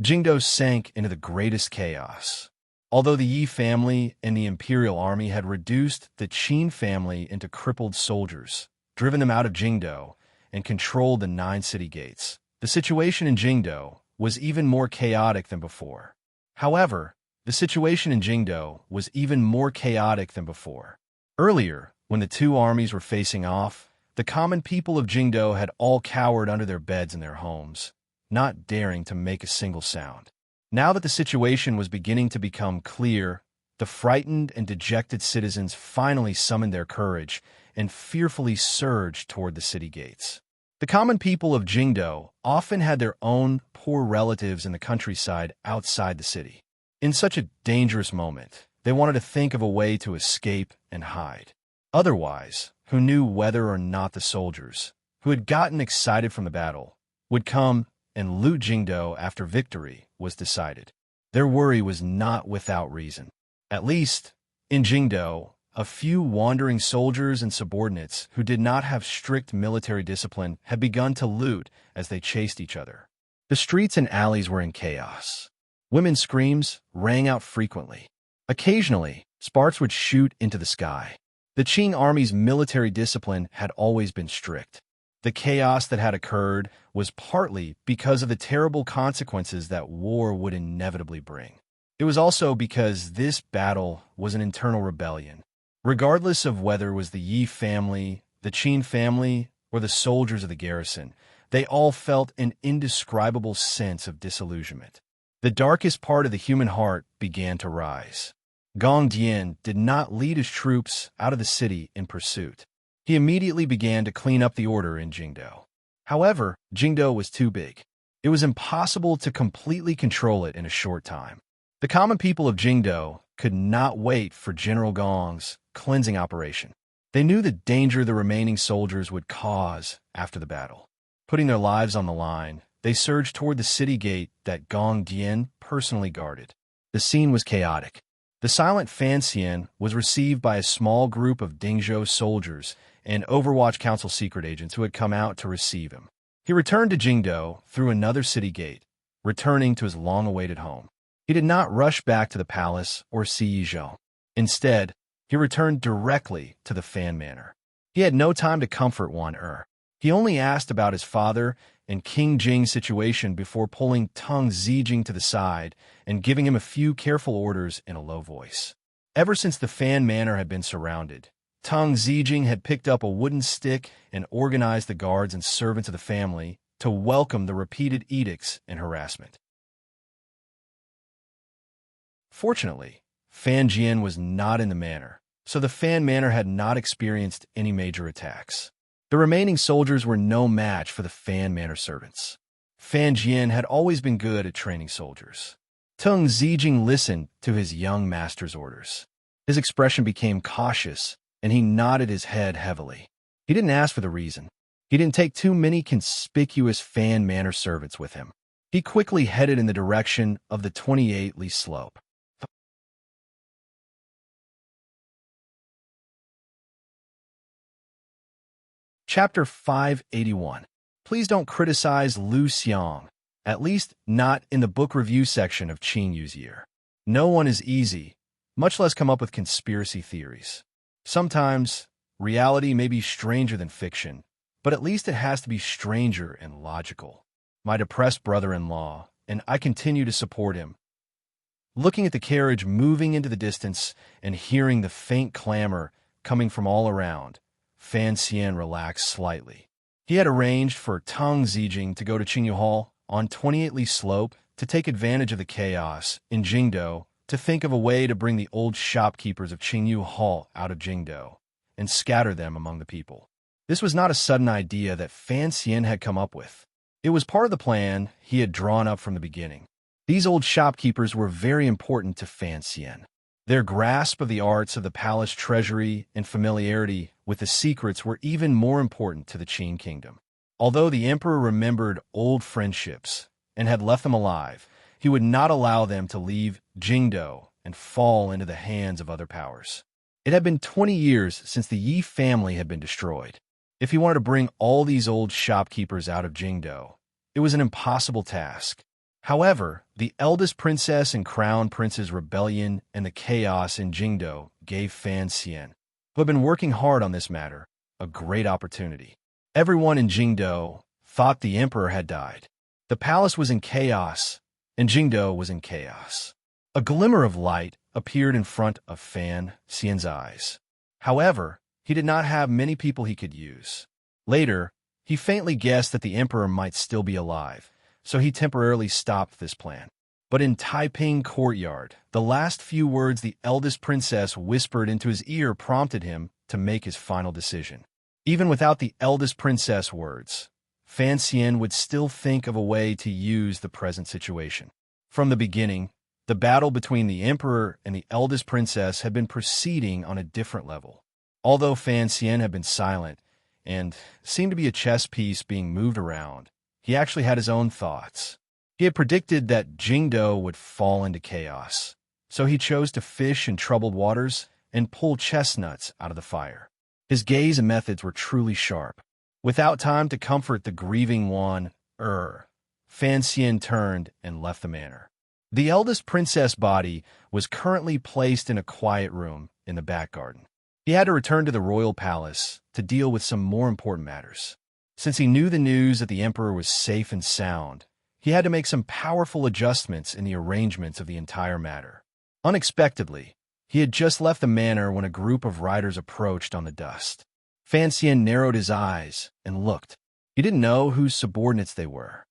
Jingdo sank into the greatest chaos. Although the Yi family and the imperial army had reduced the Qin family into crippled soldiers, driven them out of Jingdo, and controlled the 9 city gates, the situation in Jingdo was even more chaotic than before. However, the situation in Jingdo was even more chaotic than before. Earlier, when the 2 armies were facing off, the common people of Jingdo had all cowered under their beds in their homes, not daring to make a single sound. Now that the situation was beginning to become clear, the frightened and dejected citizens finally summoned their courage and fearfully surged toward the city gates. The common people of Jingdo often had their own poor relatives in the countryside outside the city. In such a dangerous moment, they wanted to think of a way to escape and hide. Otherwise, who knew whether or not the soldiers, who had gotten excited from the battle, would come and loot Jingdo after victory was decided? Their worry was not without reason. At least, in Jingdo, a few wandering soldiers and subordinates who did not have strict military discipline had begun to loot as they chased each other. The streets and alleys were in chaos. Women's screams rang out frequently. Occasionally, sparks would shoot into the sky. The Qing army's military discipline had always been strict. The chaos that had occurred was partly because of the terrible consequences that war would inevitably bring. It was also because this battle was an internal rebellion. Regardless of whether it was the Yi family, the Qin family, or the soldiers of the garrison, they all felt an indescribable sense of disillusionment. The darkest part of the human heart began to rise. Gong Dian did not lead his troops out of the city in pursuit. He immediately began to clean up the order in Jingdo. However, Jingdo was too big. It was impossible to completely control it in a short time. The common people of Jingdo could not wait for General Gong's cleansing operation. They knew the danger the remaining soldiers would cause after the battle. Putting their lives on the line, they surged toward the city gate that Gong Dian personally guarded. The scene was chaotic. The silent Fan Xian was received by a small group of Dingzhou soldiers and Overwatch Council secret agents who had come out to receive him. He returned to Jingdo through another city gate, returning to his long-awaited home. He did not rush back to the palace or see Yizhou. Instead, he returned directly to the Fan Manor. He had no time to comfort Wan Er. He only asked about his father and King Jing's situation before pulling Teng Zijing to the side and giving him a few careful orders in a low voice. Ever since the Fan Manor had been surrounded, Teng Zijing had picked up a wooden stick and organized the guards and servants of the family to welcome the repeated edicts and harassment. Fortunately, Fan Jian was not in the manor, so the Fan Manor had not experienced any major attacks. The remaining soldiers were no match for the Fan Manor servants. Fan Jian had always been good at training soldiers. Teng Zijing listened to his young master's orders. His expression became cautious, and he nodded his head heavily. He didn't ask for the reason. He didn't take too many conspicuous Fan Manor servants with him. He quickly headed in the direction of the 28-li slope. Chapter 581. Please don't criticize Lu Xiang, at least not in the book review section of Qing Yu's year. No one is easy, much less come up with conspiracy theories. Sometimes, reality may be stranger than fiction, but at least it has to be stranger and logical. My depressed brother-in-law, and I continue to support him. Looking at the carriage moving into the distance and hearing the faint clamor coming from all around, Fan Xian relaxed slightly. He had arranged for Teng Zijing to go to Qingyu Hall on 28-li slope to take advantage of the chaos in Jingdo to think of a way to bring the old shopkeepers of Qingyu Hall out of Jingdo and scatter them among the people. This was not a sudden idea that Fan Xian had come up with. It was part of the plan he had drawn up from the beginning. These old shopkeepers were very important to Fan Xian. Their grasp of the arts of the palace treasury and familiarity with the secrets were even more important to the Qin kingdom. Although the emperor remembered old friendships and had left them alive, he would not allow them to leave Jingdo and fall into the hands of other powers. It had been 20 years since the Yi family had been destroyed. If he wanted to bring all these old shopkeepers out of Jingdo, it was an impossible task. However, the eldest princess and crown prince's rebellion and the chaos in Jingdo gave Fan Xian, who had been working hard on this matter, a great opportunity. Everyone in Jingdo thought the emperor had died. The palace was in chaos, and Jingdo was in chaos. A glimmer of light appeared in front of Fan Xian's eyes. However, he did not have many people he could use. Later, he faintly guessed that the emperor might still be alive, so he temporarily stopped this plan. But in Taiping courtyard, the last few words the eldest princess whispered into his ear prompted him to make his final decision. Even without the eldest princess words, Fan Xian would still think of a way to use the present situation. From the beginning, the battle between the emperor and the eldest princess had been proceeding on a different level. Although Fan Xian had been silent and seemed to be a chess piece being moved around, he actually had his own thoughts. He had predicted that Jingdo would fall into chaos, so he chose to fish in troubled waters and pull chestnuts out of the fire. His gaze and methods were truly sharp. Without time to comfort the grieving Wan Er, Fan Xian turned and left the manor. The eldest princess' body was currently placed in a quiet room in the back garden. He had to return to the royal palace to deal with some more important matters. Since he knew the news that the emperor was safe and sound, he had to make some powerful adjustments in the arrangements of the entire matter. Unexpectedly, he had just left the manor when a group of riders approached on the dust. Fan Xian narrowed his eyes and looked. He didn't know whose subordinates they were.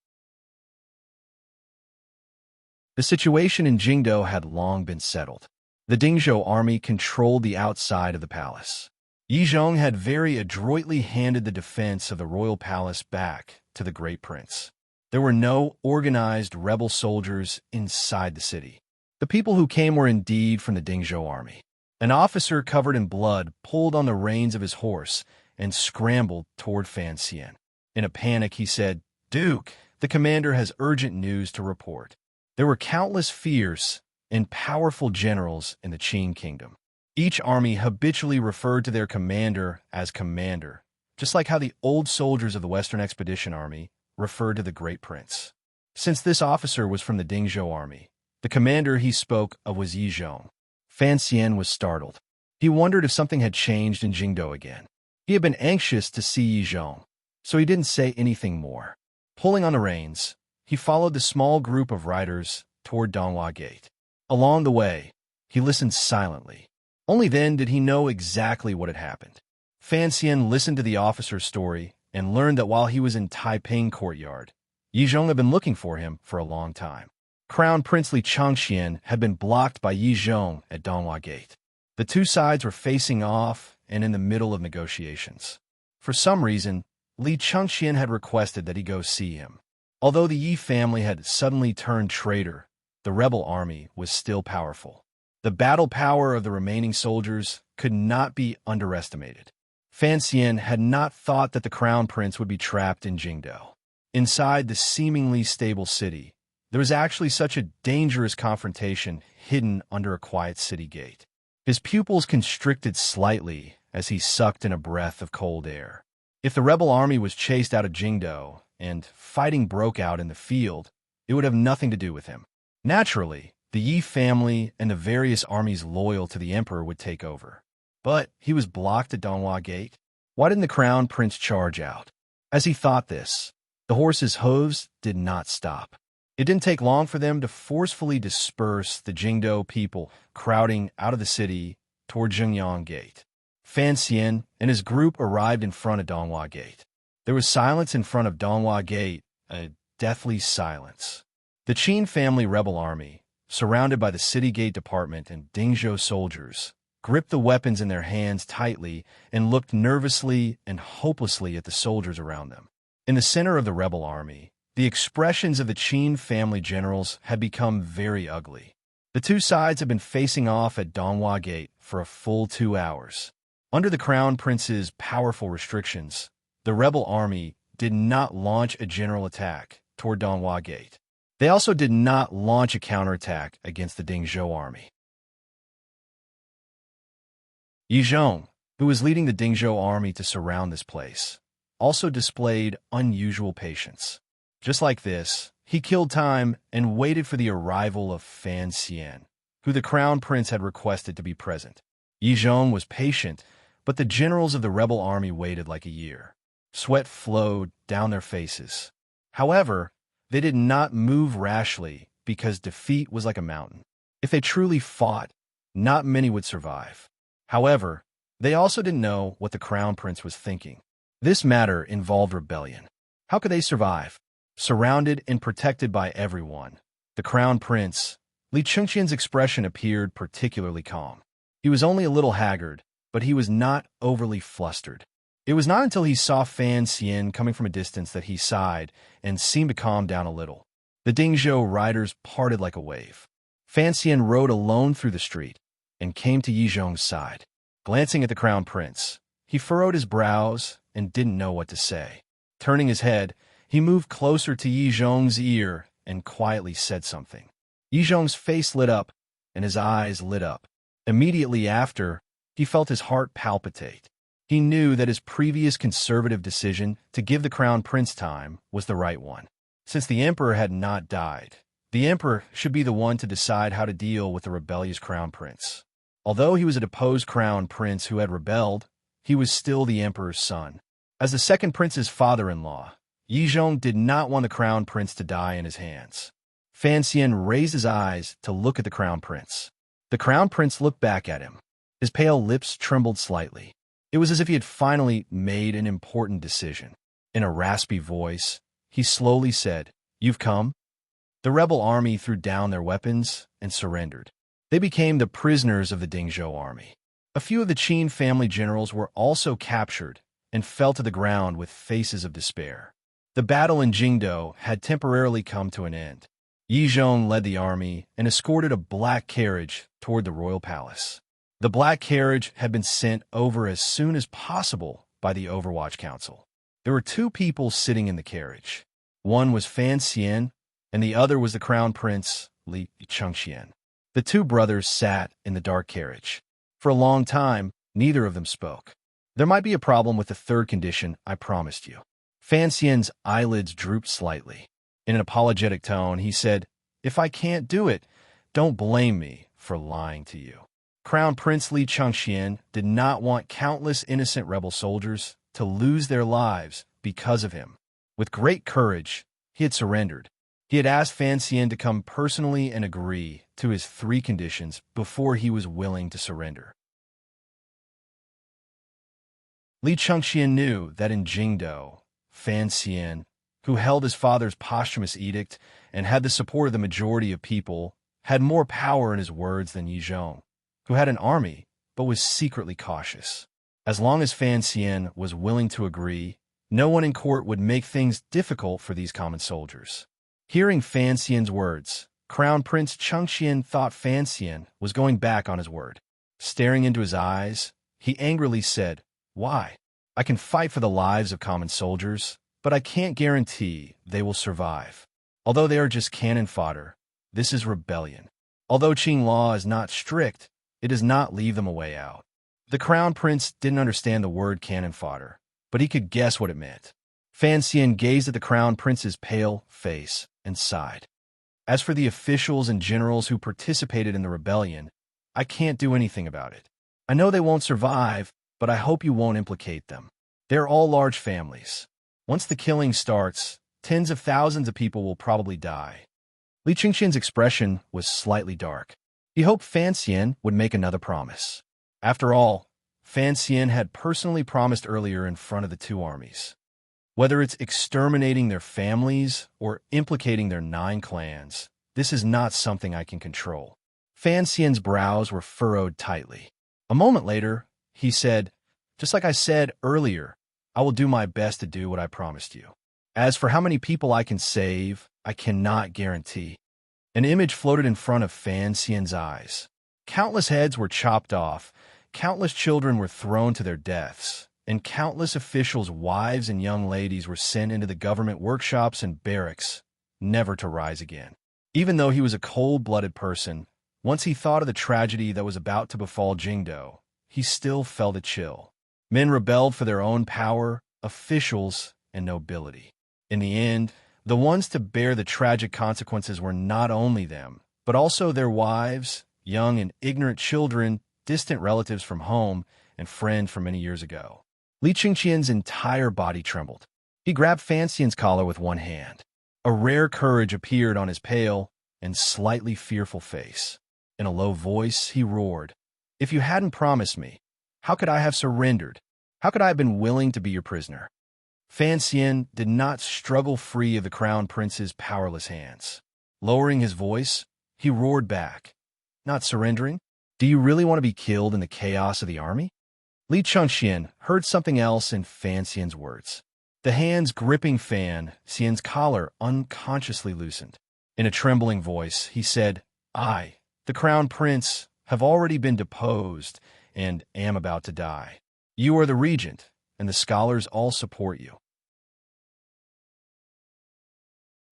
The situation in Jingdo had long been settled. The Dingzhou army controlled the outside of the palace. Yi Zhong had very adroitly handed the defense of the royal palace back to the great prince. There were no organized rebel soldiers inside the city. The people who came were indeed from the Dingzhou army. An officer covered in blood pulled on the reins of his horse and scrambled toward Fan Xian. In a panic, he said, "Duke, the commander has urgent news to report." There were countless fierce and powerful generals in the Qin kingdom. Each army habitually referred to their commander as commander, just like how the old soldiers of the Western Expedition Army referred to the great prince. Since this officer was from the Dingzhou army, the commander he spoke of was Yi Zhong. Fan Xian was startled. He wondered if something had changed in Jingdo again. He had been anxious to see Yi Zhong, so he didn't say anything more. Pulling on the reins, he followed the small group of riders toward Donghua Gate. Along the way, he listened silently. Only then did he know exactly what had happened. Fan Xian listened to the officer's story and learned that while he was in Taiping courtyard, Yi Zhong had been looking for him for a long time. Crown Prince Li Changxian had been blocked by Yi Zhong at Donghua Gate. The two sides were facing off and in the middle of negotiations. For some reason, Li Changxian had requested that he go see him. Although the Yi family had suddenly turned traitor, the rebel army was still powerful. The battle power of the remaining soldiers could not be underestimated. Fan Xian had not thought that the crown prince would be trapped in Jingdo. Inside the seemingly stable city, there was actually such a dangerous confrontation hidden under a quiet city gate. His pupils constricted slightly as he sucked in a breath of cold air. If the rebel army was chased out of Jingdo and fighting broke out in the field, it would have nothing to do with him. Naturally, the Yi family and the various armies loyal to the emperor would take over. But he was blocked at Donghua Gate. Why didn't the crown prince charge out? As he thought this, the horse's hooves did not stop. It didn't take long for them to forcefully disperse the Jingdo people crowding out of the city toward Zhengyang Gate. Fan Xian and his group arrived in front of Donghua Gate. There was silence in front of Donghua Gate, a deathly silence. The Qin family rebel army, surrounded by the city gate department and Dingzhou soldiers, gripped the weapons in their hands tightly and looked nervously and hopelessly at the soldiers around them. In the center of the rebel army, the expressions of the Qin family generals had become very ugly. The two sides had been facing off at Donghua Gate for a full 2 hours. Under the crown prince's powerful restrictions, the rebel army did not launch a general attack toward Donghua Gate. They also did not launch a counterattack against the Dingzhou army. Yi Zhong, who was leading the Dingzhou army to surround this place, also displayed unusual patience. Just like this, he killed time and waited for the arrival of Fan Xian, who the crown prince had requested to be present. Yi Zhong was patient, but the generals of the rebel army waited like a year. Sweat flowed down their faces. However, they did not move rashly because defeat was like a mountain. If they truly fought, not many would survive. However, they also didn't know what the crown prince was thinking. This matter involved rebellion. How could they survive? Surrounded and protected by everyone, the crown prince, Li Chengqian's expression appeared particularly calm. He was only a little haggard, but he was not overly flustered. It was not until he saw Fan Xian coming from a distance that he sighed and seemed to calm down a little. The Dingzhou riders parted like a wave. Fan Xian rode alone through the street and came to Yi Zhong's side. Glancing at the crown prince, he furrowed his brows and didn't know what to say. Turning his head, he moved closer to Yi Zhong's ear and quietly said something. Yi Zhong's face lit up and his eyes lit up. Immediately after, he felt his heart palpitate. He knew that his previous conservative decision to give the crown prince time was the right one. Since the emperor had not died, the emperor should be the one to decide how to deal with the rebellious crown prince. Although he was a deposed crown prince who had rebelled, he was still the emperor's son. As the second prince's father-in-law, Yizhong did not want the crown prince to die in his hands. Fan Xian raised his eyes to look at the crown prince. The crown prince looked back at him. His pale lips trembled slightly. It was as if he had finally made an important decision. In a raspy voice, he slowly said, "You've come?" The rebel army threw down their weapons and surrendered. They became the prisoners of the Dingzhou army. A few of the Qin family generals were also captured and fell to the ground with faces of despair. The battle in Jingdou had temporarily come to an end. Yizhong led the army and escorted a black carriage toward the royal palace. The black carriage had been sent over as soon as possible by the Overwatch Council. There were two people sitting in the carriage. One was Fan Xian, and the other was the crown prince, Li Chengxian. The two brothers sat in the dark carriage. For a long time, neither of them spoke. "There might be a problem with the third condition I promised you." Fan Xian's eyelids drooped slightly. In an apologetic tone, he said, "If I can't do it, don't blame me for lying to you." Crown Prince Li Chengxian did not want countless innocent rebel soldiers to lose their lives because of him. With great courage, he had surrendered. He had asked Fan Xian to come personally and agree to his three conditions before he was willing to surrender. Li Chengxian knew that in Jingdou, Fan Xian, who held his father's posthumous edict and had the support of the majority of people, had more power in his words than Yizhong, who had an army but was secretly cautious. As long as Fan Xian was willing to agree, no one in court would make things difficult for these common soldiers. Hearing Fan Xian's words, Crown Prince Chengxian thought Fan Xian was going back on his word. Staring into his eyes, he angrily said, "Why? I can fight for the lives of common soldiers, but I can't guarantee they will survive. Although they are just cannon fodder, this is rebellion. Although Qing law is not strict, it does not leave them a way out." The crown prince didn't understand the word cannon fodder, but he could guess what it meant. Fan Xian gazed at the crown prince's pale face and sighed. "As for the officials and generals who participated in the rebellion, I can't do anything about it. I know they won't survive, but I hope you won't implicate them. They're all large families. Once the killing starts, tens of thousands of people will probably die." Li Chengxian's expression was slightly dark. He hoped Fan Xian would make another promise. After all, Fan Xian had personally promised earlier in front of the two armies. Whether it's exterminating their families or implicating their 9 clans, this is not something I can control. Fan Xian's brows were furrowed tightly. A moment later, he said, "Just like I said earlier, I will do my best to do what I promised you. As for how many people I can save, I cannot guarantee." An image floated in front of Fan Xian's eyes. Countless heads were chopped off, countless children were thrown to their deaths, and countless officials' wives and young ladies were sent into the government workshops and barracks, never to rise again. Even though he was a cold-blooded person, once he thought of the tragedy that was about to befall Jingdou, he still felt a chill. Men rebelled for their own power, officials, and nobility. In the end, the ones to bear the tragic consequences were not only them, but also their wives, young and ignorant children, distant relatives from home, and friends from many years ago. Li Chengxian's entire body trembled. He grabbed Fan Xian's collar with one hand. A rare courage appeared on his pale and slightly fearful face. In a low voice, he roared, "If you hadn't promised me, how could I have surrendered? How could I have been willing to be your prisoner?" Fan Xian did not struggle free of the crown prince's powerless hands. Lowering his voice, he roared back, "Not surrendering? Do you really want to be killed in the chaos of the army?" Li Chengxian heard something else in Fan Xian's words. The hands gripping Fan Xian's collar unconsciously loosened. In a trembling voice, he said, "I, the crown prince, have already been deposed and am about to die. You are the regent, and the scholars all support you.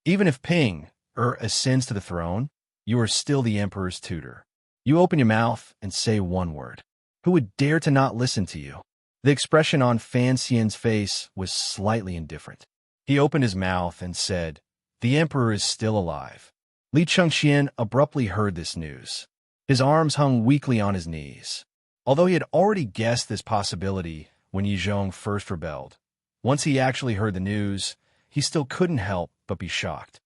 Even if Ping ascends to the throne, you are still the emperor's tutor. You open your mouth and say one word. Who would dare to not listen to you?" The expression on Fan Xian's face was slightly indifferent. He opened his mouth and said, "The emperor is still alive." Li Chengxian abruptly heard this news. His arms hung weakly on his knees. Although he had already guessed this possibility when Yizhong first rebelled, once he actually heard the news, he still couldn't help but be shocked.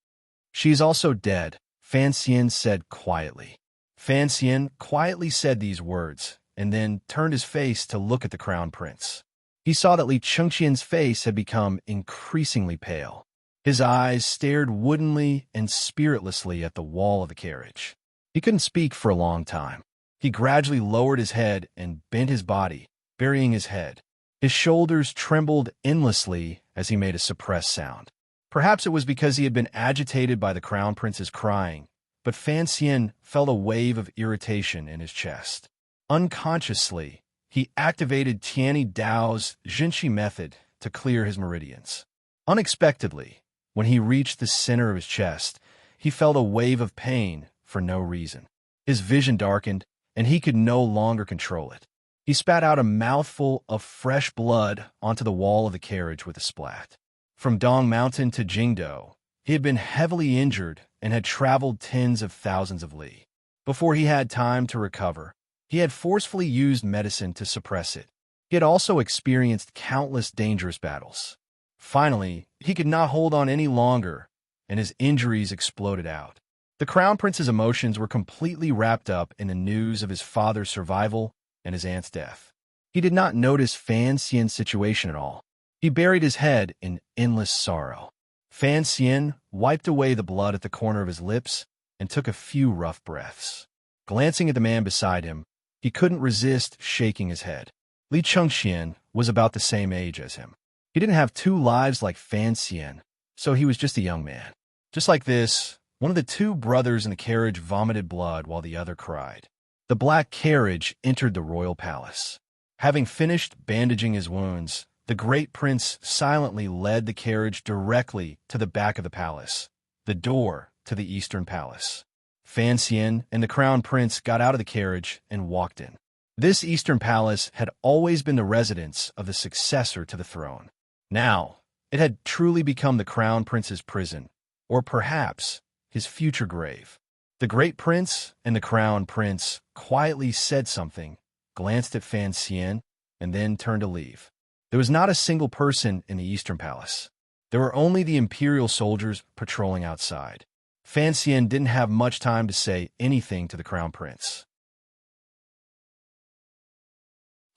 "She is also dead," Fan Xian said quietly. Fan Xian quietly said these words, and then turned his face to look at the crown prince. He saw that Li Chengqian's face had become increasingly pale. His eyes stared woodenly and spiritlessly at the wall of the carriage. He couldn't speak for a long time. He gradually lowered his head and bent his body, burying his head. His shoulders trembled endlessly as he made a suppressed sound. Perhaps it was because he had been agitated by the crown prince's crying, but Fan Xian felt a wave of irritation in his chest. Unconsciously, he activated Tianyi Dao's Jinshi method to clear his meridians. Unexpectedly, when he reached the center of his chest, he felt a wave of pain for no reason. His vision darkened, and he could no longer control it. He spat out a mouthful of fresh blood onto the wall of the carriage with a splat. From Dong Mountain to Jingdou, he had been heavily injured and had traveled tens of thousands of li. Before he had time to recover, he had forcefully used medicine to suppress it. He had also experienced countless dangerous battles. Finally, he could not hold on any longer, and his injuries exploded out. The crown prince's emotions were completely wrapped up in the news of his father's survival and his aunt's death. He did not notice Fan Xian's situation at all. He buried his head in endless sorrow. Fan Xian wiped away the blood at the corner of his lips and took a few rough breaths. Glancing at the man beside him, he couldn't resist shaking his head. Li Chengqian was about the same age as him. He didn't have two lives like Fan Xian, so he was just a young man. Just like this, one of the two brothers in the carriage vomited blood while the other cried. The black carriage entered the royal palace. Having finished bandaging his wounds, the great prince silently led the carriage directly to the back of the palace, the door to the eastern palace. Fan Xian and the crown prince got out of the carriage and walked in. This eastern palace had always been the residence of the successor to the throne. Now, it had truly become the crown prince's prison, or perhaps his future grave. The great prince and the crown prince quietly said something, glanced at Fan Xian, and then turned to leave. There was not a single person in the eastern palace. There were only the imperial soldiers patrolling outside. Fan Xian didn't have much time to say anything to the crown prince.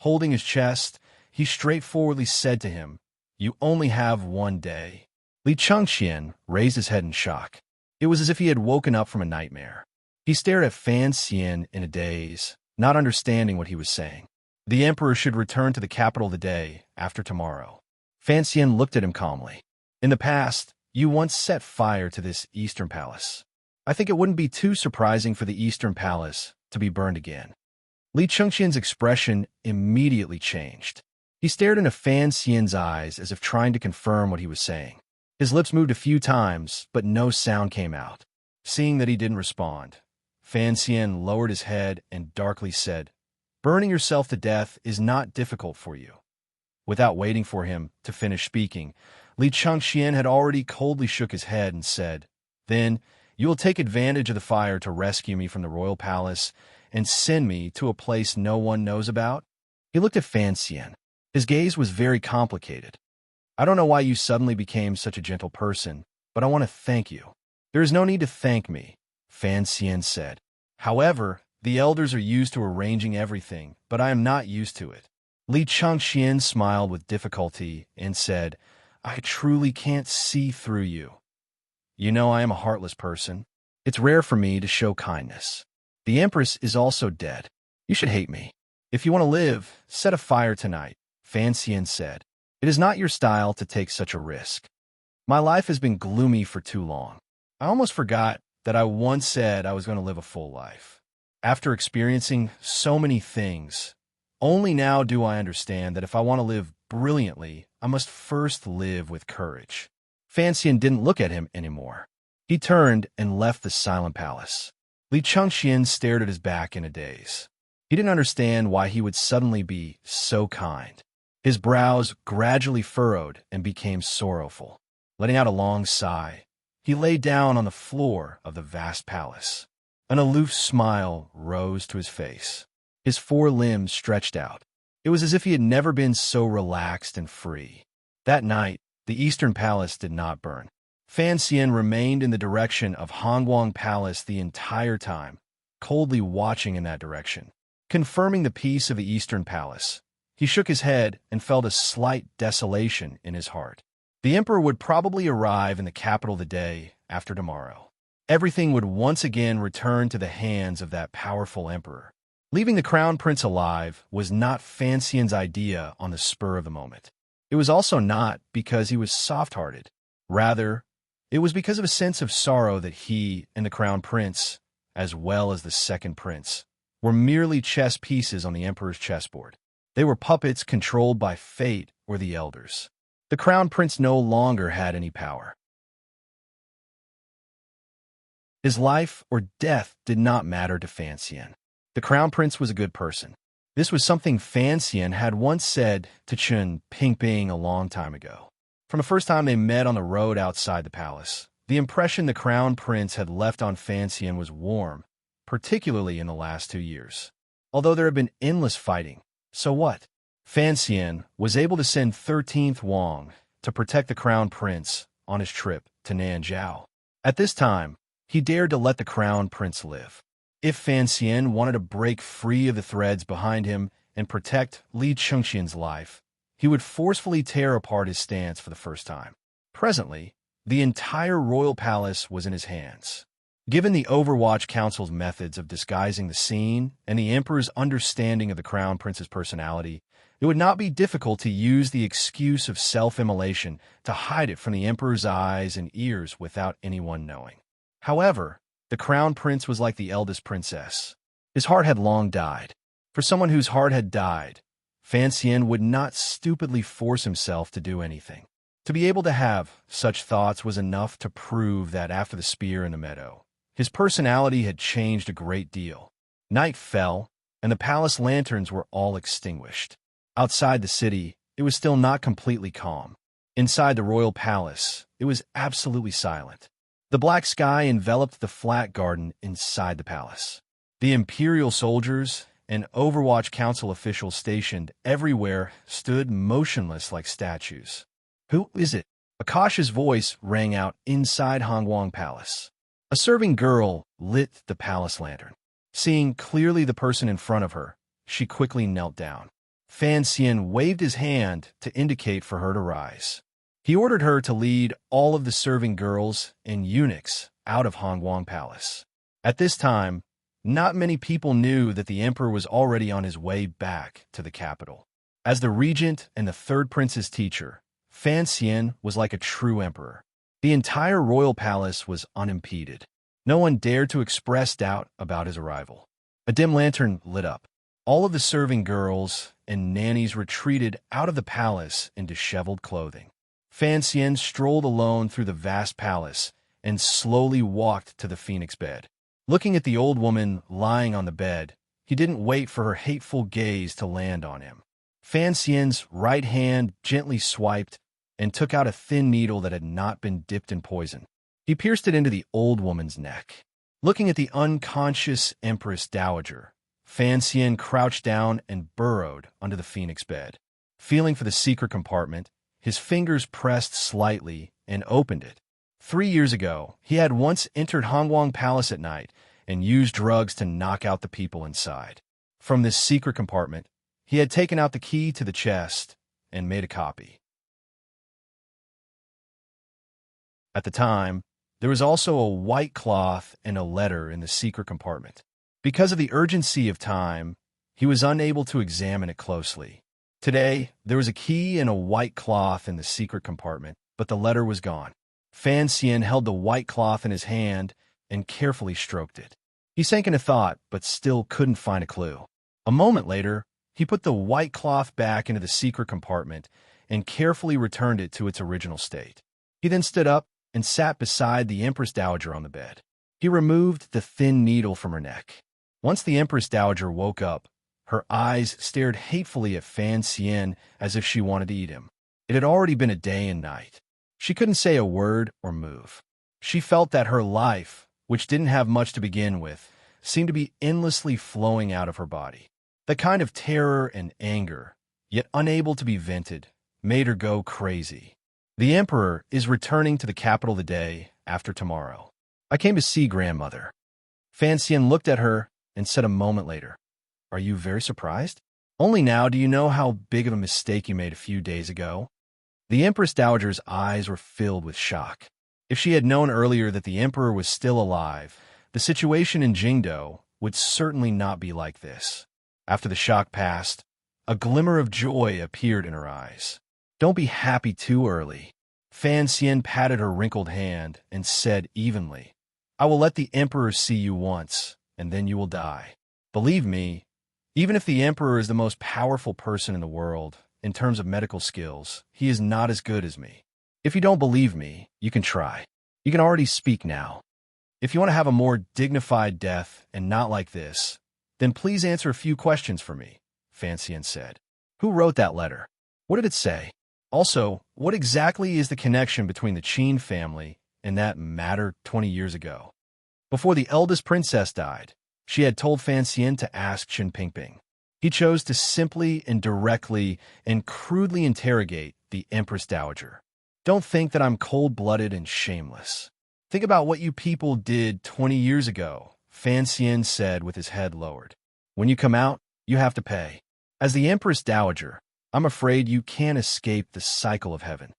Holding his chest, he straightforwardly said to him, "You only have one day." Li Chengqian raised his head in shock. It was as if he had woken up from a nightmare. He stared at Fan Xian in a daze, not understanding what he was saying. The emperor should return to the capital the day after tomorrow. Fan Xian looked at him calmly. "In the past, you once set fire to this eastern palace. I think it wouldn't be too surprising for the eastern palace to be burned again." Li Chengqian's expression immediately changed. He stared into Fan Xian's eyes as if trying to confirm what he was saying. His lips moved a few times, but no sound came out. Seeing that he didn't respond, Fan Xian lowered his head and darkly said, "Burning yourself to death is not difficult for you." Without waiting for him to finish speaking, Li Chengqian had already coldly shook his head and said, "Then you will take advantage of the fire to rescue me from the royal palace and send me to a place no one knows about?" He looked at Fan Xian. His gaze was very complicated. "I don't know why you suddenly became such a gentle person, but I want to thank you." "There is no need to thank me," Fan Xian said. "However, the elders are used to arranging everything, but I am not used to it." Li Chengqian smiled with difficulty and said, "I truly can't see through you. You know I am a heartless person. It's rare for me to show kindness. The Empress is also dead. You should hate me. If you want to live, set a fire tonight," Fan Xian said. "It is not your style to take such a risk. My life has been gloomy for too long. I almost forgot that I once said I was going to live a full life. After experiencing so many things, only now do I understand that if I want to live brilliantly, I must first live with courage." Fan Xian didn't look at him anymore. He turned and left the silent palace. Li Chengqian stared at his back in a daze. He didn't understand why he would suddenly be so kind. His brows gradually furrowed and became sorrowful. Letting out a long sigh, he lay down on the floor of the vast palace. An aloof smile rose to his face. His four limbs stretched out. It was as if he had never been so relaxed and free. That night, the Eastern Palace did not burn. Fan Xian remained in the direction of Hongguang Palace the entire time, coldly watching in that direction. Confirming the peace of the Eastern Palace, he shook his head and felt a slight desolation in his heart. The emperor would probably arrive in the capital the day after tomorrow. Everything would once again return to the hands of that powerful emperor. Leaving the crown prince alive was not Fan Xian's idea on the spur of the moment. It was also not because he was soft-hearted. Rather, it was because of a sense of sorrow that he and the crown prince, as well as the second prince, were merely chess pieces on the emperor's chessboard. They were puppets controlled by fate or the elders. The crown prince no longer had any power. His life or death did not matter to Fan Xian. The crown prince was a good person. This was something Fan Xian had once said to Chen Pingping a long time ago. From the first time they met on the road outside the palace, the impression the crown prince had left on Fan Xian was warm, particularly in the last 2 years. Although there had been endless fighting, so what? Fan Xian was able to send 13th Wang to protect the crown prince on his trip to Nanzhao. At this time, he dared to let the crown prince live. If Fan Xian wanted to break free of the threads behind him and protect Li Chengxian's life, he would forcefully tear apart his stance for the first time. Presently, the entire royal palace was in his hands. Given the Overwatch Council's methods of disguising the scene and the emperor's understanding of the crown prince's personality, it would not be difficult to use the excuse of self-immolation to hide it from the emperor's eyes and ears without anyone knowing. However, the crown prince was like the eldest princess. His heart had long died. For someone whose heart had died, Fan Xian would not stupidly force himself to do anything. To be able to have such thoughts was enough to prove that after the spear in the meadow, his personality had changed a great deal. Night fell, and the palace lanterns were all extinguished. Outside the city, it was still not completely calm. Inside the royal palace, it was absolutely silent. The black sky enveloped the flat garden inside the palace. The imperial soldiers and Overwatch Council officials stationed everywhere stood motionless like statues. "Who is it?" Akasha's voice rang out inside Hongguang Palace. A serving girl lit the palace lantern. Seeing clearly the person in front of her, she quickly knelt down. Fan Xian waved his hand to indicate for her to rise. He ordered her to lead all of the serving girls and eunuchs out of Hongguang Palace. At this time, not many people knew that the emperor was already on his way back to the capital. As the regent and the third prince's teacher, Fan Xian was like a true emperor. The entire royal palace was unimpeded. No one dared to express doubt about his arrival. A dim lantern lit up. All of the serving girls and nannies retreated out of the palace in disheveled clothing. Fan Xian strolled alone through the vast palace and slowly walked to the phoenix bed. Looking at the old woman lying on the bed, he didn't wait for her hateful gaze to land on him. Fan Xian's right hand gently swiped and took out a thin needle that had not been dipped in poison. He pierced it into the old woman's neck. Looking at the unconscious Empress Dowager, Fan Xian crouched down and burrowed under the phoenix bed. Feeling for the secret compartment, his fingers pressed slightly and opened it. 3 years ago, he had once entered Hongguang Palace at night and used drugs to knock out the people inside. From this secret compartment, he had taken out the key to the chest and made a copy. At the time, there was also a white cloth and a letter in the secret compartment. Because of the urgency of time, he was unable to examine it closely. Today, there was a key and a white cloth in the secret compartment, but the letter was gone. Fan Xian held the white cloth in his hand and carefully stroked it. He sank into thought, but still couldn't find a clue. A moment later, he put the white cloth back into the secret compartment and carefully returned it to its original state. He then stood up and sat beside the Empress Dowager on the bed. He removed the thin needle from her neck. Once the Empress Dowager woke up, her eyes stared hatefully at Fan Xian as if she wanted to eat him. It had already been a day and night. She couldn't say a word or move. She felt that her life, which didn't have much to begin with, seemed to be endlessly flowing out of her body. The kind of terror and anger, yet unable to be vented, made her go crazy. The Emperor is returning to the capital the day after tomorrow. I came to see grandmother. Fan Xian looked at her and said a moment later, "Are you very surprised? Only now do you know how big of a mistake you made a few days ago?" The Empress Dowager's eyes were filled with shock. If she had known earlier that the Emperor was still alive, the situation in Jingdo would certainly not be like this. After the shock passed, a glimmer of joy appeared in her eyes. "Don't be happy too early." Fan Xian patted her wrinkled hand and said evenly, "I will let the Emperor see you once, and then you will die. Believe me, even if the Emperor is the most powerful person in the world, in terms of medical skills, he is not as good as me. If you don't believe me, you can try. You can already speak now. If you want to have a more dignified death and not like this, then please answer a few questions for me," Fan Xian said. "Who wrote that letter? What did it say? Also, what exactly is the connection between the Qin family and that matter 20 years ago?" Before the eldest princess died, she had told Fan Xian to ask Qin Pingping. He chose to simply and directly and crudely interrogate the Empress Dowager. "Don't think that I'm cold-blooded and shameless. Think about what you people did 20 years ago," Fan Xian said with his head lowered. "When you come out, you have to pay. As the Empress Dowager, I'm afraid you can't escape the cycle of heaven."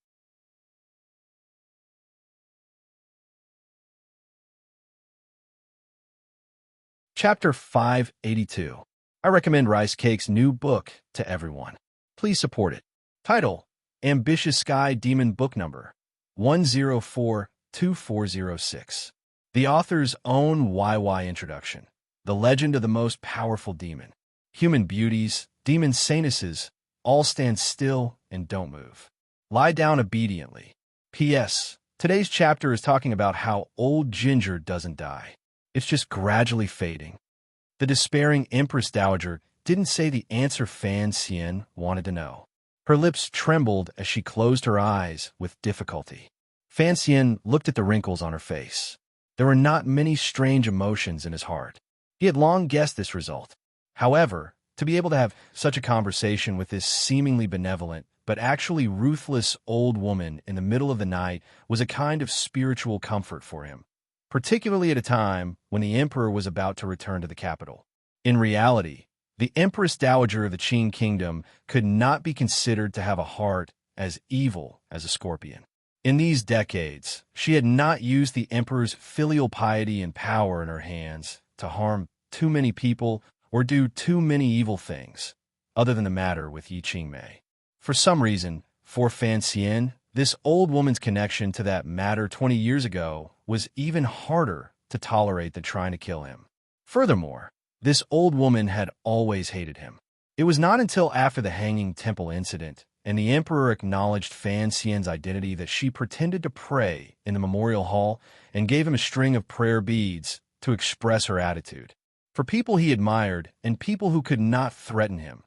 Chapter 582. I recommend Rice Cake's new book to everyone. Please support it. Title: Ambitious Sky Demon Book Number 1042406. The author's own YY introduction. The legend of the most powerful demon. Human beauties, demon saintesses, all stand still and don't move. Lie down obediently. P.S. Today's chapter is talking about how old ginger doesn't die. It's just gradually fading. The despairing Empress Dowager didn't say the answer Fan Xian wanted to know. Her lips trembled as she closed her eyes with difficulty. Fan Xian looked at the wrinkles on her face. There were not many strange emotions in his heart. He had long guessed this result. However, to be able to have such a conversation with this seemingly benevolent but actually ruthless old woman in the middle of the night was a kind of spiritual comfort for him, particularly at a time when the Emperor was about to return to the capital. In reality, the Empress Dowager of the Qin Kingdom could not be considered to have a heart as evil as a scorpion. In these decades, she had not used the Emperor's filial piety and power in her hands to harm too many people or do too many evil things, other than the matter with Yi Qingmei. For some reason, for Fan Xian, this old woman's connection to that matter 20 years ago was even harder to tolerate than trying to kill him. Furthermore, this old woman had always hated him. It was not until after the Hanging Temple incident and the Emperor acknowledged Fan Xian's identity that she pretended to pray in the memorial hall and gave him a string of prayer beads to express her attitude. For people he admired and people who could not threaten him,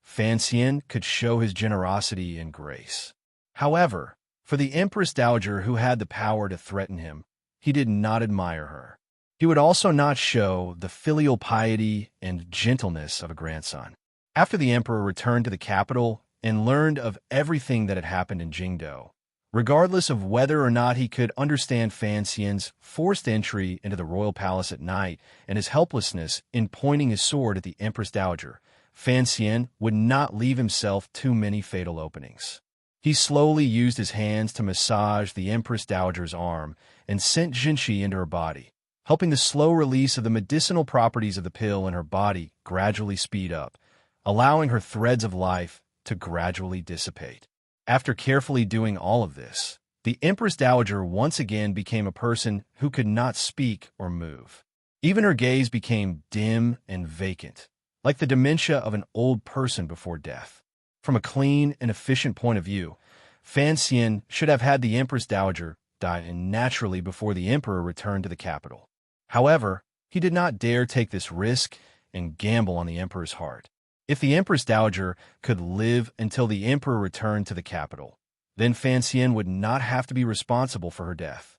Fan Xian could show his generosity and grace. However, for the Empress Dowager who had the power to threaten him, he did not admire her. He would also not show the filial piety and gentleness of a grandson. After the Emperor returned to the capital and learned of everything that had happened in Jingdo, regardless of whether or not he could understand Fan Xian's forced entry into the royal palace at night and his helplessness in pointing his sword at the Empress Dowager, Fan Xian would not leave himself too many fatal openings. He slowly used his hands to massage the Empress Dowager's arm and sent Jinshi into her body, helping the slow release of the medicinal properties of the pill in her body gradually speed up, allowing her threads of life to gradually dissipate. After carefully doing all of this, the Empress Dowager once again became a person who could not speak or move. Even her gaze became dim and vacant, like the dementia of an old person before death. From a clean and efficient point of view, Fan Xian should have had the Empress Dowager die naturally before the Emperor returned to the capital. However, he did not dare take this risk and gamble on the Emperor's heart. If the Empress Dowager could live until the Emperor returned to the capital, then Fan Xian would not have to be responsible for her death.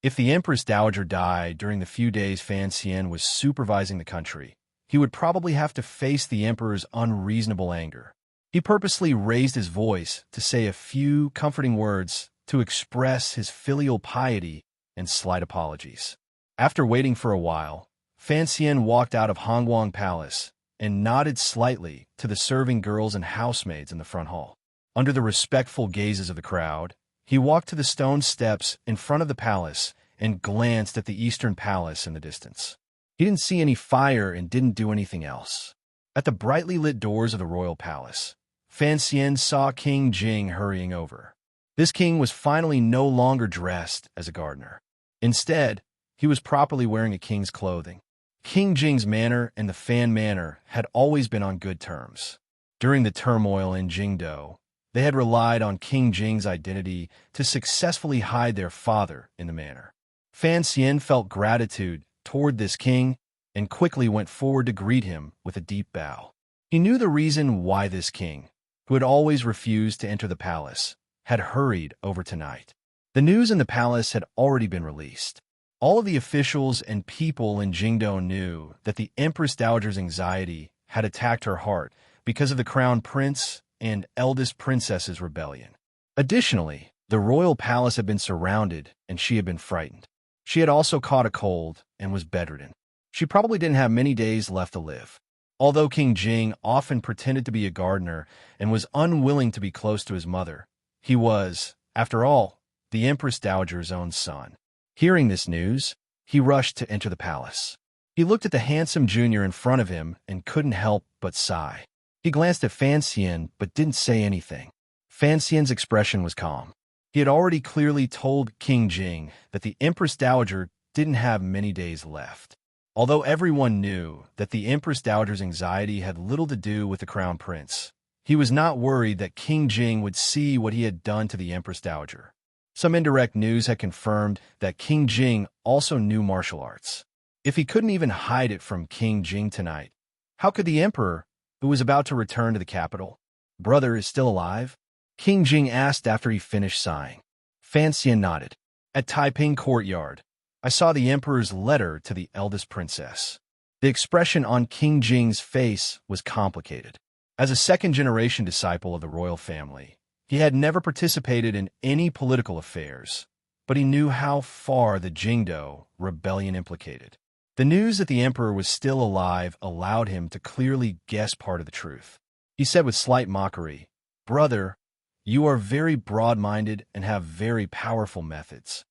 If the Empress Dowager died during the few days Fan Xian was supervising the country, he would probably have to face the emperor's unreasonable anger. He purposely raised his voice to say a few comforting words to express his filial piety and slight apologies. After waiting for a while, Fan Xian walked out of Hongguang Palace and nodded slightly to the serving girls and housemaids in the front hall. Under the respectful gazes of the crowd, he walked to the stone steps in front of the palace and glanced at the eastern palace in the distance. He didn't see any fire and didn't do anything else. At the brightly lit doors of the royal palace, Fan Xian saw King Jing hurrying over. This king was finally no longer dressed as a gardener. Instead, he was properly wearing a king's clothing. King Jing's manor and the Fan manor had always been on good terms. During the turmoil in Jingdo, they had relied on King Jing's identity to successfully hide their father in the manor. Fan Xian felt gratitude toward this king and quickly went forward to greet him with a deep bow. He knew the reason why this king, who had always refused to enter the palace, had hurried over tonight. The news in the palace had already been released. All of the officials and people in Jingdo knew that the Empress Dowager's anxiety had attacked her heart because of the crown prince and eldest princess's rebellion. Additionally, the royal palace had been surrounded and she had been frightened. She had also caught a cold and was bedridden. She probably didn't have many days left to live. Although King Jing often pretended to be a gardener and was unwilling to be close to his mother, he was, after all, the Empress Dowager's own son. Hearing this news, he rushed to enter the palace. He looked at the handsome junior in front of him and couldn't help but sigh. He glanced at Fan Xian but didn't say anything. Fan Xian's expression was calm. He had already clearly told King Jing that the Empress Dowager didn't have many days left. Although everyone knew that the Empress Dowager's anxiety had little to do with the crown prince, he was not worried that King Jing would see what he had done to the Empress Dowager. Some indirect news had confirmed that King Jing also knew martial arts. If he couldn't even hide it from King Jing tonight, how could the emperor, who was about to return to the capital, brother is still alive? King Jing asked after he finished sighing. Fan Xian nodded. At Taiping Courtyard, I saw the emperor's letter to the eldest princess. The expression on King Jing's face was complicated. As a second-generation disciple of the royal family, he had never participated in any political affairs, but he knew how far the Jingdo rebellion implicated. The news that the emperor was still alive allowed him to clearly guess part of the truth. He said with slight mockery, "Brother, you are very broad-minded and have very powerful methods."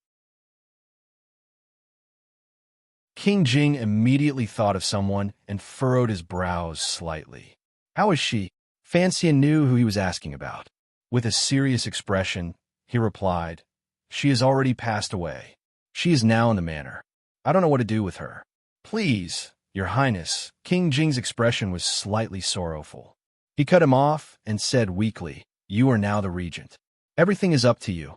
King Jing immediately thought of someone and furrowed his brows slightly. "How is she?" Fan Xian knew who he was asking about. With a serious expression, he replied, "She has already passed away. She is now in the manor. I don't know what to do with her." "Please, Your Highness." King Jing's expression was slightly sorrowful. He cut him off and said weakly, "You are now the regent. Everything is up to you."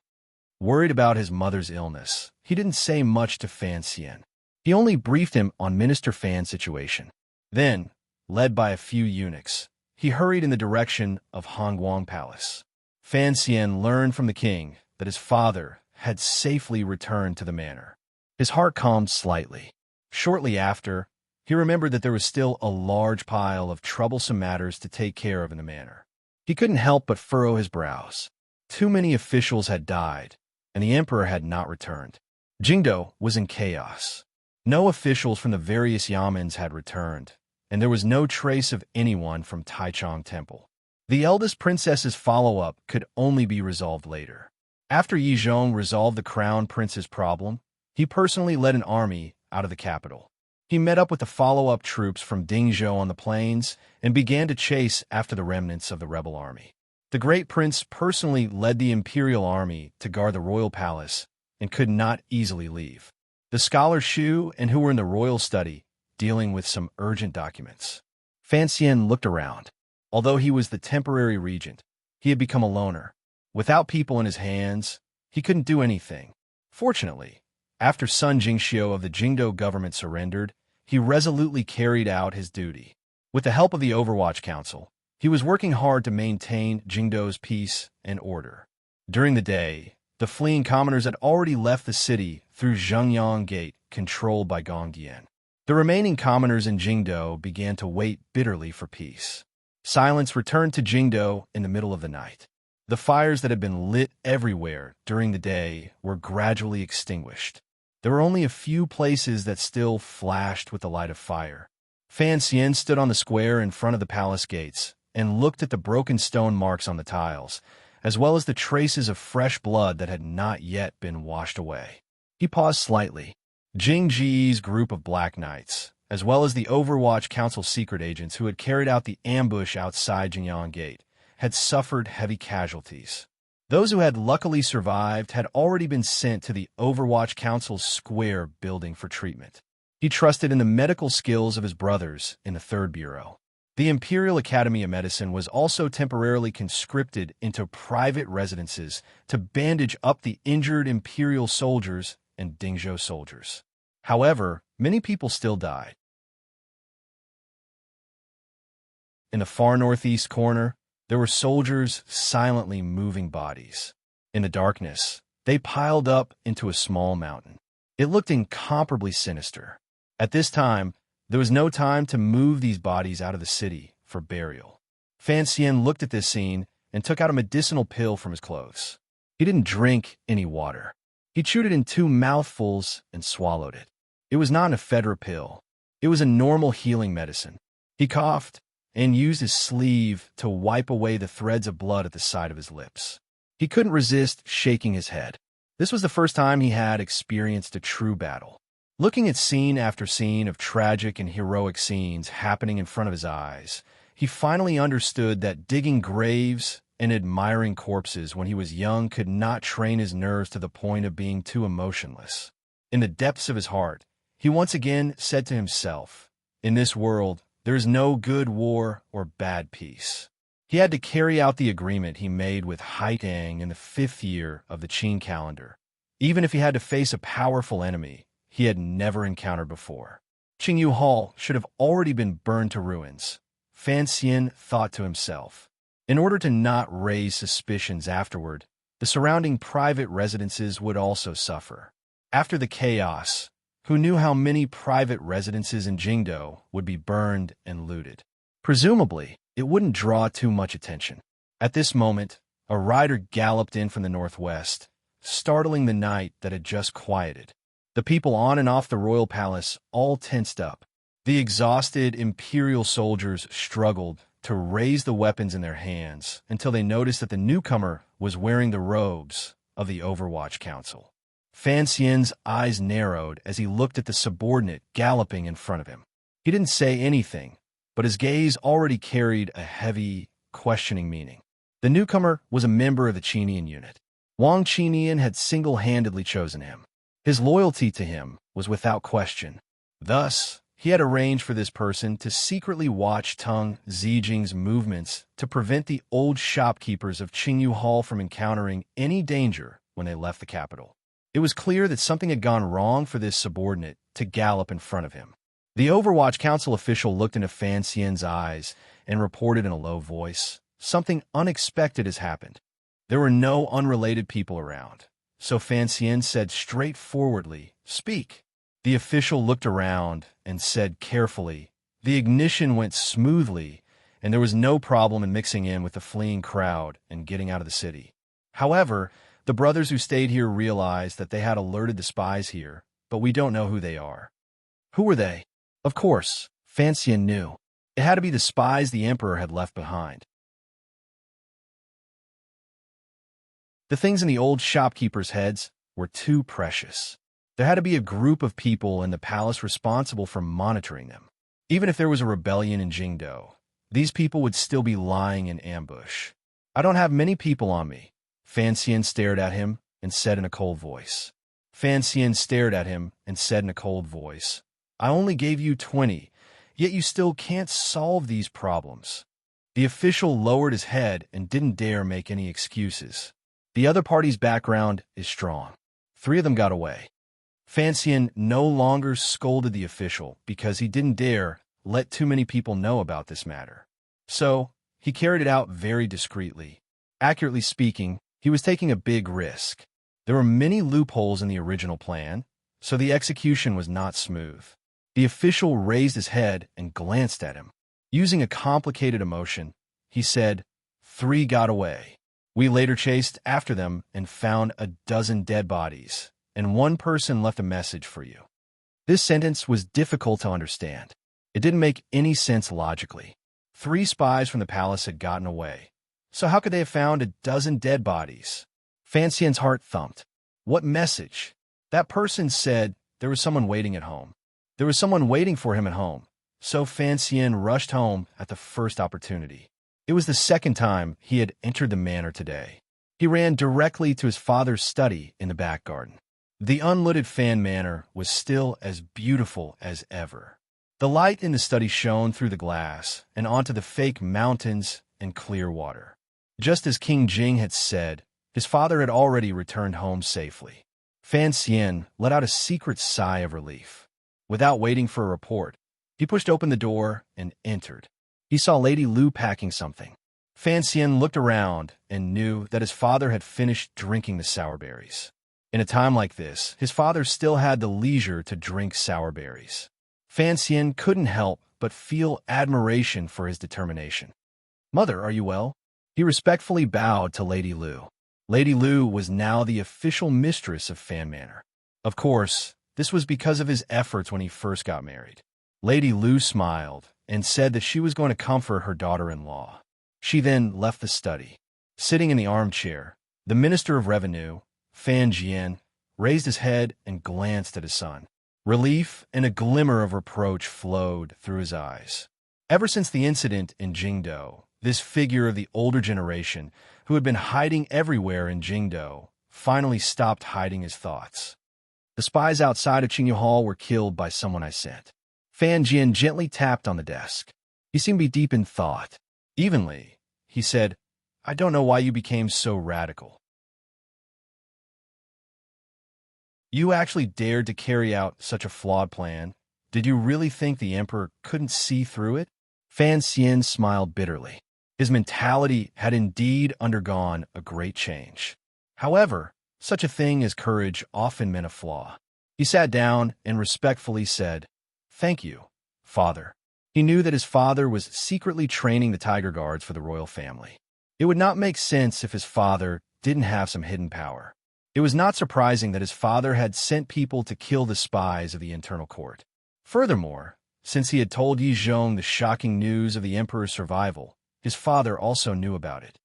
Worried about his mother's illness, he didn't say much to Fan Xian. He only briefed him on Minister Fan's situation. Then, led by a few eunuchs, he hurried in the direction of Hongguang Palace. Fan Xian learned from the king that his father had safely returned to the manor. His heart calmed slightly. Shortly after, he remembered that there was still a large pile of troublesome matters to take care of in the manor. He couldn't help but furrow his brows. Too many officials had died, and the emperor had not returned. Jingdo was in chaos. No officials from the various yamens had returned, and there was no trace of anyone from Taichung Temple. The eldest princess's follow-up could only be resolved later. After Yi Zhong resolved the crown prince's problem, he personally led an army out of the capital. He met up with the follow-up troops from Dingzhou on the plains and began to chase after the remnants of the rebel army. The great prince personally led the imperial army to guard the royal palace and could not easily leave. The scholar Xu and who were in the royal study dealing with some urgent documents. Fan Xian looked around. Although he was the temporary regent, he had become a loner. Without people in his hands, he couldn't do anything. Fortunately, after Sun Jingxiu of the Jingdo government surrendered, he resolutely carried out his duty. With the help of the Overwatch Council, he was working hard to maintain Jingdo's peace and order. During the day, the fleeing commoners had already left the city through Zhengyang Gate, controlled by Gongdian. The remaining commoners in Jingdo began to wait bitterly for peace. Silence returned to Jingdo in the middle of the night. The fires that had been lit everywhere during the day were gradually extinguished. There were only a few places that still flashed with the light of fire. Fan Xian stood on the square in front of the palace gates and looked at the broken stone marks on the tiles, as well as the traces of fresh blood that had not yet been washed away. He paused slightly. Jing Ji's group of Black Knights, as well as the Overwatch Council secret agents who had carried out the ambush outside Jingyang Gate, had suffered heavy casualties. Those who had luckily survived had already been sent to the Overwatch Council's square building for treatment. He trusted in the medical skills of his brothers in the Third Bureau. The Imperial Academy of Medicine was also temporarily conscripted into private residences to bandage up the injured Imperial soldiers and Dingzhou soldiers. However, many people still died. In the far northeast corner, there were soldiers silently moving bodies. In the darkness, they piled up into a small mountain. It looked incomparably sinister. At this time, there was no time to move these bodies out of the city for burial. Fan Xian looked at this scene and took out a medicinal pill from his clothes. He didn't drink any water. He chewed it in 2 mouthfuls and swallowed it. It was not an ephedra pill. It was a normal healing medicine. He coughed and used his sleeve to wipe away the threads of blood at the side of his lips. He couldn't resist shaking his head. This was the first time he had experienced a true battle. Looking at scene after scene of tragic and heroic scenes happening in front of his eyes, he finally understood that digging graves and admiring corpses when he was young could not train his nerves to the point of being too emotionless. In the depths of his heart, he once again said to himself, "In this world, there is no good war or bad peace." He had to carry out the agreement he made with Haitang in the 5th year of the Qin calendar, even if he had to face a powerful enemy he had never encountered before. Qingyu Hall should have already been burned to ruins, Fan Xian thought to himself. In order to not raise suspicions afterward, the surrounding private residences would also suffer. After the chaos, who knew how many private residences in Jingdo would be burned and looted? Presumably, it wouldn't draw too much attention. At this moment, a rider galloped in from the northwest, startling the night that had just quieted. The people on and off the royal palace all tensed up. The exhausted imperial soldiers struggled to raise the weapons in their hands until they noticed that the newcomer was wearing the robes of the Overwatch Council. Fan Xian's eyes narrowed as he looked at the subordinate galloping in front of him. He didn't say anything, but his gaze already carried a heavy, questioning meaning. The newcomer was a member of the Qinian unit. Wang Qinian had single-handedly chosen him. His loyalty to him was without question. Thus, he had arranged for this person to secretly watch Teng Zijing's movements to prevent the old shopkeepers of Qingyu Hall from encountering any danger when they left the capital. It was clear that something had gone wrong for this subordinate to gallop in front of him. The Overwatch Council official looked into Fan Xian's eyes and reported in a low voice, "Something unexpected has happened." There were no unrelated people around, so Fan Xian said straightforwardly, "Speak." The official looked around and said carefully, "The ignition went smoothly, and there was no problem in mixing in with the fleeing crowd and getting out of the city. However, the brothers who stayed here realized that they had alerted the spies here, but we don't know who they are." Who were they? Of course, Fan Xian knew. It had to be the spies the Emperor had left behind. The things in the old shopkeepers' heads were too precious. There had to be a group of people in the palace responsible for monitoring them. Even if there was a rebellion in Jingdo, these people would still be lying in ambush. "I don't have many people on me." Fan Xian stared at him and said in a cold voice. Fan Xian stared at him and said in a cold voice, "I only gave you 20, yet you still can't solve these problems." The official lowered his head and didn't dare make any excuses. The other party's background is strong. 3 of them got away. Fan Xian no longer scolded the official because he didn't dare let too many people know about this matter. So, he carried it out very discreetly. Accurately speaking, he was taking a big risk. There were many loopholes in the original plan, so the execution was not smooth. The official raised his head and glanced at him. Using a complicated emotion, he said, "3 got away. We later chased after them and found a dozen dead bodies, and 1 person left a message for you." This sentence was difficult to understand. It didn't make any sense logically. 3 spies from the palace had gotten away. So how could they have found a dozen dead bodies? Fan Xian's heart thumped. What message? That person said there was someone waiting at home. There was someone waiting for him at home. So Fan Xian rushed home at the first opportunity. It was the second time he had entered the manor today. He ran directly to his father's study in the back garden. The unlit Fan Manor was still as beautiful as ever. The light in the study shone through the glass and onto the fake mountains and clear water. Just as King Jing had said, his father had already returned home safely. Fan Xian let out a secret sigh of relief. Without waiting for a report, he pushed open the door and entered. He saw Lady Lu packing something. Fan Xian looked around and knew that his father had finished drinking the sour berries. In a time like this, his father still had the leisure to drink sour berries. Fan Xian couldn't help but feel admiration for his determination. "Mother, are you well?" He respectfully bowed to Lady Lu. Lady Lu was now the official mistress of Fan Manor. Of course, this was because of his efforts when he first got married. Lady Lu smiled and said that she was going to comfort her daughter-in-law. She then left the study. Sitting in the armchair, the Minister of Revenue, Fan Jian, raised his head and glanced at his son. Relief and a glimmer of reproach flowed through his eyes. Ever since the incident in Jingdo, this figure of the older generation, who had been hiding everywhere in Jingdo, finally stopped hiding his thoughts. "The spies outside of Qingyu Hall were killed by someone I sent." Fan Jian gently tapped on the desk. He seemed to be deep in thought. Evenly, he said, "I don't know why you became so radical. You actually dared to carry out such a flawed plan. Did you really think the Emperor couldn't see through it?" Fan Xian smiled bitterly. His mentality had indeed undergone a great change. However, such a thing as courage often meant a flaw. He sat down and respectfully said, "Thank you, Father." He knew that his father was secretly training the Tiger Guards for the royal family. It would not make sense if his father didn't have some hidden power. It was not surprising that his father had sent people to kill the spies of the internal court. Furthermore, since he had told Yi Zhong the shocking news of the Emperor's survival, his father also knew about it.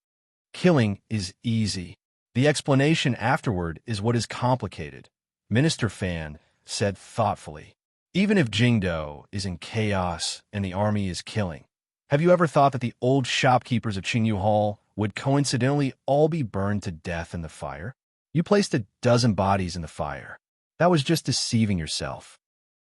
Killing is easy. The explanation afterward is what is complicated, Minister Fan said thoughtfully. Even if Jingdo is in chaos and the army is killing, have you ever thought that the old shopkeepers of Qingyu Hall would coincidentally all be burned to death in the fire? You placed a dozen bodies in the fire. That was just deceiving yourself.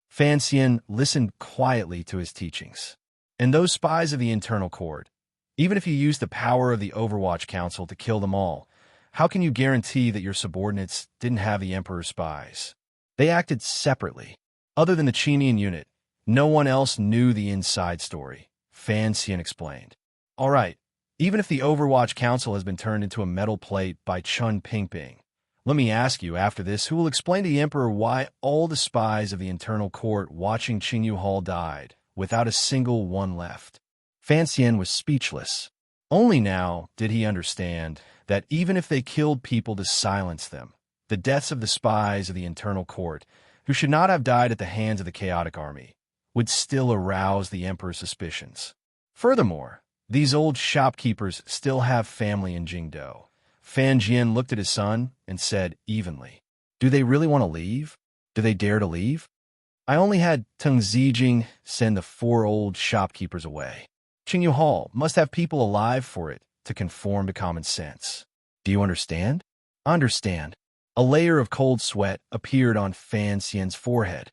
Fan Xian listened quietly to his teachings. And those spies of the internal court, even if you used the power of the Overwatch Council to kill them all, how can you guarantee that your subordinates didn't have the Emperor's spies? They acted separately. Other than the Qinian unit, no one else knew the inside story, Fan Xian explained. All right, even if the Overwatch Council has been turned into a metal plate by Chun Pingping, let me ask you after this who will explain to the Emperor why all the spies of the internal court watching Qingyu Hall died, without a single one left. Fan Xian was speechless. Only now did he understand that even if they killed people to silence them, the deaths of the spies of the internal court, who should not have died at the hands of the chaotic army, would still arouse the Emperor's suspicions. Furthermore, these old shopkeepers still have family in Jingdo. Fan Jian looked at his son and said evenly, "Do they really want to leave? Do they dare to leave? I only had Teng Zijing send the 4 old shopkeepers away. Qingyu Hall must have people alive for it to conform to common sense. Do you understand?" "Understand." A layer of cold sweat appeared on Fan Xian's forehead.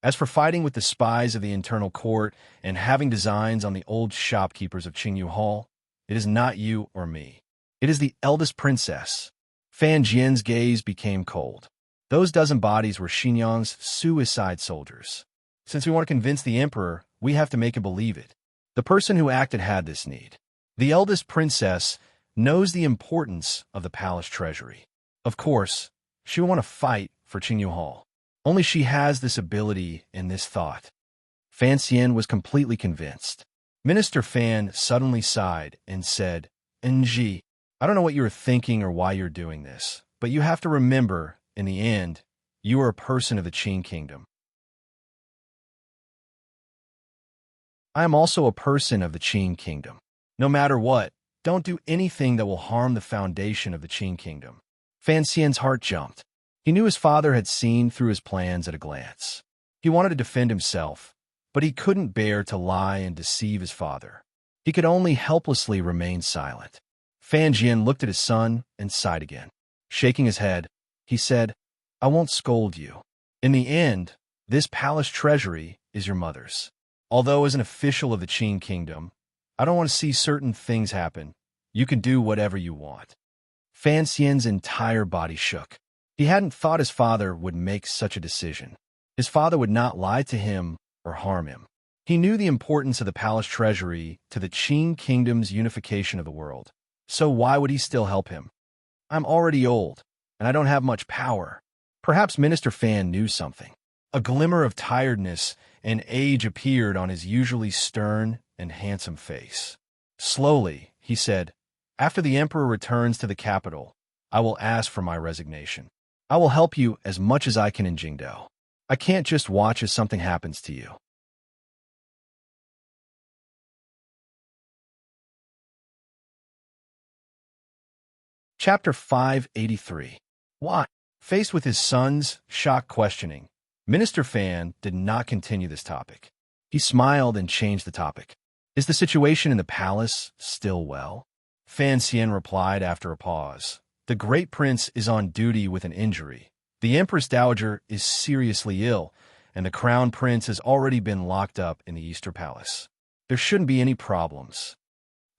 As for fighting with the spies of the internal court and having designs on the old shopkeepers of Qingyu Hall, it is not you or me. It is the eldest princess. Fan Jian's gaze became cold. Those dozen bodies were Xinyang's suicide soldiers. Since we want to convince the Emperor, we have to make him believe it. The person who acted had this need. The eldest princess knows the importance of the palace treasury. Of course, She would want to fight for Qingyu Hall. Only she has this ability and this thought. Fan Xian was completely convinced. Minister Fan suddenly sighed and said, "NG, I don't know what you are thinking or why you're doing this, but you have to remember, in the end, you are a person of the Qin Kingdom. I am also a person of the Qin Kingdom. No matter what, don't do anything that will harm the foundation of the Qin Kingdom." Fan Xian's heart jumped. He knew his father had seen through his plans at a glance. He wanted to defend himself, but he couldn't bear to lie and deceive his father. He could only helplessly remain silent. Fan Jian looked at his son and sighed again. Shaking his head, he said, "I won't scold you. In the end, this palace treasury is your mother's. Although as an official of the Qin Kingdom, I don't want to see certain things happen. You can do whatever you want." Fan Xian's entire body shook. He hadn't thought his father would make such a decision. His father would not lie to him or harm him. He knew the importance of the palace treasury to the Qin Kingdom's unification of the world. So why would he still help him? "I'm already old, and I don't have much power." Perhaps Minister Fan knew something. A glimmer of tiredness and age appeared on his usually stern and handsome face. Slowly, he said, "After the emperor returns to the capital, I will ask for my resignation. I will help you as much as I can in Jingdou. I can't just watch as something happens to you." Chapter 583. Why? Faced with his son's shocked questioning, Minister Fan did not continue this topic. He smiled and changed the topic. "Is the situation in the palace still well?" Fan Xian replied after a pause. "The great prince is on duty with an injury. The Empress Dowager is seriously ill, and the crown prince has already been locked up in the Easter Palace. There shouldn't be any problems."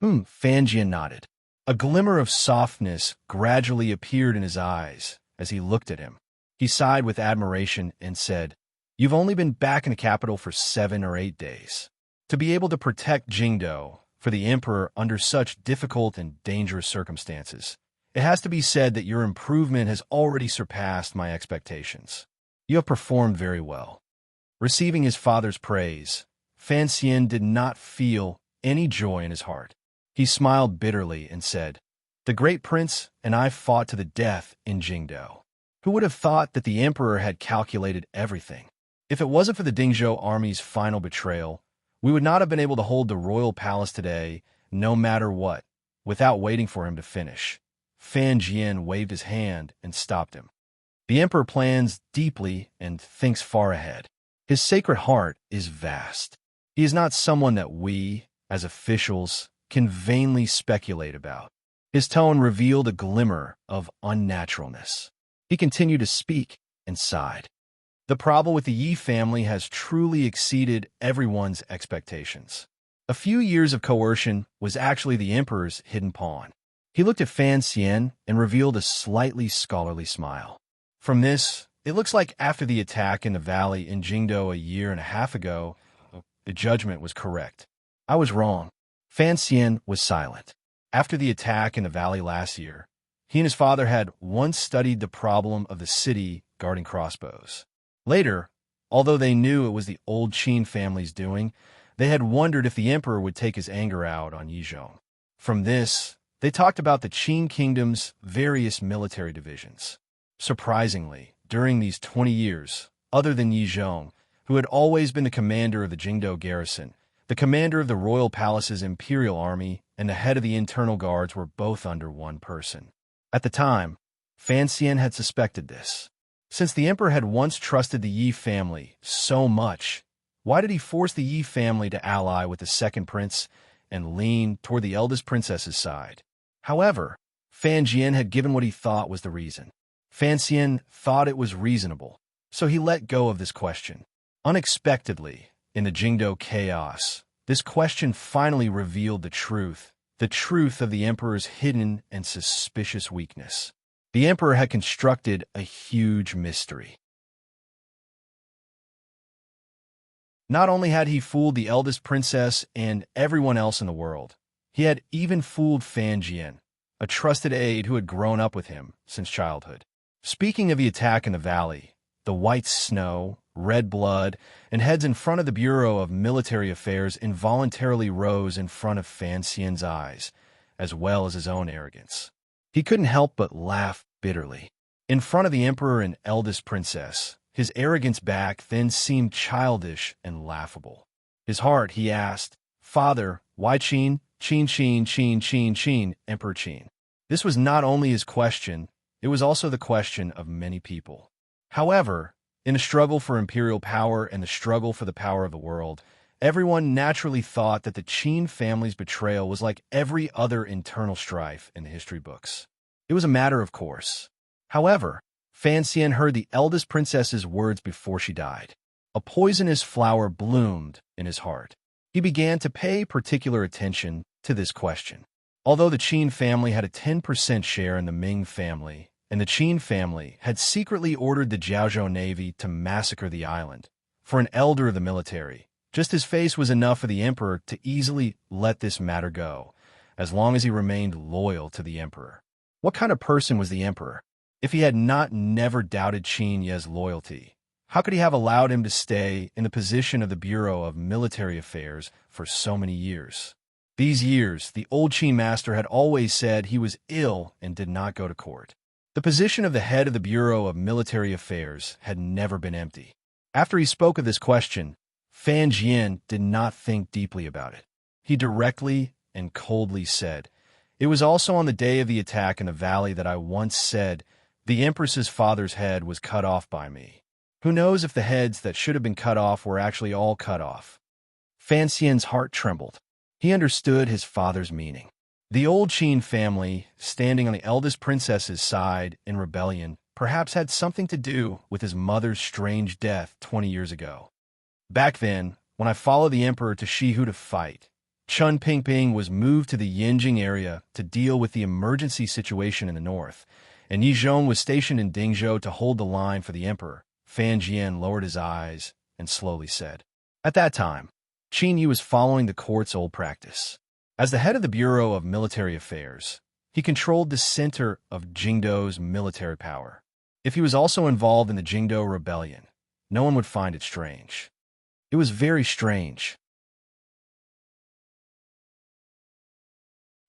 Fan Jian nodded. A glimmer of softness gradually appeared in his eyes as he looked at him. He sighed with admiration and said, "You've only been back in the capital for 7 or 8 days. To be able to protect Jingdou for the emperor under such difficult and dangerous circumstances, it has to be said that your improvement has already surpassed my expectations. You have performed very well." Receiving his father's praise, Fan Xian did not feel any joy in his heart. He smiled bitterly and said, "The great prince and I fought to the death in Jingdou. Who would have thought that the emperor had calculated everything? If it wasn't for the Dingzhou army's final betrayal, we would not have been able to hold the royal palace today, no matter what, without waiting for him to finish." Fan Jian waved his hand and stopped him. "The emperor plans deeply and thinks far ahead. His sacred heart is vast. He is not someone that we, as officials, can vainly speculate about." His tone revealed a glimmer of unnaturalness. He continued to speak and sighed. "The problem with the Yi family has truly exceeded everyone's expectations. A few years of coercion was actually the emperor's hidden pawn." He looked at Fan Xian and revealed a slightly scholarly smile. "From this, it looks like after the attack in the valley in Jingdou a year and a half ago, the judgment was correct. I was wrong." Fan Xian was silent. After the attack in the valley last year, he and his father had once studied the problem of the city guarding crossbows. Later, although they knew it was the old Qin family's doing, they had wondered if the emperor would take his anger out on Yizhong. From this, they talked about the Qin kingdom's various military divisions. Surprisingly, during these 20 years, other than Yizhong, who had always been the commander of the Jingdou garrison, the commander of the royal palace's imperial army, and the head of the internal guards were both under one person. At the time, Fan Xian had suspected this. Since the emperor had once trusted the Yi family so much, why did he force the Yi family to ally with the second prince and lean toward the eldest princess's side? However, Fan Jian had given what he thought was the reason. Fan Xian thought it was reasonable, so he let go of this question. Unexpectedly, in the Jingdou chaos, this question finally revealed the truth of the emperor's hidden and suspicious weakness. The emperor had constructed a huge mystery. Not only had he fooled the eldest princess and everyone else in the world, he had even fooled Fan Jian, a trusted aide who had grown up with him since childhood. Speaking of the attack in the valley, the white snow, red blood, and heads in front of the Bureau of Military Affairs involuntarily rose in front of Fan Xian's eyes, as well as his own arrogance. He couldn't help but laugh bitterly. In front of the emperor and eldest princess, his arrogance back then seemed childish and laughable. His heart, he asked, "Father, why Qin, Qin, Emperor Qin?" This was not only his question, it was also the question of many people. However, in a struggle for imperial power and the struggle for the power of the world, everyone naturally thought that the Qin family's betrayal was like every other internal strife in the history books. It was a matter of course. However, Fan Xian heard the eldest princess's words before she died. A poisonous flower bloomed in his heart. He began to pay particular attention to this question. Although the Qin family had a 10% share in the Ming family, and the Qin family had secretly ordered the Jiaozhou Navy to massacre the island, for an elder of the military, just his face was enough for the emperor to easily let this matter go, as long as he remained loyal to the emperor. What kind of person was the emperor? If he had not never doubted Qin Ye's loyalty, how could he have allowed him to stay in the position of the Bureau of Military Affairs for so many years? These years, the old Qin master had always said he was ill and did not go to court. The position of the head of the Bureau of Military Affairs had never been empty. After he spoke of this question, Fan Jian did not think deeply about it. He directly and coldly said, "It was also on the day of the attack in the valley that I once said, the Empress's father's head was cut off by me. Who knows if the heads that should have been cut off were actually all cut off?" Fan Xian's heart trembled. He understood his father's meaning. The old Qin family, standing on the eldest princess's side in rebellion, perhaps had something to do with his mother's strange death 20 years ago. Back then, when I followed the emperor to Shihu to fight, Chun Pingping was moved to the Yinjing area to deal with the emergency situation in the north, and Yi Zhong was stationed in Dingzhou to hold the line for the emperor. Fan Jian lowered his eyes and slowly said, "At that time, Qin Yi was following the court's old practice. As the head of the Bureau of Military Affairs, he controlled the center of Jingdou's military power. If he was also involved in the Jingdou rebellion, no one would find it strange. It was very strange.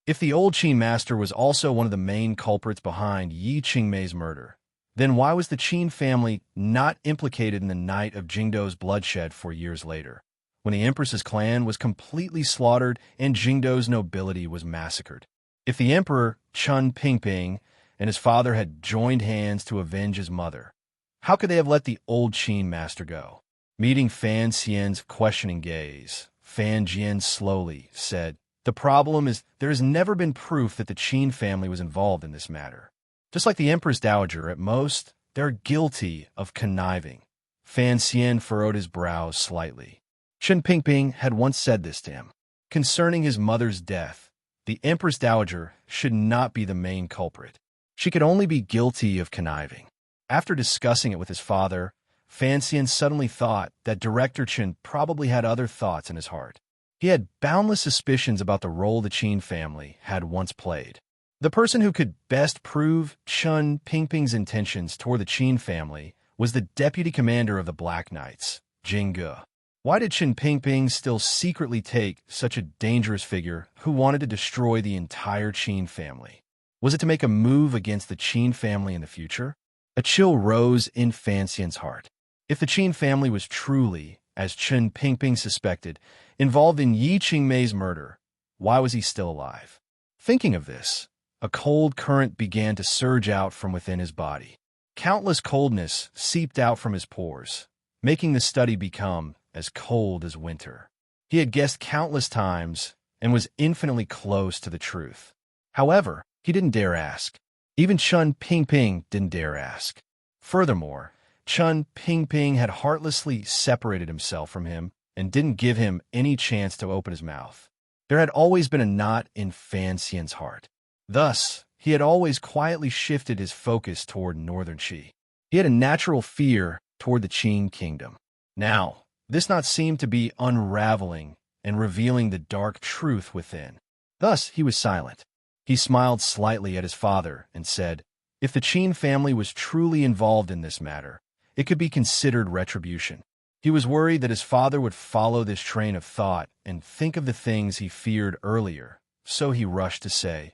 If the old Qin master was also one of the main culprits behind Yi Qingmei's murder, then why was the Qin family not implicated in the night of Jingdou's bloodshed 4 years later, when the empress's clan was completely slaughtered and Jingdou's nobility was massacred? If the emperor, Chun Pingping, and his father had joined hands to avenge his mother, how could they have let the old Qin master go? Meeting Fan Xian's questioning gaze, Fan Jian slowly said, "The problem is there has never been proof that the Qin family was involved in this matter. Just like the Empress Dowager, at most, they're guilty of conniving." Fan Xian furrowed his brows slightly. Chun Pingping had once said this to him. Concerning his mother's death, the Empress Dowager should not be the main culprit. She could only be guilty of conniving. After discussing it with his father, Fan Xian suddenly thought that Director Chen probably had other thoughts in his heart. He had boundless suspicions about the role the Qin family had once played. The person who could best prove Chun Pingping's intentions toward the Qin family was the deputy commander of the Black Knights, Jing Ge. Why did Chun Pingping still secretly take such a dangerous figure who wanted to destroy the entire Qin family? Was it to make a move against the Qin family in the future? A chill rose in Fan Xian's heart. If the Qin family was truly, as Chun Pingping suspected, involved in Yi Qingmei's murder, why was he still alive? Thinking of this, a cold current began to surge out from within his body. Countless coldness seeped out from his pores, making the study become as cold as winter. He had guessed countless times and was infinitely close to the truth. However, he didn't dare ask. Even Chun Pingping didn't dare ask. Furthermore, Chun Pingping had heartlessly separated himself from him and didn't give him any chance to open his mouth. There had always been a knot in Fan Xian's heart. Thus, he had always quietly shifted his focus toward northern Qi. He had a natural fear toward the Qin kingdom. Now, this knot seemed to be unraveling and revealing the dark truth within. Thus, he was silent. He smiled slightly at his father and said, If the Qin family was truly involved in this matter, it could be considered retribution. He was worried that his father would follow this train of thought and think of the things he feared earlier, so he rushed to say,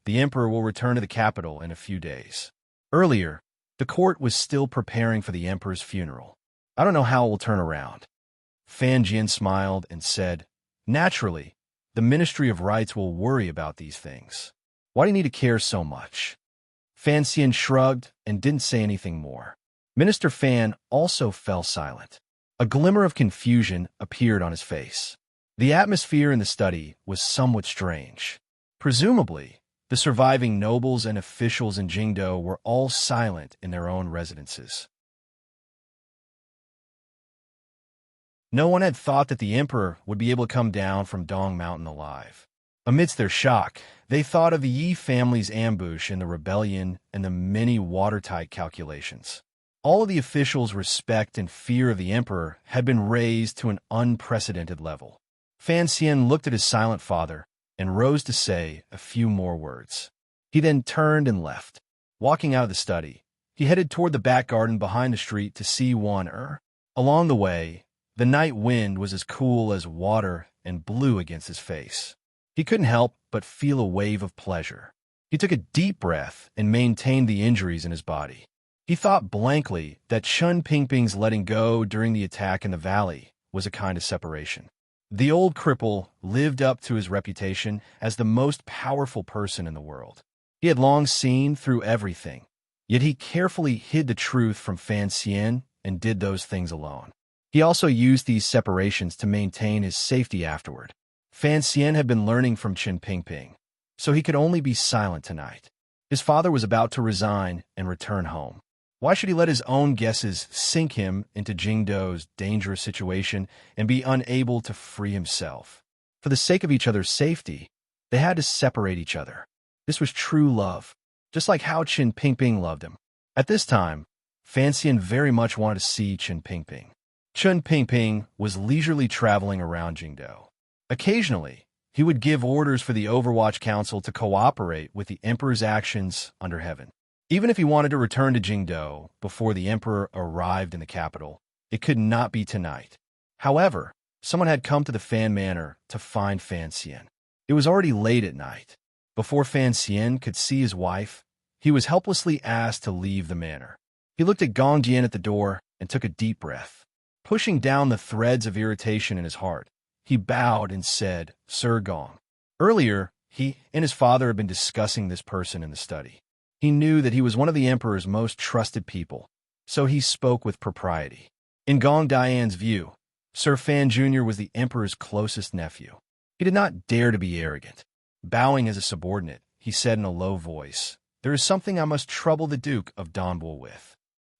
"The emperor will return to the capital in a few days." Earlier, the court was still preparing for the emperor's funeral. "I don't know how it will turn around." Fan Jian smiled and said, "Naturally, the Ministry of Rites will worry about these things. Why do you need to care so much?" Fan Xian shrugged and didn't say anything more. Minister Fan also fell silent. A glimmer of confusion appeared on his face. The atmosphere in the study was somewhat strange. Presumably, the surviving nobles and officials in Jingdo were all silent in their own residences. No one had thought that the emperor would be able to come down from Dong Mountain alive. Amidst their shock, they thought of the Yi family's ambush in the rebellion and the many watertight calculations. All of the officials' respect and fear of the emperor had been raised to an unprecedented level. Fan Xian looked at his silent father and rose to say a few more words. He then turned and left. Walking out of the study, he headed toward the back garden behind the street to see Wan. Along the way, the night wind was as cool as water and blew against his face. He couldn't help but feel a wave of pleasure. He took a deep breath and maintained the injuries in his body. He thought blankly that Chun Pingping's letting go during the attack in the valley was a kind of separation. The old cripple lived up to his reputation as the most powerful person in the world. He had long seen through everything, yet he carefully hid the truth from Fan Xian and did those things alone. He also used these separations to maintain his safety afterward. Fan Xian had been learning from Chun Pingping, so he could only be silent tonight. His father was about to resign and return home. Why should he let his own guesses sink him into Jingdo's dangerous situation and be unable to free himself? For the sake of each other's safety, they had to separate each other. This was true love, just like how Chun Pingping loved him. At this time, Fan Xian very much wanted to see Chun Pingping. Chun Pingping was leisurely traveling around Jingdo. Occasionally, he would give orders for the Overwatch Council to cooperate with the Emperor's actions under heaven. Even if he wanted to return to Jingdo before the Emperor arrived in the capital, it could not be tonight. However, someone had come to the Fan Manor to find Fan Xian. It was already late at night. Before Fan Xian could see his wife, he was helplessly asked to leave the manor. He looked at Gong Jian at the door and took a deep breath. Pushing down the threads of irritation in his heart, he bowed and said, "Sir Gong." Earlier, he and his father had been discussing this person in the study. He knew that he was one of the Emperor's most trusted people, so he spoke with propriety. In Gong Dian's view, Sir Fan Jr. was the Emperor's closest nephew. He did not dare to be arrogant. Bowing as a subordinate, he said in a low voice, "There is something I must trouble the Duke of Donbul with."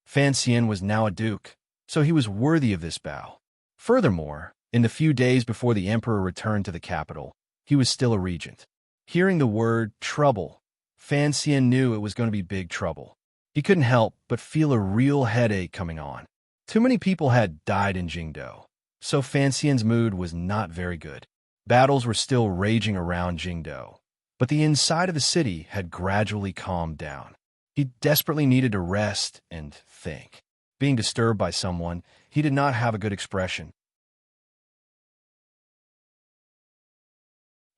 Fan Xian was now a duke, so he was worthy of this bow. Furthermore, in the few days before the Emperor returned to the capital, he was still a regent. Hearing the word trouble, Fan Xian knew it was going to be big trouble. He couldn't help but feel a real headache coming on. Too many people had died in Jingdo, so Fan Xian's mood was not very good. Battles were still raging around Jingdo, but the inside of the city had gradually calmed down. He desperately needed to rest and think. Being disturbed by someone, he did not have a good expression.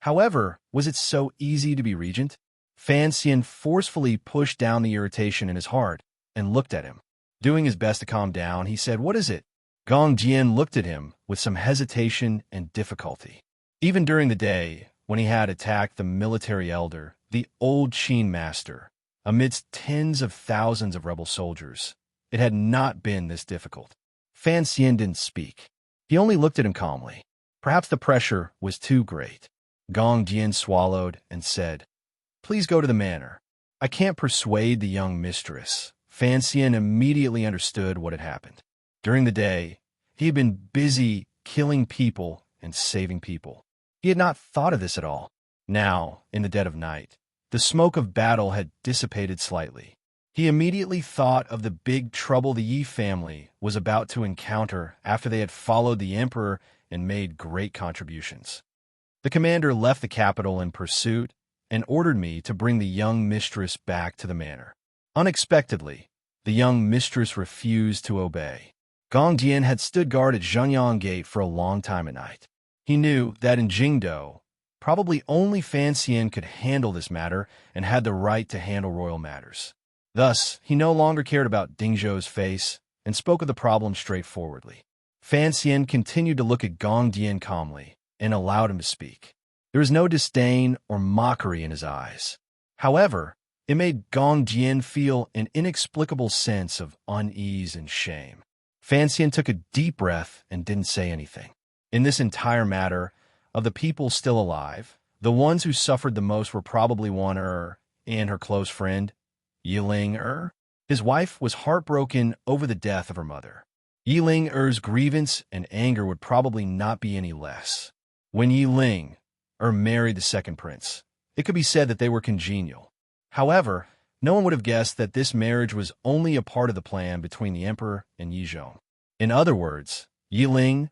However, was it so easy to be regent? Fan Xian forcefully pushed down the irritation in his heart and looked at him. Doing his best to calm down, he said, "What is it?" Gong Jian looked at him with some hesitation and difficulty. Even during the day, when he had attacked the military elder, the old Qin master, amidst tens of thousands of rebel soldiers, it had not been this difficult. Fan Xian didn't speak. He only looked at him calmly. Perhaps the pressure was too great. Gong Jian swallowed and said, "Please go to the manor. I can't persuade the young mistress." Fan Xian immediately understood what had happened. During the day, he had been busy killing people and saving people. He had not thought of this at all. Now, in the dead of night, the smoke of battle had dissipated slightly. He immediately thought of the big trouble the Yi family was about to encounter after they had followed the Emperor and made great contributions. The commander left the capital in pursuit and ordered me to bring the young mistress back to the manor. Unexpectedly, the young mistress refused to obey. Gong Dian had stood guard at Zhenyang Gate for a long time at night. He knew that in Jingdo, probably only Fan Xian could handle this matter and had the right to handle royal matters. Thus, he no longer cared about Ding Zhou's face and spoke of the problem straightforwardly. Fan Xian continued to look at Gong Dian calmly and allowed him to speak. There was no disdain or mockery in his eyes. However, it made Gong Dian feel an inexplicable sense of unease and shame. Fan Xian took a deep breath and didn't say anything. In this entire matter, of the people still alive, the ones who suffered the most were probably Wan and her close friend, Yiling His wife was heartbroken over the death of her mother. Yiling grievance and anger would probably not be any less. When Yiling married the second prince, it could be said that they were congenial. However, no one would have guessed that this marriage was only a part of the plan between the emperor and Yizhong. In other words, Yiling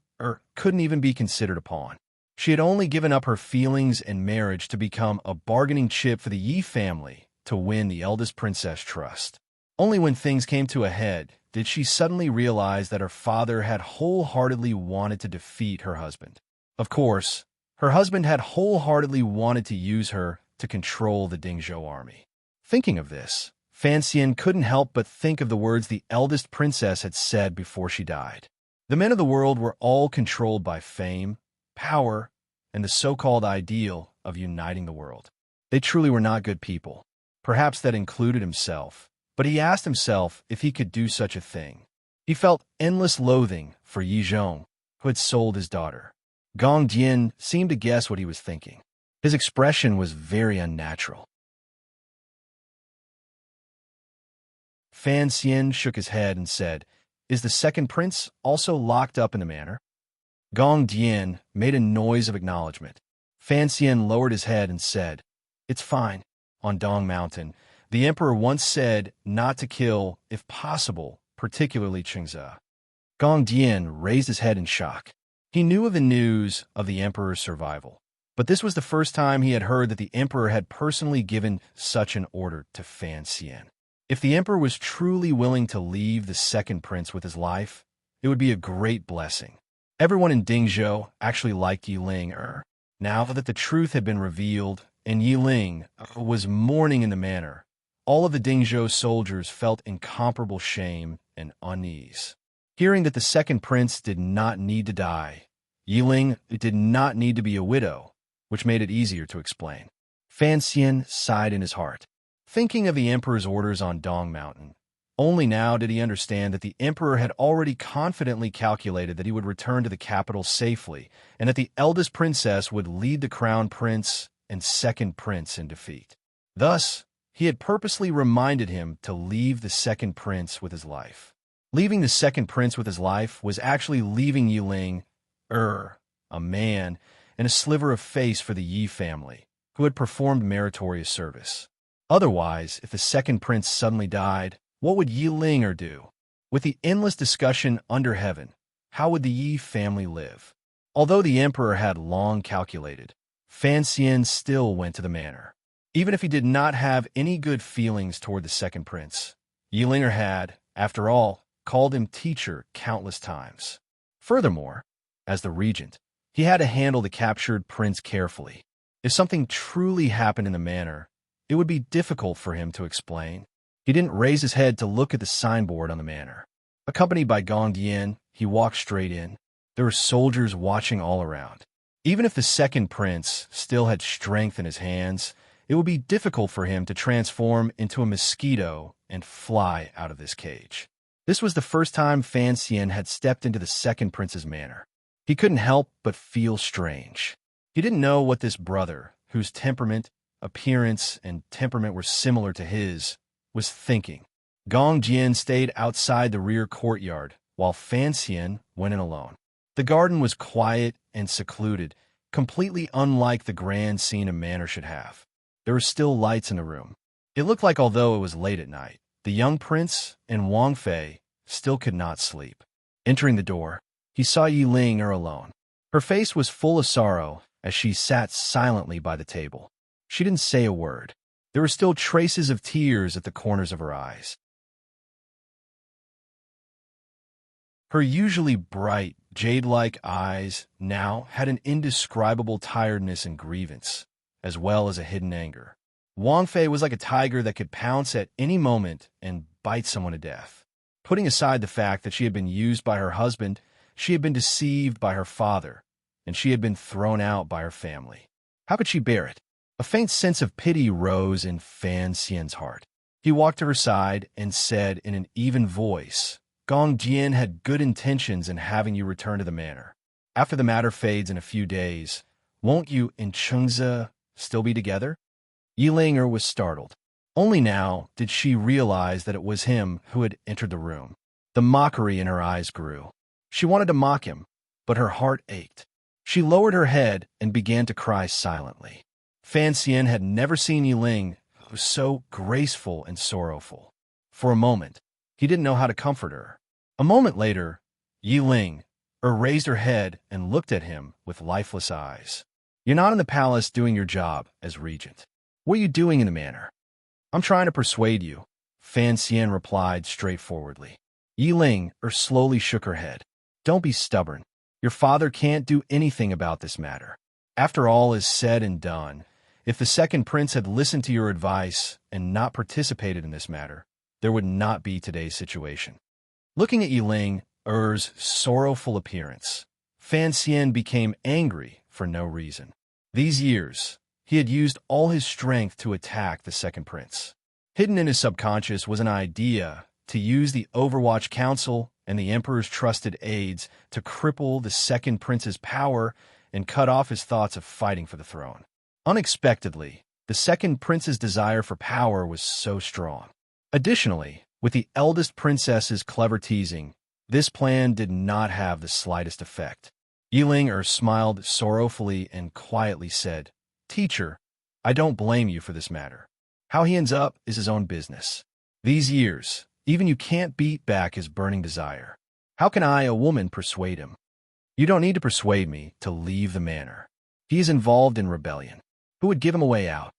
couldn't even be considered a pawn. She had only given up her feelings and marriage to become a bargaining chip for the Yi family to win the eldest princess' trust. Only when things came to a head did she suddenly realize that her father had wholeheartedly wanted to defeat her husband. Of course, her husband had wholeheartedly wanted to use her to control the Dingzhou army. Thinking of this, Fan Xian couldn't help but think of the words the eldest princess had said before she died. The men of the world were all controlled by fame, power, and the so-called ideal of uniting the world. They truly were not good people. Perhaps that included himself, but he asked himself if he could do such a thing. He felt endless loathing for Yi Zhong, who had sold his daughter. Gong Dian seemed to guess what he was thinking. His expression was very unnatural. Fan Xian shook his head and said, "Is the second prince also locked up in the manor?" Gong Dian made a noise of acknowledgement. Fan Xian lowered his head and said, "It's fine. On Dong Mountain, the emperor once said not to kill, if possible, particularly Qingze." Gong Dian raised his head in shock. He knew of the news of the emperor's survival, but this was the first time he had heard that the emperor had personally given such an order to Fan Xian. If the emperor was truly willing to leave the second prince with his life, it would be a great blessing. Everyone in Dingzhou actually liked Yiling Now that the truth had been revealed and Yiling was mourning in the manor, all of the Dingzhou soldiers felt incomparable shame and unease. Hearing that the second prince did not need to die, Yiling did not need to be a widow, which made it easier to explain. Fan Xian sighed in his heart. Thinking of the emperor's orders on Dong Mountain, only now did he understand that the emperor had already confidently calculated that he would return to the capital safely and that the eldest princess would lead the crown prince and second prince in defeat. Thus, he had purposely reminded him to leave the second prince with his life. Leaving the second prince with his life was actually leaving Yiling a man and a sliver of face for the Yi family, who had performed meritorious service. Otherwise, if the second prince suddenly died, what would Yiling do? With the endless discussion under heaven, how would the Yi family live? Although the emperor had long calculated, Fan Xian still went to the manor. Even if he did not have any good feelings toward the second prince, Yiling had, after all, called him teacher countless times. Furthermore, as the regent, he had to handle the captured prince carefully. If something truly happened in the manor, it would be difficult for him to explain. He didn't raise his head to look at the signboard on the manor. Accompanied by Gong Dian, he walked straight in. There were soldiers watching all around. Even if the second prince still had strength in his hands, it would be difficult for him to transform into a mosquito and fly out of this cage. This was the first time Fan Xian had stepped into the second prince's manor. He couldn't help but feel strange. He didn't know what this brother, whose appearance, and temperament were similar to his, was thinking. Gong Dian stayed outside the rear courtyard, while Fan Xian went in alone. The garden was quiet and secluded, completely unlike the grand scene a manor should have. There were still lights in the room. It looked like although it was late at night, the young prince and Wang Fei still could not sleep. Entering the door, he saw Yiling alone. Her face was full of sorrow as she sat silently by the table. She didn't say a word. There were still traces of tears at the corners of her eyes. Her usually bright, jade-like eyes now had an indescribable tiredness and grievance, as well as a hidden anger. Wang Fei was like a tiger that could pounce at any moment and bite someone to death. Putting aside the fact that she had been used by her husband, she had been deceived by her father, and she had been thrown out by her family. How could she bear it? A faint sense of pity rose in Fan Xian's heart. He walked to her side and said in an even voice, "Gong Jian had good intentions in having you return to the manor. After the matter fades in a few days, won't you and Chengze still be together?" Yilinger was startled. Only now did she realize that it was him who had entered the room. The mockery in her eyes grew. She wanted to mock him, but her heart ached. She lowered her head and began to cry silently. Fan Xian had never seen Yiling who was so graceful and sorrowful. For a moment, he didn't know how to comfort her. A moment later, Yiling raised her head and looked at him with lifeless eyes. "You're not in the palace doing your job as regent. What are you doing in the manor?" "I'm trying to persuade you," Fan Xian replied straightforwardly. Yiling slowly shook her head. "Don't be stubborn. Your father can't do anything about this matter. After all is said and done, if the second prince had listened to your advice and not participated in this matter, there would not be today's situation." Looking at Yiling's sorrowful appearance, Fan Xian became angry for no reason. These years, he had used all his strength to attack the second prince. Hidden in his subconscious was an idea to use the Overwatch Council and the Emperor's trusted aides to cripple the second prince's power and cut off his thoughts of fighting for the throne. Unexpectedly, the second prince's desire for power was so strong. Additionally, with the eldest princess's clever teasing, this plan did not have the slightest effect. Yiling smiled sorrowfully and quietly said, "Teacher, I don't blame you for this matter. How he ends up is his own business. These years, even you can't beat back his burning desire. How can I, a woman, persuade him? You don't need to persuade me to leave the manor. He is involved in rebellion. Who would give him a way out?"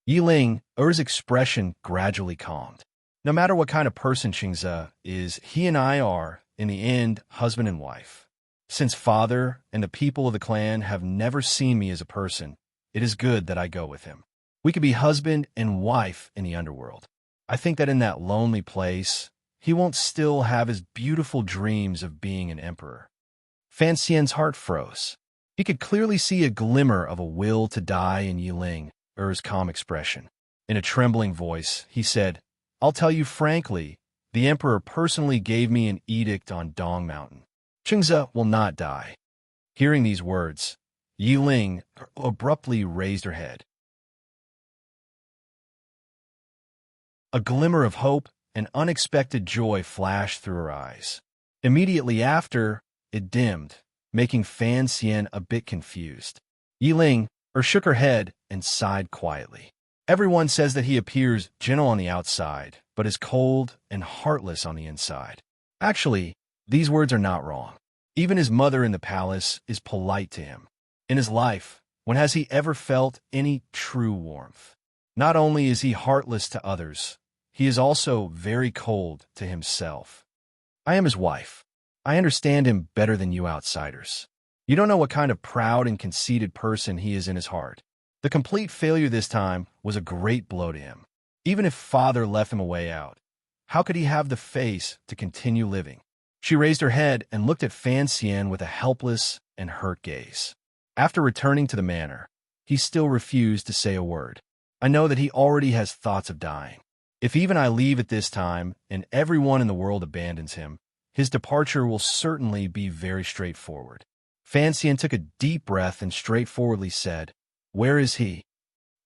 Yiling's expression gradually calmed. "No matter what kind of person Chengze is, he and I are, in the end, husband and wife. Since father and the people of the clan have never seen me as a person, it is good that I go with him. We could be husband and wife in the underworld. I think that in that lonely place, he won't still have his beautiful dreams of being an emperor." Fan Xian's heart froze. He could clearly see a glimmer of a will to die in Yiling's calm expression. In a trembling voice, he said, "I'll tell you frankly, the emperor personally gave me an edict on Dong Mountain. Chengze will not die." Hearing these words, Yiling abruptly raised her head. A glimmer of hope and unexpected joy flashed through her eyes. Immediately after, it dimmed, making Fan Xian a bit confused. Yiling shook her head and sighed quietly. "Everyone says that he appears gentle on the outside, but is cold and heartless on the inside. Actually, these words are not wrong. Even his mother in the palace is polite to him. In his life, when has he ever felt any true warmth? Not only is he heartless to others, he is also very cold to himself. I am his wife. I understand him better than you outsiders. You don't know what kind of proud and conceited person he is in his heart. The complete failure this time was a great blow to him. Even if father left him a way out, how could he have the face to continue living?" She raised her head and looked at Fan Xian with a helpless and hurt gaze. After returning to the manor, he still refused to say a word. "I know that he already has thoughts of dying. If even I leave at this time and everyone in the world abandons him, his departure will certainly be very straightforward." Fan Xian took a deep breath and straightforwardly said, "Where is he?"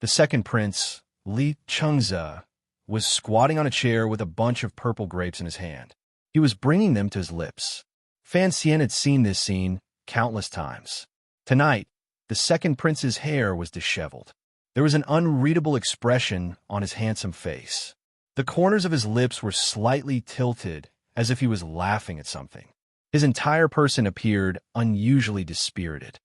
The second prince, Li Chengze, was squatting on a chair with a bunch of purple grapes in his hand. He was bringing them to his lips. Fan Xian had seen this scene countless times. Tonight, the second prince's hair was disheveled. There was an unreadable expression on his handsome face. The corners of his lips were slightly tilted, as if he was laughing at something. His entire person appeared unusually dispirited.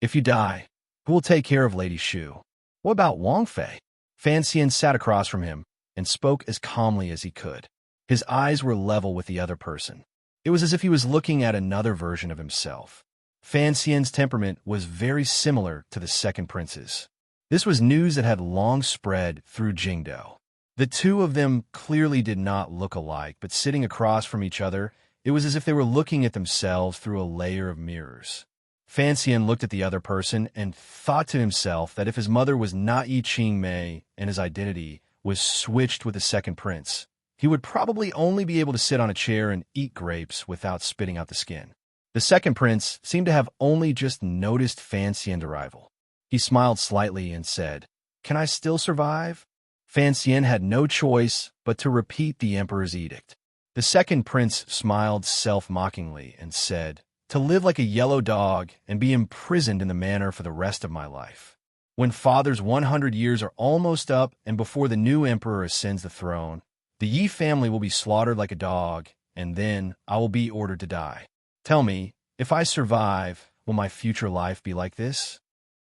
"If you die, who will take care of Lady Shu? What about Wang Fei?" Fan Xian sat across from him and spoke as calmly as he could. His eyes were level with the other person. It was as if he was looking at another version of himself. Fan Xian's temperament was very similar to the second prince's. This was news that had long spread through Jingdou. The two of them clearly did not look alike, but sitting across from each other, it was as if they were looking at themselves through a layer of mirrors. Fan Xian looked at the other person and thought to himself that if his mother was not Yi Qingmei and his identity was switched with the second prince, he would probably only be able to sit on a chair and eat grapes without spitting out the skin. The second prince seemed to have only just noticed Fan Xian's arrival. He smiled slightly and said, "Can I still survive?" Fan Xian had no choice but to repeat the emperor's edict. The second prince smiled self-mockingly and said, "To live like a yellow dog and be imprisoned in the manor for the rest of my life. When father's 100 years are almost up and before the new emperor ascends the throne, the Yi family will be slaughtered like a dog, and then I will be ordered to die. Tell me, if I survive, will my future life be like this?"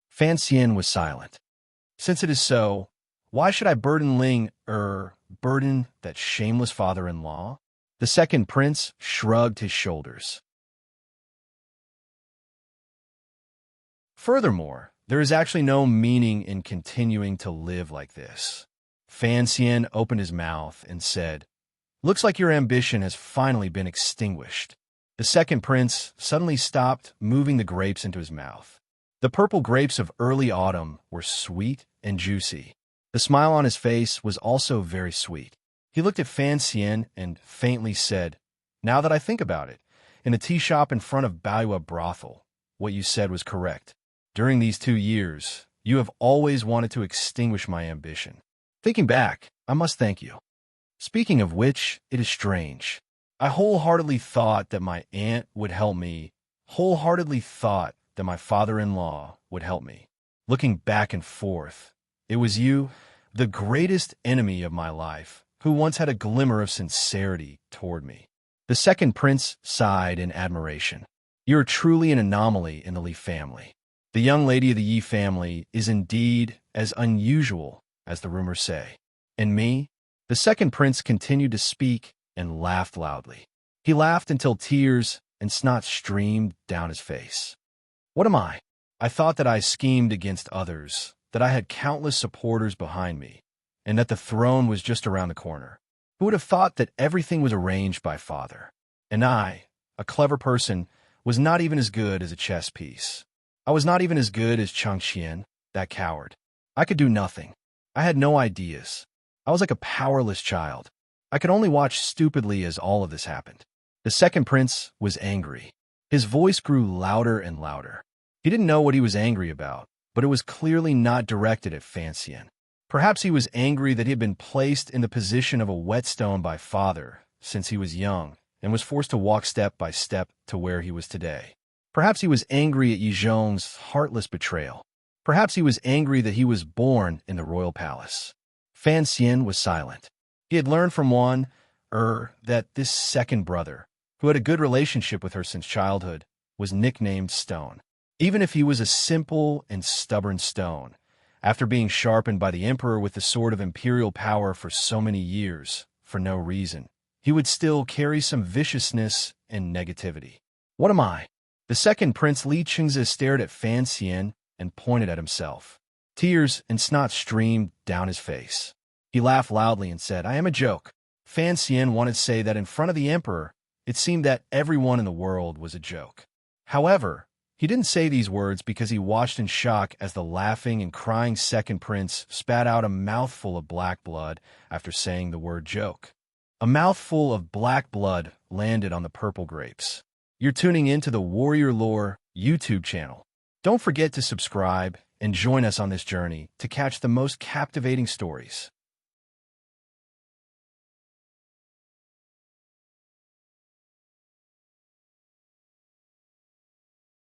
Fan Xian was silent. "Since it is so, why should I burden that shameless father-in-law?" The second prince shrugged his shoulders. "Furthermore, there is actually no meaning in continuing to live like this." Fan Xian opened his mouth and said, "Looks like your ambition has finally been extinguished." The second prince suddenly stopped moving the grapes into his mouth. The purple grapes of early autumn were sweet and juicy. The smile on his face was also very sweet. He looked at Fan Xian and faintly said, "Now that I think about it, in a tea shop in front of Baiyue brothel, what you said was correct. During these 2 years, you have always wanted to extinguish my ambition. Thinking back, I must thank you. Speaking of which, it is strange. I wholeheartedly thought that my aunt would help me, wholeheartedly thought that my father-in-law would help me. Looking back and forth, it was you, the greatest enemy of my life, who once had a glimmer of sincerity toward me." The second prince sighed in admiration. "You are truly an anomaly in the Li family. The young lady of the Yi family is indeed as unusual as the rumors say. And me?" The second prince continued to speak and laughed loudly. He laughed until tears and snot streamed down his face. "What am I? I thought that I schemed against others, that I had countless supporters behind me, and that the throne was just around the corner. Who would have thought that everything was arranged by father? And I, a clever person, was not even as good as a chess piece. I was not even as good as Changqian, that coward. I could do nothing. I had no ideas. I was like a powerless child. I could only watch stupidly as all of this happened." The second prince was angry. His voice grew louder and louder. He didn't know what he was angry about, but it was clearly not directed at Fan Xian. Perhaps he was angry that he had been placed in the position of a whetstone by father since he was young and was forced to walk step by step to where he was today. Perhaps he was angry at Yi Zhong's heartless betrayal. Perhaps he was angry that he was born in the royal palace. Fan Xian was silent. He had learned from that this second brother, who had a good relationship with her since childhood, was nicknamed Stone. Even if he was a simple and stubborn stone, after being sharpened by the emperor with the sword of imperial power for so many years, for no reason, he would still carry some viciousness and negativity. "What am I?" The second prince Li Qingzi stared at Fan Xian and pointed at himself. Tears and snot streamed down his face. He laughed loudly and said, "I am a joke." Fan Xian wanted to say that in front of the emperor, it seemed that everyone in the world was a joke. However, he didn't say these words because he watched in shock as the laughing and crying second prince spat out a mouthful of black blood after saying the word joke. A mouthful of black blood landed on the purple grapes. You're tuning into the Warrior Lore YouTube channel. Don't forget to subscribe and join us on this journey to catch the most captivating stories.